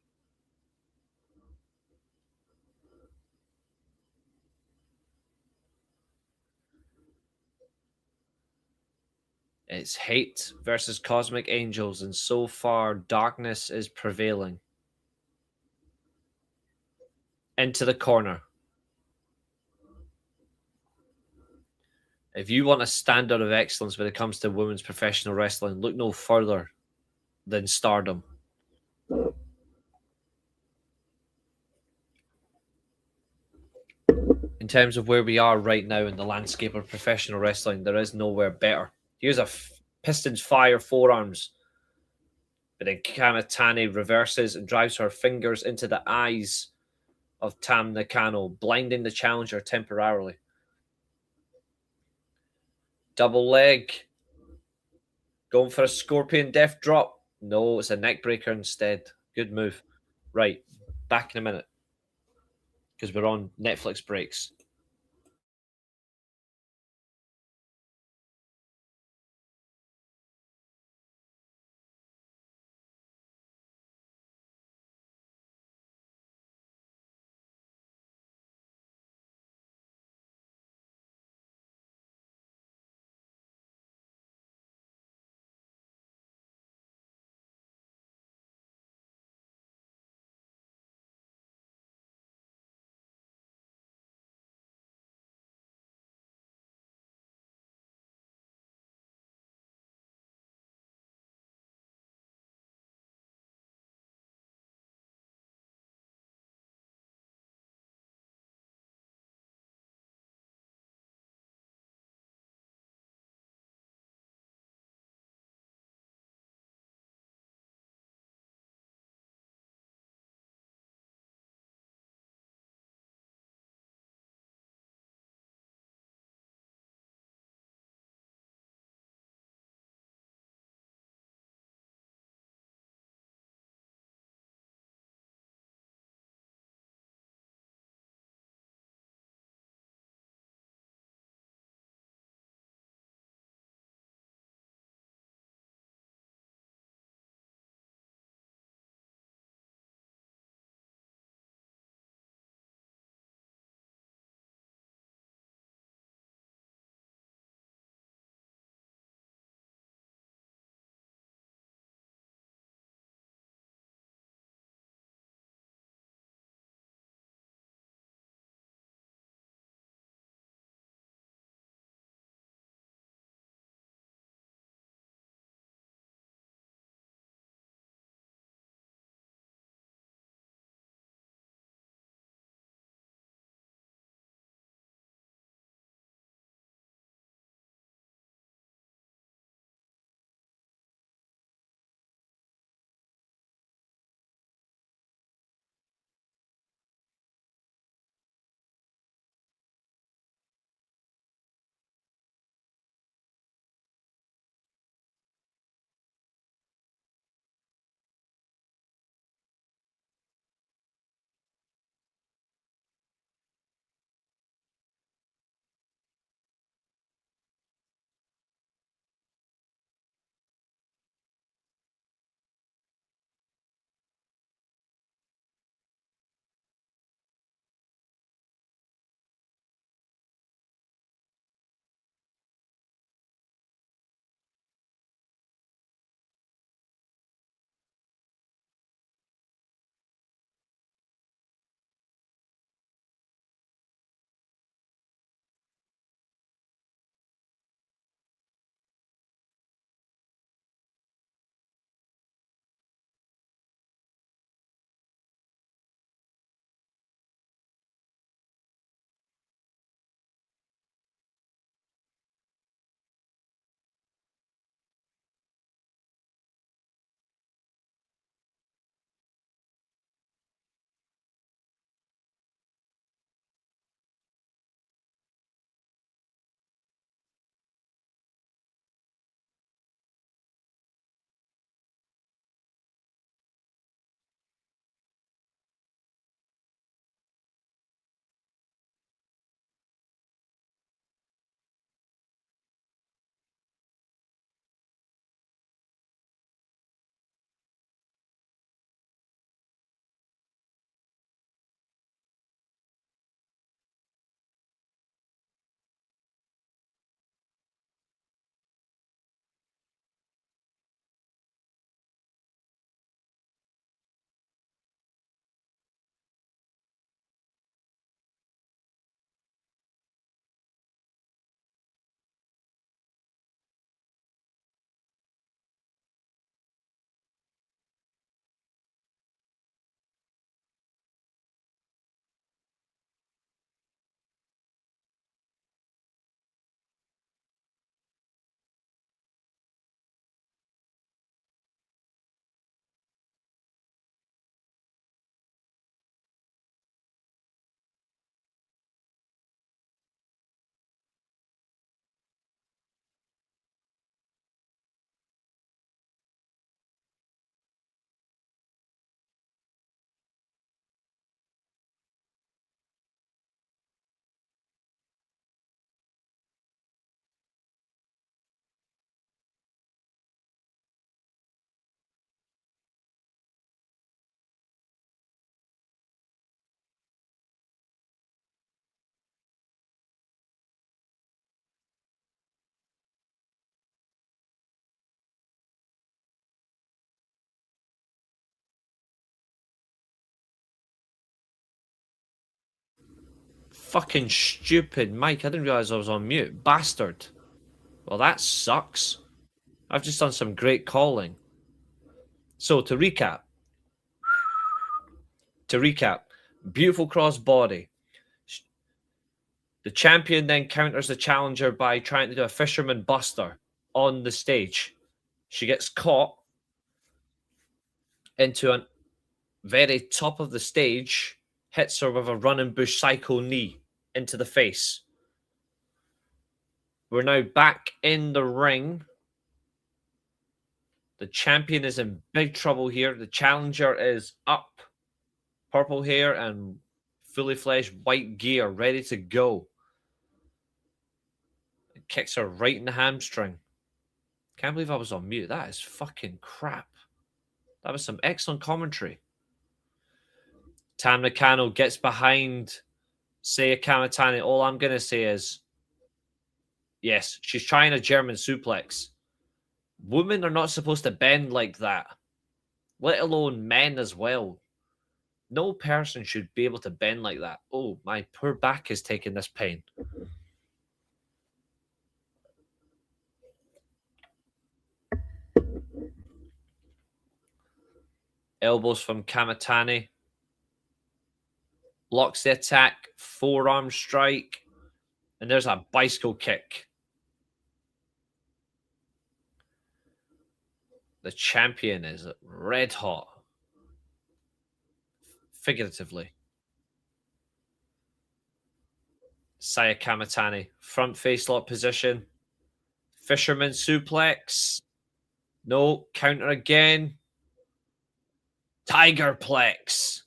A: It's hate versus cosmic angels, and so far, darkness is prevailing. Into the corner. If you want a standard of excellence when it comes to women's professional wrestling, look no further than Stardom. In terms of where we are right now in the landscape of professional wrestling, there is nowhere better. Here's a Pistons fire forearms. But then Kamatani reverses and drives her fingers into the eyes of Tam Nakano, blinding the challenger temporarily. Double leg. Going for a scorpion death drop. No, it's a neck breaker instead. Good move. Right, back in a minute. Because we're on Netflix breaks. Fucking stupid mic. I didn't realize I was on mute. Bastard. Well, that sucks. I've just done some great calling. So, to recap. Beautiful crossbody. The champion then counters the challenger by trying to do a fisherman buster on the stage. She gets caught into a very top of the stage, hits her with a running bush psycho knee into the face. We're now back in the ring. The champion is in big trouble here. The challenger is up. Purple hair and fully fleshed white gear, ready to go. It kicks her right in the hamstring. Can't believe I was on mute. That is fucking crap. That was some excellent commentary. Tam Nakano gets behind Saya Kamatani. All I'm going to say is, yes, she's trying a German suplex. Women are not supposed to bend like that, let alone men as well. No person should be able to bend like that. Oh, my poor back is taking this pain. Elbows from Kamatani. Blocks the attack. Forearm strike. And there's a bicycle kick. The champion is red hot. Figuratively. Saya Kamatani. Front face lock position. Fisherman suplex. No. Counter again. Tigerplex.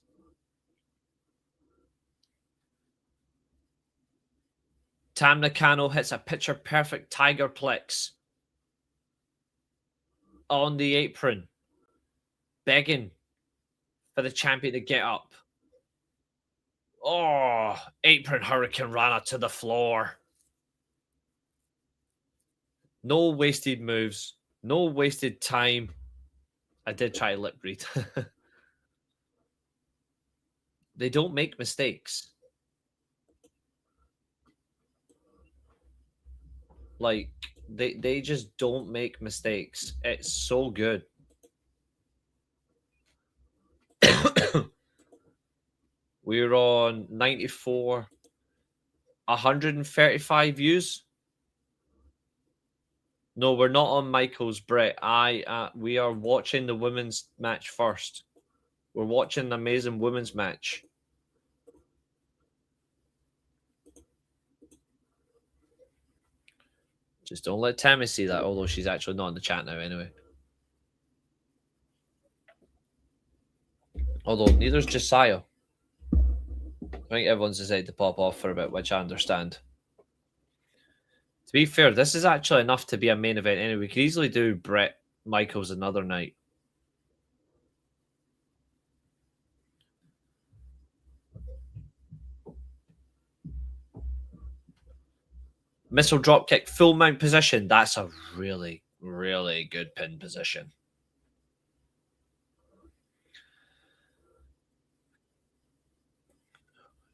A: Tam Nakano hits a picture-perfect Tigerplex on the apron, begging for the champion to get up. Oh, apron Hurricane Rana to the floor. No wasted moves. No wasted time. I did try to lip read. They don't make mistakes. Like, they just don't make mistakes. It's so good. We're on 94, 135 views. No, we're not on Michael's, Brett. We are watching the women's match first. We're watching the amazing women's match. Just don't let Tammy see that, although she's actually not in the chat now anyway. Although neither's Josiah. I think everyone's decided to pop off for a bit, which I understand. To be fair, this is actually enough to be a main event anyway. We could easily do Brett Michaels another night. Missile dropkick, full mount position. That's a really, really good pin position.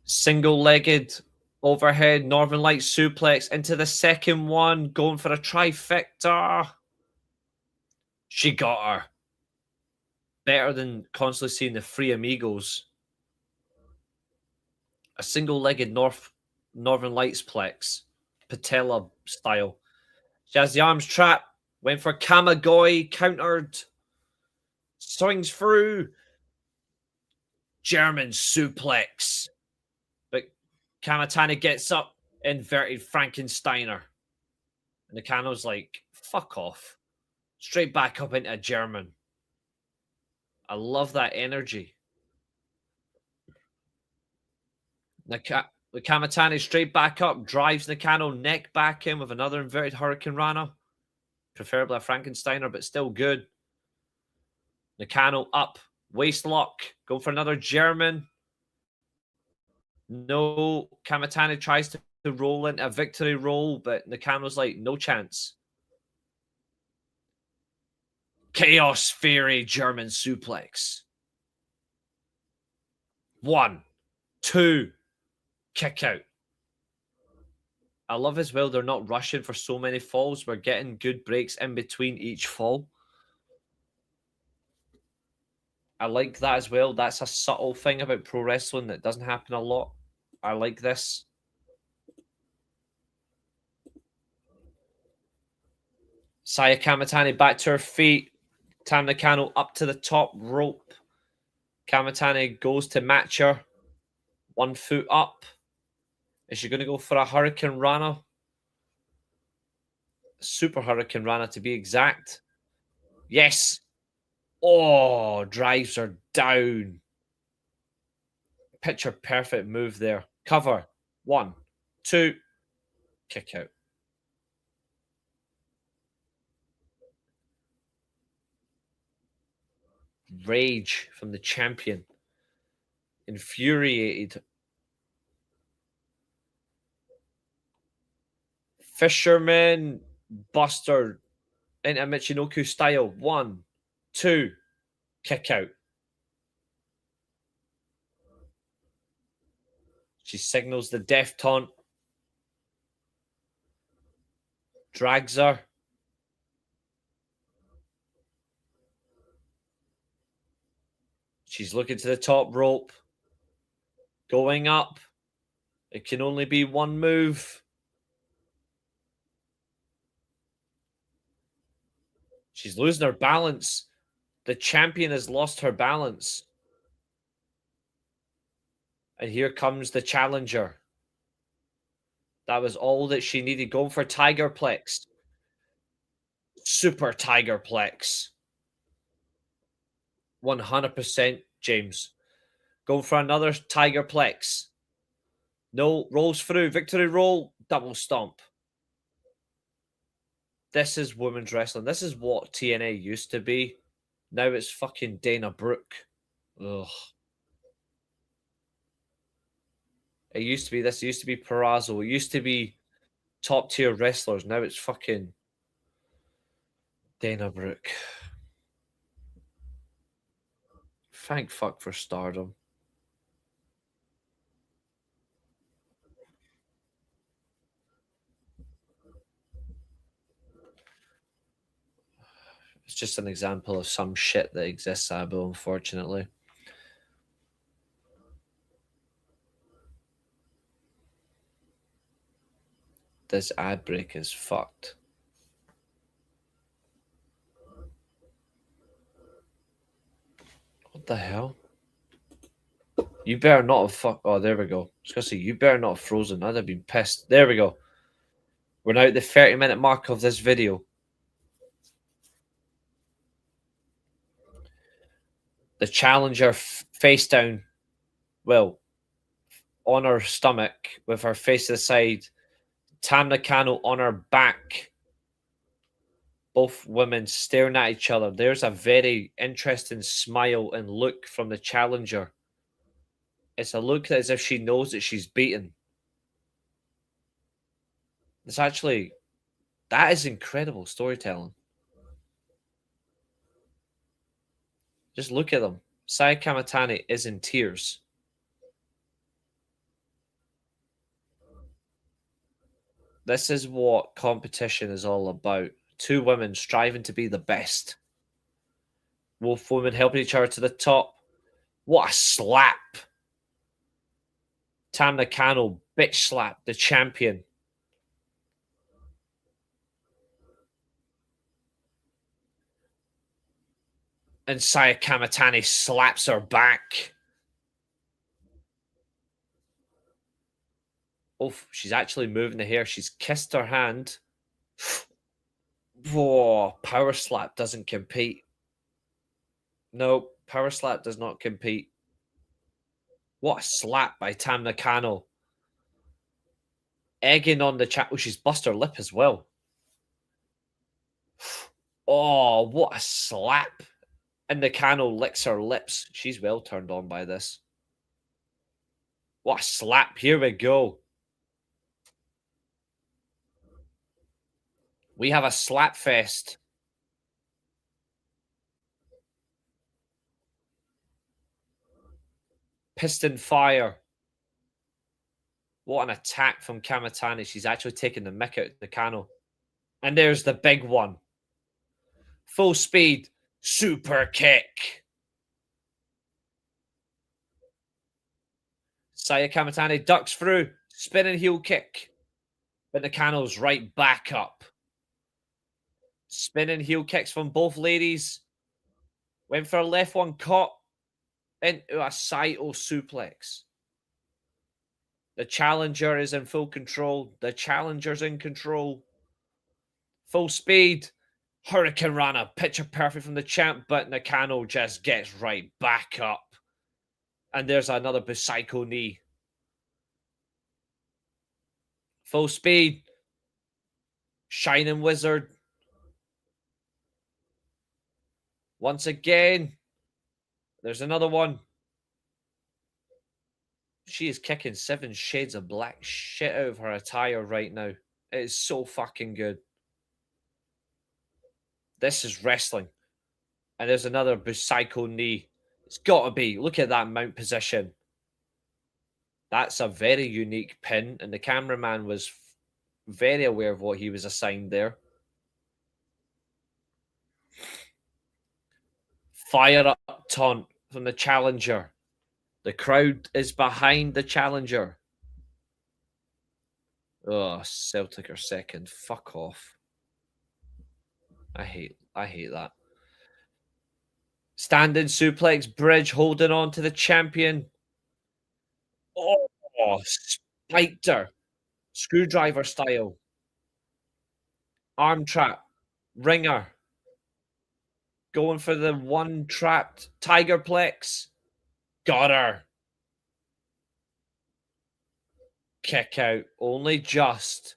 A: Single-legged overhead Northern Lights suplex into the second one. Going for a trifecta. She got her. Better than constantly seeing the Three Amigos. A single-legged Northern Lights plex. Patella style. She has the arms trap. Went for Kamagoi. Countered. Swings through. German suplex. But Kamatani gets up. Inverted Frankensteiner. And Nakano's like, fuck off. Straight back up into a German. I love that energy. The Kamatani straight back up, drives Nakano neck back in with another inverted Hurricane Rana. Preferably a Frankensteiner, but still good. Nakano up, waist lock, going for another German. No, Kamatani tries to roll into a victory roll, but Nakano's like, no chance. Chaos Fury German suplex. 1, 2, kick out. I love as well, they're not rushing for so many falls. We're getting good breaks in between each fall. I like that as well. That's a subtle thing about pro wrestling that doesn't happen a lot. I like this. Saya Kamatani back to her feet. Tam Nakano up to the top rope. Kamatani goes to match her. 1 foot up. Is she going to go for a Hurricane Rana? Super Hurricane Rana to be exact. Yes. Oh, drives her down. Picture perfect move there. Cover. 1, 2. Kick out. Rage from the champion. Infuriated. Fisherman Buster into Michinoku style. 1, 2. Kick out. She signals the death taunt. Drags her. She's looking to the top rope. Going up. It can only be one move. She's losing her balance. The champion has lost her balance. And here comes the challenger. That was all that she needed. Going for Tigerplex. Super Tigerplex. 100%, James. Going for another Tigerplex. No, rolls through. Victory roll. Double stomp. This is women's wrestling. This is what TNA used to be. Now it's fucking Dana Brooke. Ugh. It used to be this. It used to be Perazzo. It used to be top tier wrestlers. Now it's fucking Dana Brooke. Thank fuck for Stardom. It's just an example of some shit that exists, Abo, unfortunately. This ad break is fucked. What the hell? You better not have fucked. Oh, there we go. I was going to say, you better not have frozen. I'd have been pissed. There we go. We're now at the 30-minute mark of this video. The challenger face down, well, on her stomach with her face to the side. Tam Nakano on her back. Both women staring at each other. There's a very interesting smile and look from the challenger. It's a look as if she knows that she's beaten. It's actually, that is incredible storytelling. Just look at them. Saya Kamatani is in tears. This is what competition is all about. Two women striving to be the best. Both women helping each other to the top. What a slap. Tam Nakano bitch slap the champion. And Saya Kamatani slaps her back. Oh, she's actually moving the hair. She's kissed her hand. Whoa, power slap doesn't compete. No, power slap does not compete. What a slap by Tam Nakano. Egging on the chat. Oh, she's bust her lip as well. Oh, what a slap. And Nakano licks her lips. She's well turned on by this. What a slap. Here we go. We have a slap fest. Piston fire. What an attack from Kamatani. She's actually taking the mick out of Nakano. And there's the big one. Full speed. Super kick. Saya Kamatani ducks through. Spinning heel kick. But Nakano's right back up. Spinning heel kicks from both ladies. Went for a left one. Caught into a Saito suplex. The challenger is in full control. The challenger's in control. Full speed. Hurricane Rana. Picture perfect from the champ, but Nakano just gets right back up. And there's another Psycho knee. Full speed. Shining Wizard. Once again. There's another one. She is kicking 7 shades of black shit out of her attire right now. It is so fucking good. This is wrestling. And there's another Psycho knee. It's got to be. Look at that mount position. That's a very unique pin. And the cameraman was very aware of what he was assigned there. Fire up taunt from the challenger. The crowd is behind the challenger. Oh, Celtic are second. Fuck off. I hate that. Standing suplex bridge, holding on to the champion. Oh, spiked her. Screwdriver style. Arm trap. Ringer. Going for the one trapped Tigerplex. Got her. Kick out. Only just.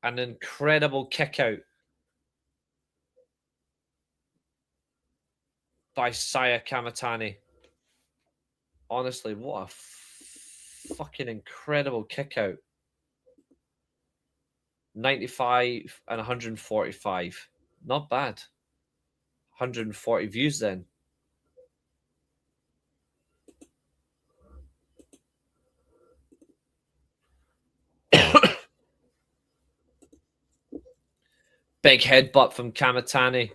A: An incredible kick out by Saya Kamatani. Honestly, what a fucking incredible kick out. 95 and 145. Not bad. 140 views then. Big headbutt from Kamatani.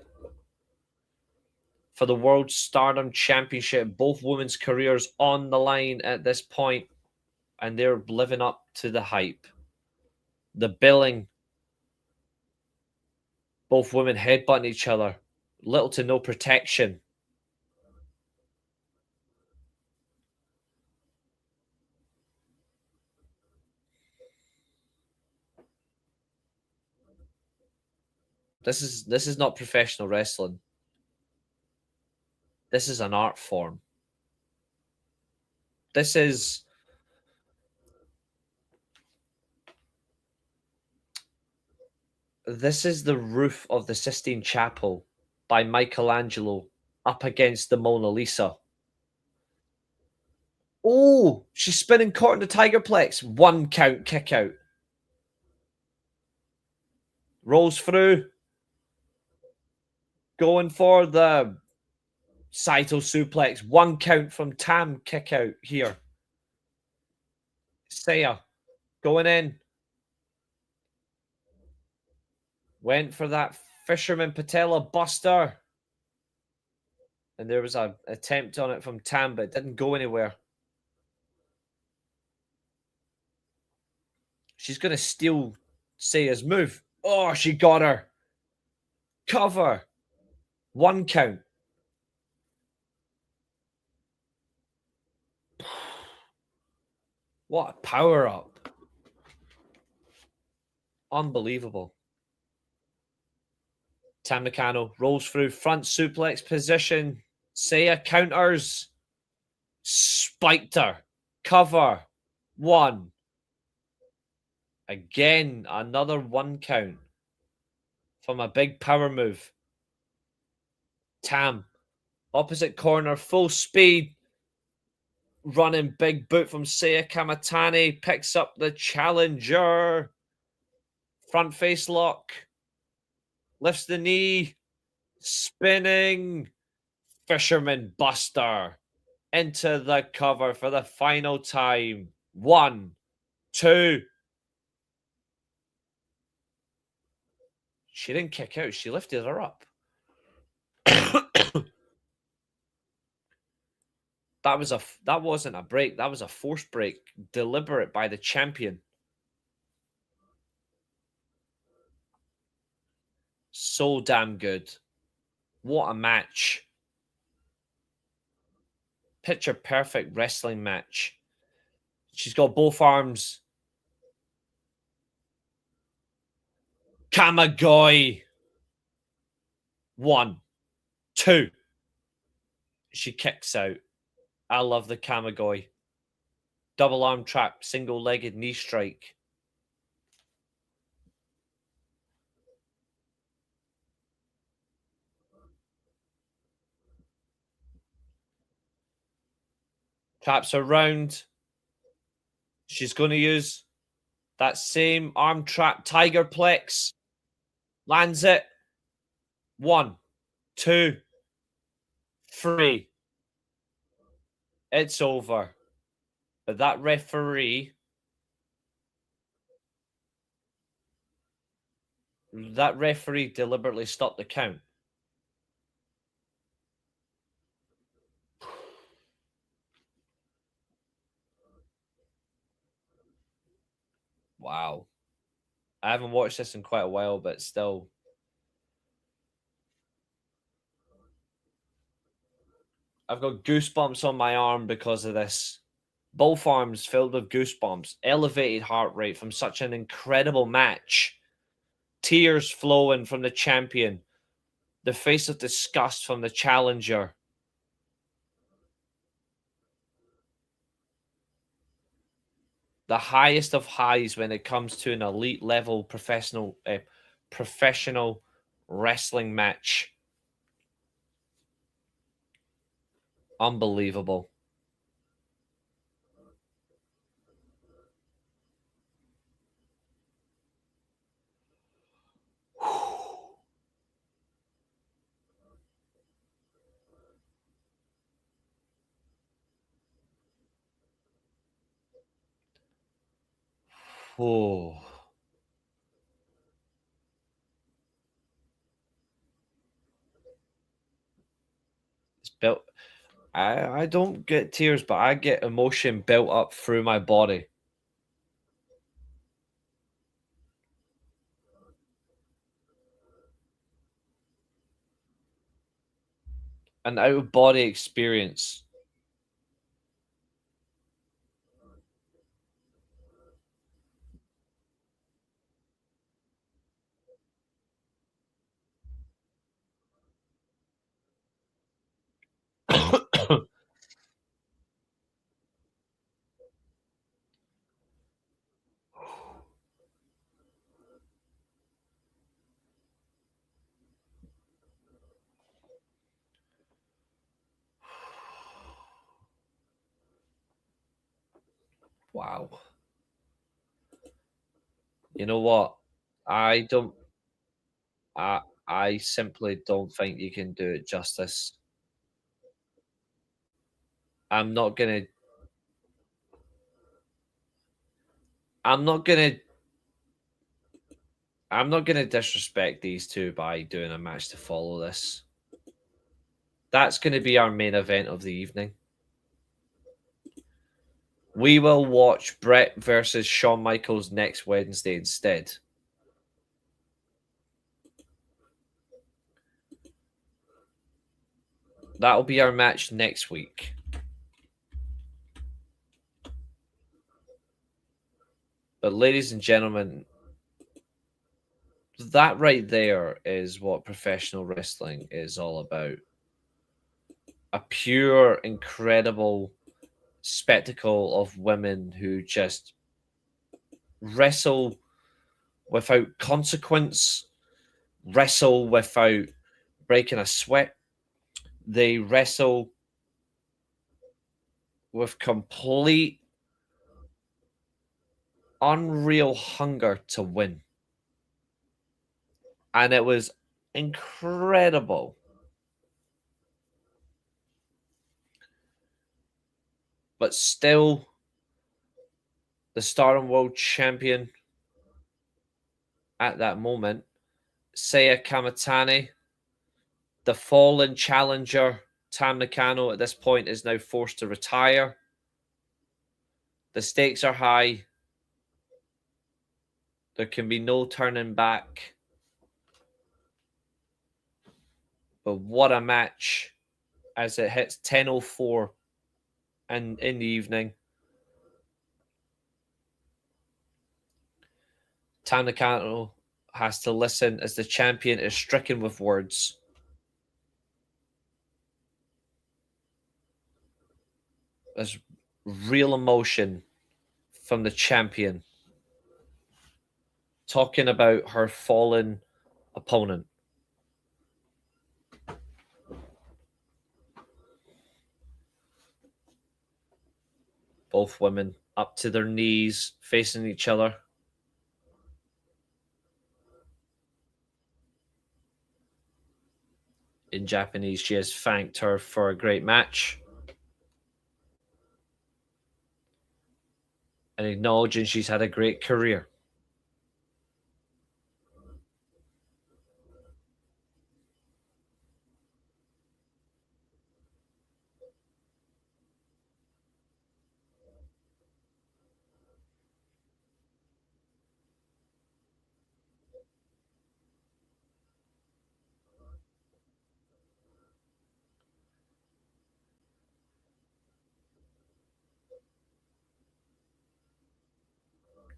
A: For the World Stardom Championship, both women's careers on the line at this point, and they're living up to the hype. The billing. Both women headbutting each other. Little to no protection. This is not professional wrestling. This is an art form. This is the roof of the Sistine Chapel by Michelangelo up against the Mona Lisa. Oh, she's spinning caught in the Tigerplex. 1 count kick out. Rolls through. Going for the Saito suplex. 1 count from Tam kick out here. Saya going in. Went for that Fisherman Patella buster. And there was an attempt on it from Tam, but it didn't go anywhere. She's going to steal Saya's move. Oh, she got her. Cover. 1 count. What a power up. Unbelievable. Tam Nakano rolls through front suplex position. Saya counters. Spiked her. Cover. 1. Again, another 1 count from a big power move. Tam. Opposite corner. Full speed. Running big boot from Saya Kamatani. Picks up the challenger. Front face lock. Lifts the knee. Spinning. Fisherman buster. into the cover for the final time. 1, 2. She didn't kick out. She lifted her up. That wasn't a break. That was a forced break, deliberate by the champion. So damn good. What a match. Picture perfect wrestling match. She's got both arms. Kamagoi. 1, 2. She kicks out. I love the Kamagoi. Double arm trap, single-legged knee strike. Traps around. She's going to use that same arm trap, Tigerplex. Lands it. 1, 2, 3. It's over. But that referee deliberately stopped the count. Wow. I haven't watched this in quite a while, but still. I've got goosebumps on my arm because of this. Both arms filled with goosebumps. Elevated heart rate from such an incredible match. Tears flowing from the champion. The face of disgust from the challenger. The highest of highs when it comes to an elite level professional wrestling match. Unbelievable. Oh. It's built. I don't get tears, but I get emotion built up through my body. An out of body experience. Wow. You know what? I don't. I simply don't think you can do it justice. I'm not gonna. I'm not gonna. I'm not gonna disrespect these two by doing a match to follow this. That's going to be our main event of the evening. We will watch Brett versus Shawn Michaels next Wednesday instead. That'll be our match next week. But ladies and gentlemen, that right there is what professional wrestling is all about. A pure, incredible spectacle of women who just wrestle without consequence, wrestle without breaking a sweat. They wrestle with complete unreal hunger to win. And it was incredible. but still the Stardom World Champion at that moment. Seiya Kamatani, the fallen challenger, Tam Nakano at this point is now forced to retire. The stakes are high. There can be no turning back. But what a match as it hits 10:04 in the evening. Tam Nakano has to listen as the champion is stricken with words. There's real emotion from the champion talking about her fallen opponent. Both women up to their knees, facing each other. In Japanese, she has thanked her for a great match and acknowledging she's had a great career.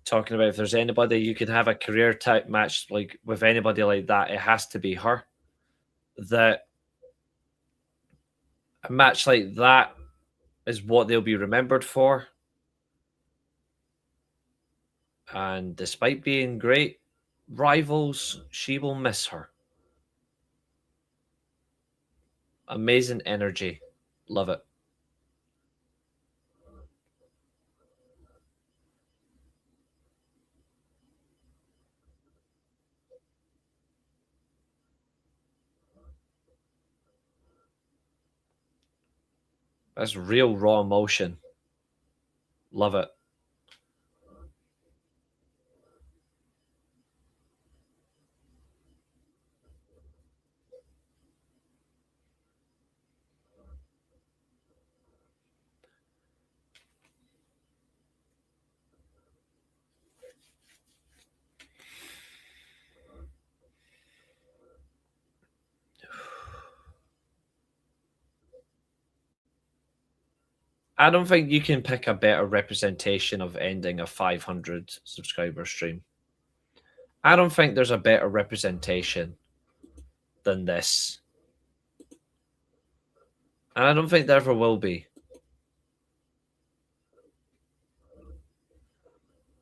A: Talking about if there's anybody you could have a career type match like with anybody like that, it has to be her. That a match like that is what they'll be remembered for. And despite being great rivals, she will miss her. Amazing energy. Love it. That's real raw emotion. Love it. I don't think you can pick a better representation of ending a 500 subscriber stream. I don't think there's a better representation than this. And I don't think there ever will be.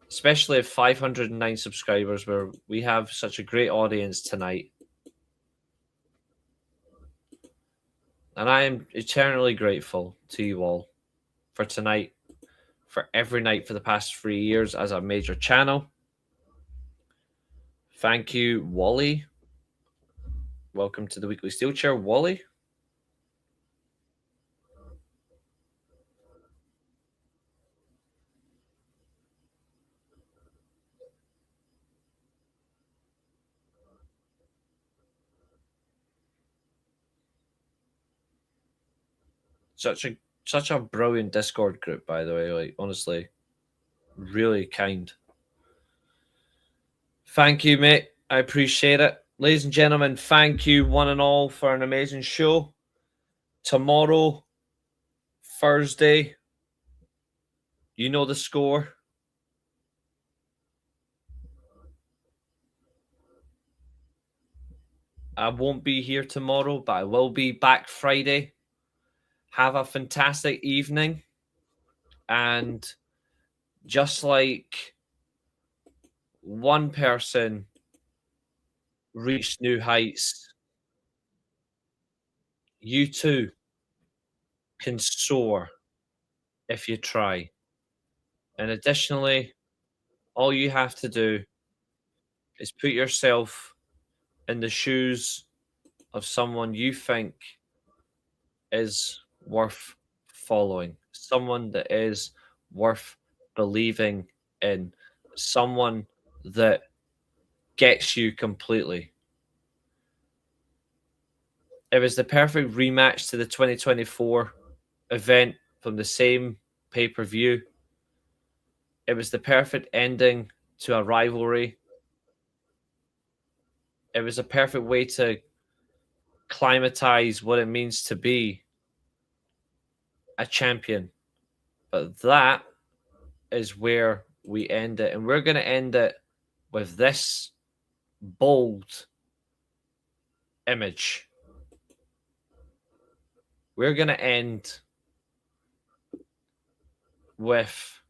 A: Especially at 509 subscribers, where we have such a great audience tonight. And I am eternally grateful to you all for tonight, for every night for the past 3 years as a major channel. Thank you, Wally. Welcome to the Weekly Steelchair, Wally. Such a brilliant Discord group, by the way. Like, honestly, really kind. Thank you, mate. I appreciate it. Ladies and gentlemen, thank you one and all for an amazing show. Tomorrow, Thursday, you know the score. I won't be here tomorrow, but I will be back Friday. Have a fantastic evening. And just like one person reached new heights, you too can soar if you try. And additionally, all you have to do is put yourself in the shoes of someone you think is worth following, someone that is worth believing in, someone that gets you completely. It was the perfect rematch to the 2024 event from the same pay-per-view. It was the perfect ending to a rivalry. It was a perfect way to climatize what it means to be a champion. But that is where we end it. And we're going to end it with this bold image. We're going to end with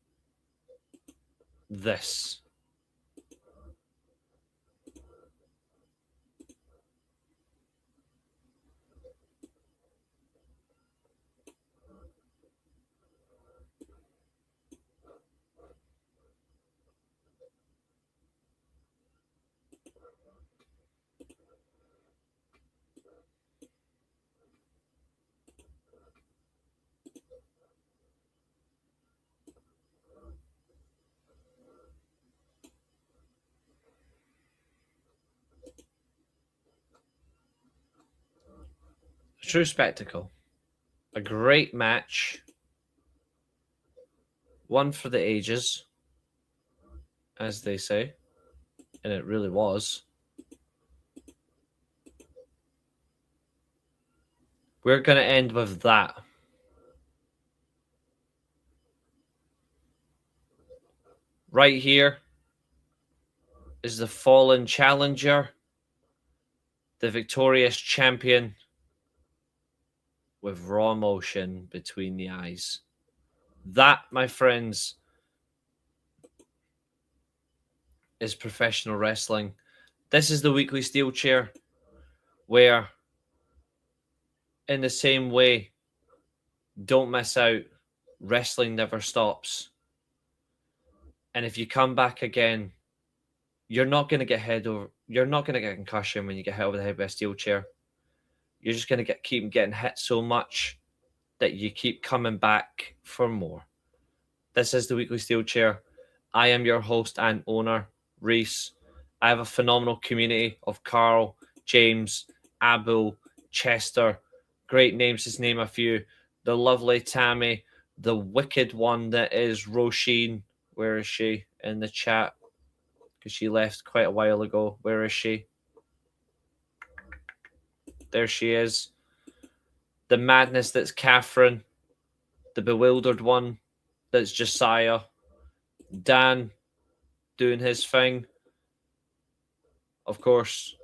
A: this. A true spectacle. A great match. One for the ages, as they say. And it really was. We're going to end with that. Right here is the fallen challenger, the victorious champion, with raw emotion between the eyes. That, my friends, is professional wrestling. This is the Weekly Steelchair, where, in the same way, don't miss out. Wrestling never stops. And if you come back again, you're not going to get you're not going to get concussion when you get hit over the head with a steel chair. You're just going to keep getting hit so much that you keep coming back for more. This is the Weekly Steelchair. I am your host and owner, Reece. I have a phenomenal community of Carl, James, Abel, Chester. Great names, to name a few. The lovely Tammy, the wicked one that is Roisin. Where is she? In the chat. Because she left quite a while ago. Where is she? There she is. The madness that's Catherine. The bewildered one that's Josiah. Dan doing his thing. Of course,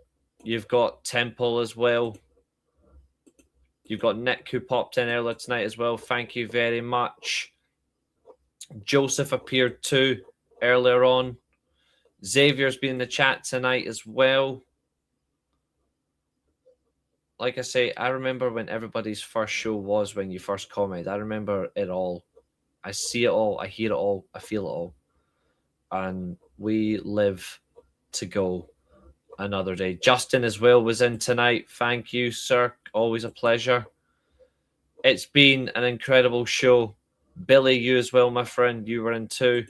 A: you've got Temple as well. You've got Nick who popped in earlier tonight as well. Thank you very much. Joseph appeared too earlier on. Xavier's been in the chat tonight as well. Like I say, I remember when everybody's first show was when you first commented. I remember it all. I see it all. I hear it all. I feel it all. And we live to go another day. Justin as well was in tonight. Thank you, sir. Always a pleasure. It's been an incredible show. Billy, you as well, my friend. You were in too.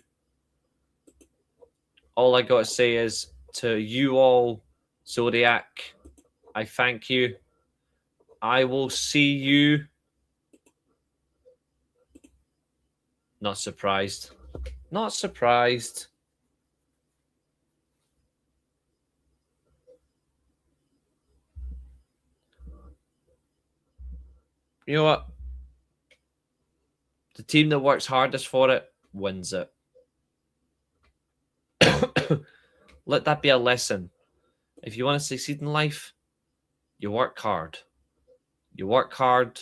A: All I got to say is to you all, Zodiac, I thank you. I will see you. Not surprised. Not surprised. You know what? The team that works hardest for it wins it. Let that be a lesson. If you want to succeed in life, you work hard. You work hard,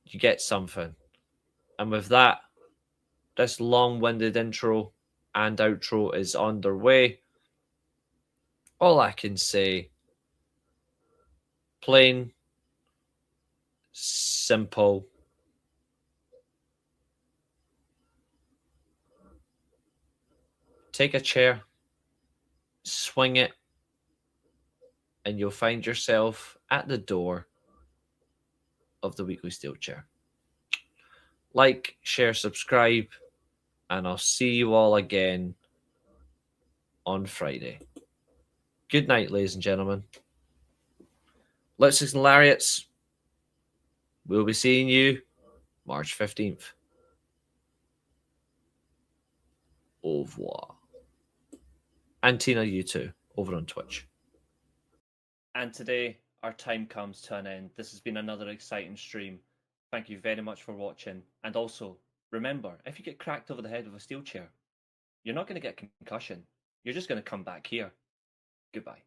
A: you get something. And with that, this long-winded intro and outro is underway. All I can say, plain, simple, take a chair, swing it, and you'll find yourself at the door of the Weekly Steelchair. Like, share, subscribe, and I'll see you all again on Friday. Good night, ladies and gentlemen. Lipsticks and Lariats, we'll be seeing you March 15th. Au revoir. And Tina, you too, over on Twitch. And today, our time comes to an end. This has been another exciting stream. Thank you very much for watching. And also, remember, if you get cracked over the head with a steel chair, you're not going to get concussion. You're just going to come back here. Goodbye.